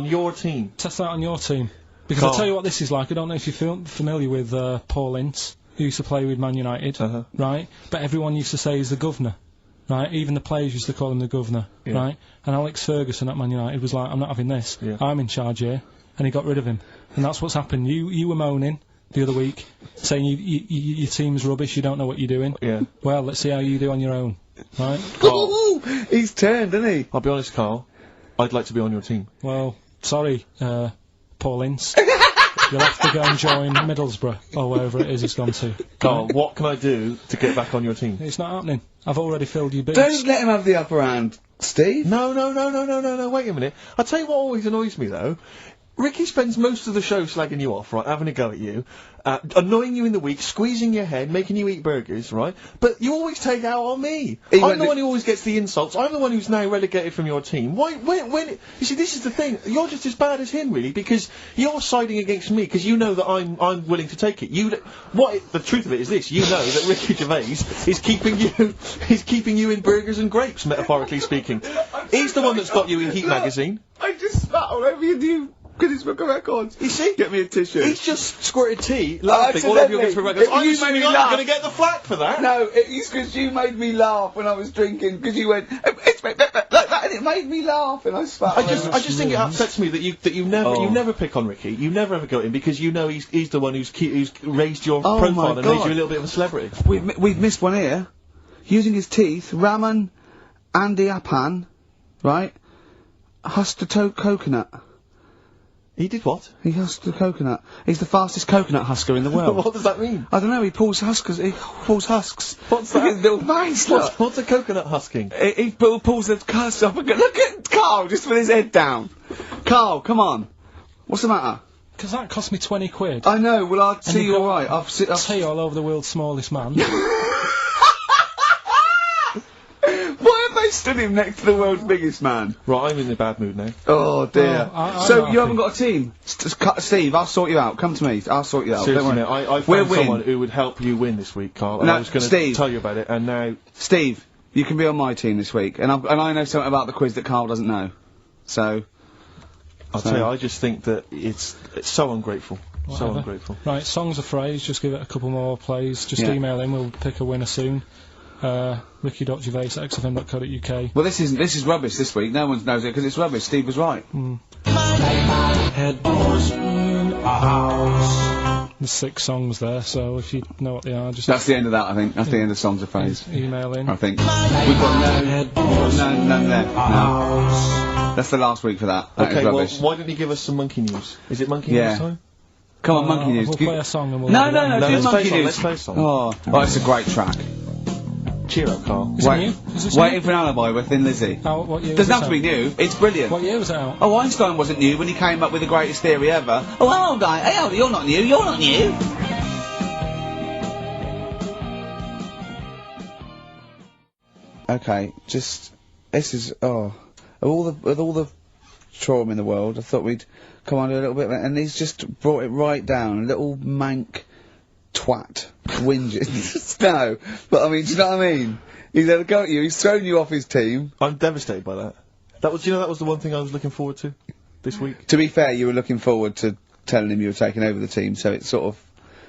Test that on your team. Because Karl. I'll tell you what this is like. I don't know if you're familiar with, Paul Ince, who used to play with Man United, right? But everyone used to say he's the governor, right? Even the players used to call him the governor, right? And Alex Ferguson at Man United was like, I'm not having this. Yeah. I'm in charge here. And he got rid of him. And that's what's happened. You were moaning the other week, saying your team's rubbish, you don't know what you're doing. Yeah. Well, let's see how you do on your own, right? He's turned, isn't he? I'll be honest, Karl, I'd like to be on your team. Well, sorry, Paul Ince. You'll have to go and join Middlesbrough, or wherever it is he's gone to. Karl, what can I do to get back on your team? It's not happening. I've already filled your boots. Don't let him have the upper hand, Steve. No, wait a minute. I'll tell you what always annoys me, though. Ricky spends most of the show slagging you off, right, having a go at you, annoying you in the week, squeezing your head, making you eat burgers, right? But you always take out on me. I'm the one who always gets the insults. I'm the one who's now relegated from your team. Why, when, you see, this is the thing. You're just as bad as him, really, because you're siding against me, because you know that I'm willing to take it. The truth of it is this, you know that Ricky Gervais is keeping you in burgers and grapes, metaphorically speaking. He's the one that's got you in Heat magazine. I just spat all over your new Guinness Book of Records. You see? Get me a tissue. He's just squirted tea, laughing all over your Guinness Book of Records. I'm assuming I'm going to get the flak for that. No, it's because you made me laugh when I was drinking, because you went, it's like that, and it made me laugh, and I spat. I just think it upsets me that you never pick on Ricky. You never ever go at him, because you know he's the one who's raised your profile and made you a little bit of a celebrity. We've missed one here. Using his teeth, Raman Andiapan, right? Husked a coconut. He did what? He husked a coconut. He's the fastest coconut husker in the world. What does that mean? I don't know, he pulls husks. What's that? Little veins, look. What's a coconut husking? He pulls the cusp up and look at Karl, just with his head down. Karl, come on. What's the matter? Because that cost me 20 quid. I know, well I'll see you alright. I'll tea all over the world's smallest man. Why have they stood him next to the world's biggest man? Right, I'm in a bad mood now. Oh dear. I'm so happy. you haven't got a team? Steve, I'll sort you out. Come to me. I'll sort you out. Seriously, Don't worry. I found someone who would help you win this week, Karl. And I was going to tell you about it, and now... Steve, you can be on my team this week, and I know something about the quiz that Karl doesn't know. So... I'll tell you, I just think that it's so ungrateful. Whatever. So ungrateful. Right, songs of phrase, just give it a couple more plays. Just email in, we'll pick a winner soon. Ricky.gervais@xfm.co.uk. Well, this is rubbish this week. No one knows it because it's rubbish. Steve was right. There's 6 songs there, so if you know what they are, just... That's the end of that, I think. That's the end of songs of phrase. Email in. I think. We've got none there. No. That's the last week for that. That okay, is well, rubbish. why don't you give us some monkey news? Is it monkey news time? Come on, monkey news. We'll play a song and we'll... No, let's monkey play news. Let's play a song. Oh, it's a great track. Cheer up, Karl. Is it new? Is this Waiting new? for an Alibi with Thin Lizzy. What year Doesn't was have to it be new. It's brilliant. What year was it out? Oh, Einstein wasn't new when he came up with the greatest theory ever. Oh, hold on. Hey, hold on. You're not new. You're not new. Okay, this is, with all the trauma in the world, I thought we'd come on to a little bit, and he's just brought it right down, a little mank twat, whinges. No, but I mean, do you know what I mean? He's had a go at you, he's thrown you off his team. I'm devastated by that. That was the one thing I was looking forward to this week. To be fair, you were looking forward to telling him you were taking over the team, so it's sort of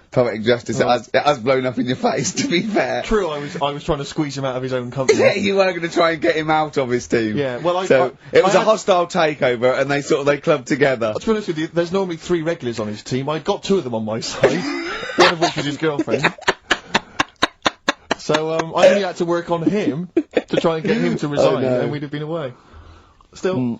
poetic justice. It has blown up in your face, to be fair. True, I was trying to squeeze him out of his own company. Yeah, you were going to try and get him out of his team. Yeah, well, it was a hostile takeover, and they clubbed together. To be honest with you, there's normally 3 regulars on his team. I got 2 of them on my side, one of which was his girlfriend. So, I only had to work on him to try and get him to resign, and we'd have been away. Still,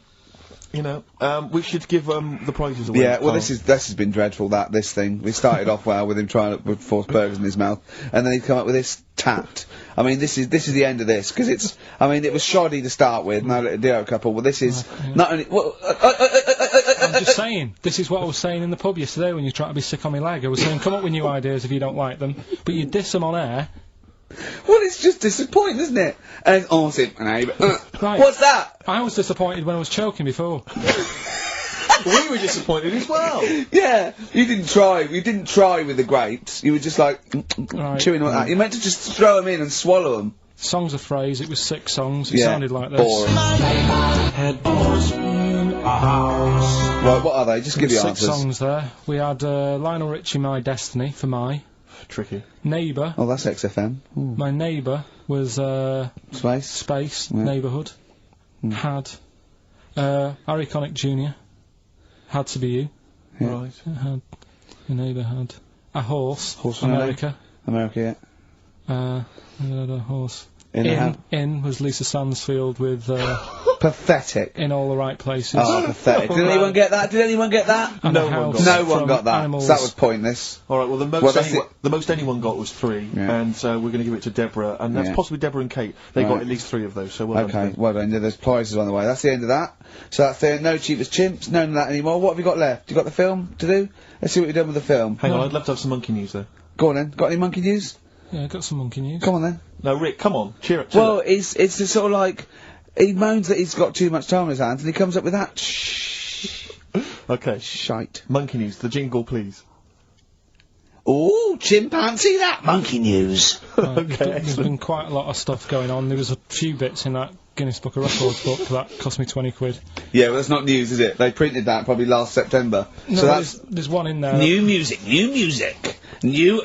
you know, we should give the prizes away. Yeah, well, this has been dreadful. This thing. We started off well with him trying to force burgers in his mouth, and then he'd come up with this tat. I mean, this is the end of this, because it's. I mean, it was shoddy to start with. No, the other couple. Well, this is not only. Well, I'm just saying. This is what I was saying in the pub yesterday when you tried to be sick on my leg. I was saying, come up with new ideas if you don't like them, but you diss them on air. Well, it's just disappointing, isn't it? And right. What's that? I was disappointed when I was choking before. We were disappointed as well. Yeah, you didn't try. You didn't try with the grapes. You were just like chewing on that. You meant to just throw them in and swallow them. Song's a phrase. It was 6 songs. It sounded like this. Boring. Right, what are they? Just give the answers. 6 songs there. We had Lionel Richie, My Destiny, for My. Tricky. Neighbour. Oh, that's XFM. Ooh. My Neighbour was Space. Neighbourhood. Had Harry Connick Jr. Had to be you. Yeah. Right. Had your neighbour had a horse. America, yeah. Had a horse. In was Lisa Stansfield with pathetic. In All the Right Places. Oh, pathetic. Did anyone get that? And no one got that. So that was pointless. Alright, well, the most anyone got was 3, and we're going to give it to Deborah, and that's possibly Deborah and Kate. They got at least 3 of those, so well done. Okay, well done. There's prizes on the way. That's the end of that. So that's the no cheapest chimps, none of that anymore. What have you got left? You got the film to do? Let's see what you've done with the film. Hang on, I'd love to have some monkey news, though. Go on then. Got any monkey news? Yeah, got some monkey news. Come on then. No, Rick, come on. Cheer up. Well, it's just sort of like, he moans that he's got too much time on his hands, and he comes up with that Okay. Shite. Monkey news. The jingle, please. Ooh, chimpanzee that monkey news. Okay, There's been quite a lot of stuff going on. There was a few bits in that Guinness Book of Records book that cost me 20 quid. Yeah, well, that's not news, is it? They printed that probably last September. No, so there's one in there. New music. New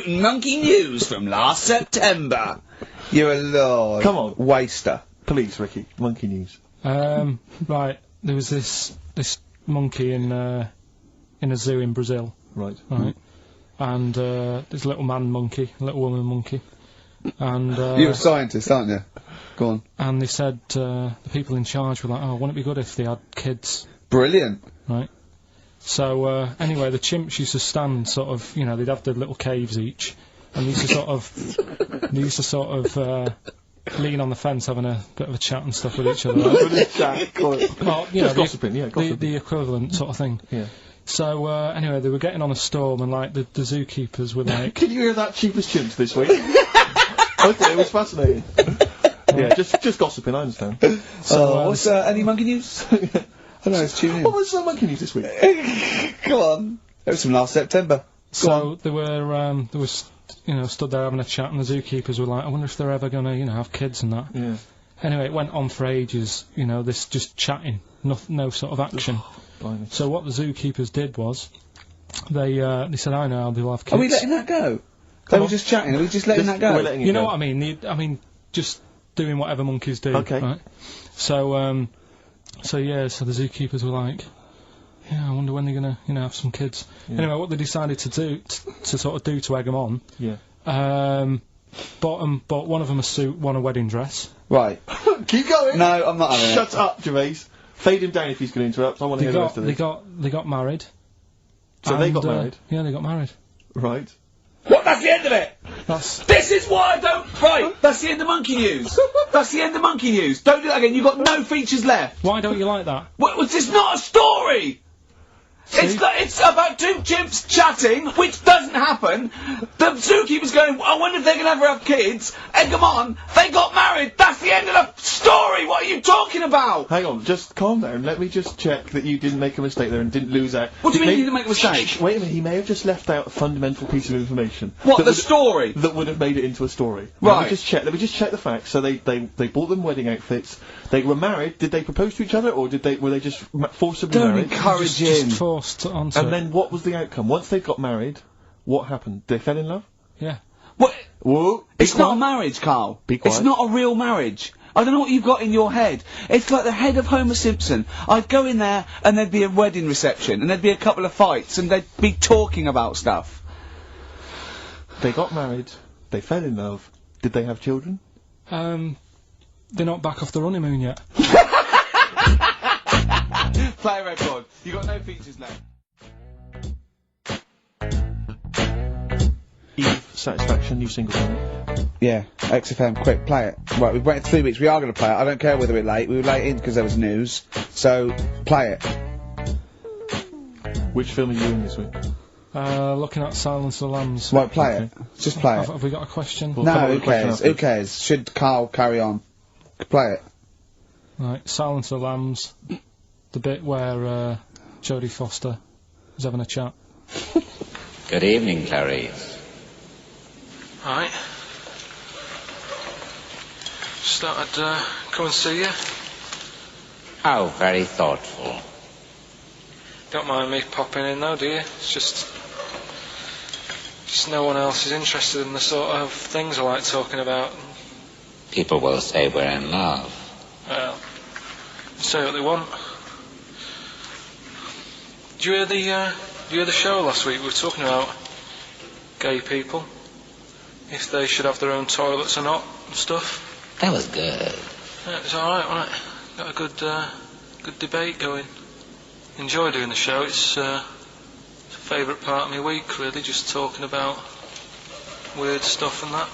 monkey news from last September. You're a lord. Come on. Waster. Please, Ricky. Monkey news. Right. There was this monkey in a zoo in Brazil. Right. And this little man monkey, little woman monkey. And you're a scientist, aren't you? Go on. And they said the people in charge were like, oh, wouldn't it be good if they had kids? Brilliant. Right. So anyway, the chimps used to stand sort of, you know, they'd have their little caves each, and they used to sort of lean on the fence having a bit of a chat and stuff with each other. Chat, well, you know, gossiping, gossiping. The equivalent sort of thing. Yeah. So anyway, they were getting on a storm, and like the zookeepers were like, "Can you hear that cheapest chimps this week?" Okay, it was fascinating. Yeah, just gossiping. I understand. So what's any monkey news? I don't know, it's tuning in. What was monkey news this week? Come on. It was from last September. So there was, you know, stood there having a chat, and the zookeepers were like, I wonder if they're ever gonna, you know, have kids and that. Yeah. Anyway, it went on for ages, you know, this just chatting, no sort of action. So what the zookeepers did was, they said, I know, they'll have kids. Are we letting that go? They were just chatting, are we just letting that go? You know what I mean? I mean, just doing whatever monkeys do. Okay. Right? So the zookeepers were like, yeah, I wonder when they're gonna, you know, have some kids. Yeah. Anyway, what they decided to do, to sort of do to egg them on. Yeah. Bought one of them a suit, one a wedding dress. Right. Keep going. No, I'm not having it. Shut up, Gervais. Fade him down if he's going to interrupt. I want to hear the rest of this. They got married. So they got married? Yeah, they got married. Right. What? That's the end of it! This is why I don't... Right, that's the end of monkey news. That's the end of monkey news. Don't do that again, you've got no features left. Why don't you like that? Well, it's just not a story! It's about two chimps chatting, which doesn't happen. The zookeeper's going, I wonder if they can ever have kids. And come on, they got married. That's the end of the story. What are you talking about? Hang on, just calm down. Let me just check that you didn't make a mistake there and didn't lose out. What do you mean you didn't make a mistake? Wait a minute, he may have just left out a fundamental piece of information. What, the story? That would have made it into a story. Right. Let me just check the facts. So they bought them wedding outfits. They were married. Did they propose to each other, or were they just forcibly married? Don't encourage him. Just forced onto And then what was the outcome? Once they got married, what happened? They fell in love? Yeah. What? Whoa. It's not a marriage, Karl. Be quiet. It's not a real marriage. I don't know what you've got in your head. It's like the head of Homer Simpson. I'd go in there and there'd be a wedding reception and there'd be a couple of fights and they'd be talking about stuff. They got married. They fell in love. Did they have children? They're not back off the honeymoon yet. Play a record. You got no features left. Eve, Satisfaction, new single. Yeah, XFM, quick, play it. Right, we've waited 3 weeks, we are going to play it. I don't care whether we're late. We were late in because there was news. So, play it. Which film are you in this week? Looking at Silence of the Lambs. Right, play it. Just play it. Have we got a question? Well, no, who cares? Who cares? Should Karl carry on? Play it. Right, Silence of the Lambs. The bit where Jodie Foster is having a chat. Good evening, Clarice. Right. Just thought I'd come and see you. How very thoughtful. Don't mind me popping in though, do you? It's just no one else is interested in the sort of things I like talking about. People will say we're in love. Well, say what they want. Did you hear the show last week? We were talking about gay people, if they should have their own toilets or not and stuff. That was good. Yeah, it was all right, wasn't it? Got a good debate going. Enjoy doing the show. It's a favourite part of my week, really, just talking about weird stuff and that.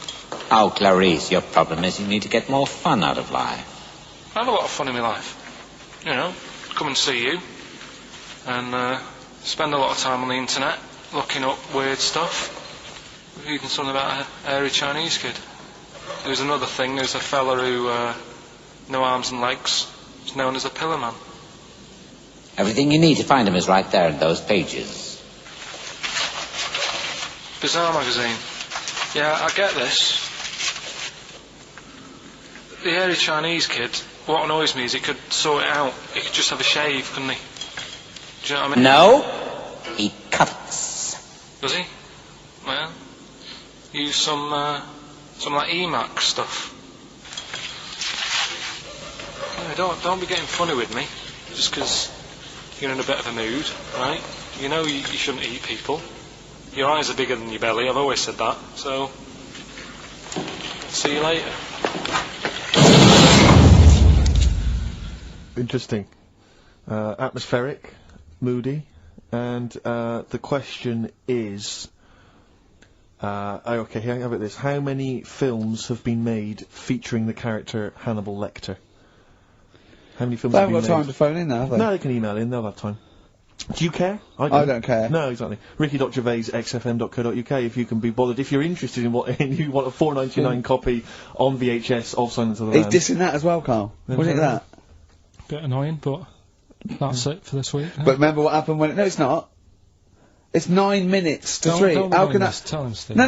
Oh, Clarice, your problem is you need to get more fun out of life. I have a lot of fun in my life. You know, come and see you, and spend a lot of time on the internet looking up weird stuff. Reading something about a hairy Chinese kid. There was another thing. There's a fella who, no arms and legs, is known as a pillar man. Everything you need to find him is right there in those pages. Bizarre magazine. Yeah, I get this. The hairy Chinese kid, what annoys me is he could sort it out. He could just have a shave, couldn't he? Do you know what I mean? No, he cuts. Does he? Well, use some like Emacs stuff. Yeah, don't be getting funny with me, just 'cause you're in a bit of a mood, right? You know you shouldn't eat people. Your eyes are bigger than your belly, I've always said that, so... See you later. Interesting. Atmospheric, moody, and the question is... okay, how about this? How many films have been made featuring the character Hannibal Lecter? How many films have been made? They haven't got time to phone in now, have they? No, they can email in, they'll have time. Do you care? I don't care. No, exactly. Ricky.Gervais, xfm.co.uk, if you can be bothered. If you're interested in what, you want a $4.99 copy on VHS of Silence of the Lambs. He's dissing that as well, Karl. Wasn't it that? Bit annoying, but that's it for this week. But remember what happened when... No, it's not. It's 9 minutes to 3. How can that... Tell him, Steve. No.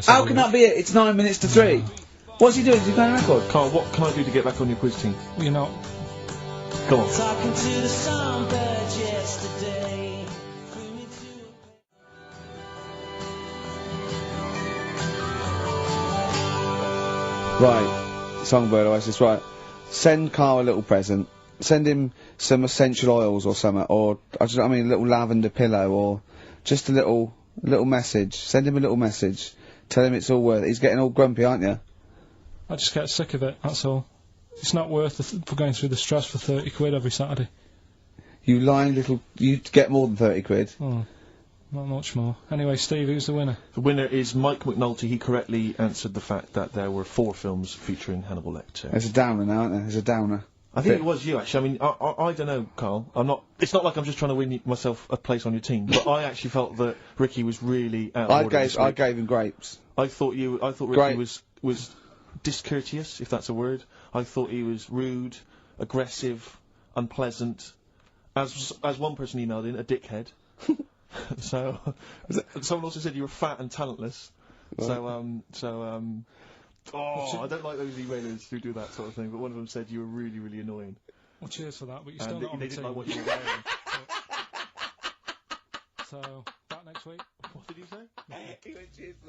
How can that be it? It's 9 minutes to 3. What's he doing? Is he playing a record? Carl, what can I do to get back on your quiz team? You're not. Go on. Talking to the songbird yesterday. Right. Songbird Oasis, right. Send Karl a little present. Send him some essential oils or something, or, a little lavender pillow, or just a little message. Send him a little message. Tell him it's all worth it. He's getting all grumpy, aren't you? I just get sick of it, that's all. It's not worth for going through the stress for 30 quid every Saturday. You lying little... You'd get more than 30 quid. Oh, not much more. Anyway, Steve, who's the winner? The winner is Mike McNulty. He correctly answered the fact that there were 4 films featuring Hannibal Lecter. There's a downer now, isn't there? There's a downer. I think it was you, actually. I mean, I don't know, Carl. It's not like I'm just trying to win myself a place on your team, but I actually felt that Ricky was really out of order. I gave him grapes. I thought Ricky was discourteous, if that's a word. I thought he was rude, aggressive, unpleasant. As one person emailed in, a dickhead. So, someone also said you were fat and talentless. Right. I don't like those emailers who do that sort of thing, but one of them said you were really, really annoying. Well, cheers for that, but you're still not on the team. They didn't like what you were wearing. So, back next week. What did you say? He went, cheers for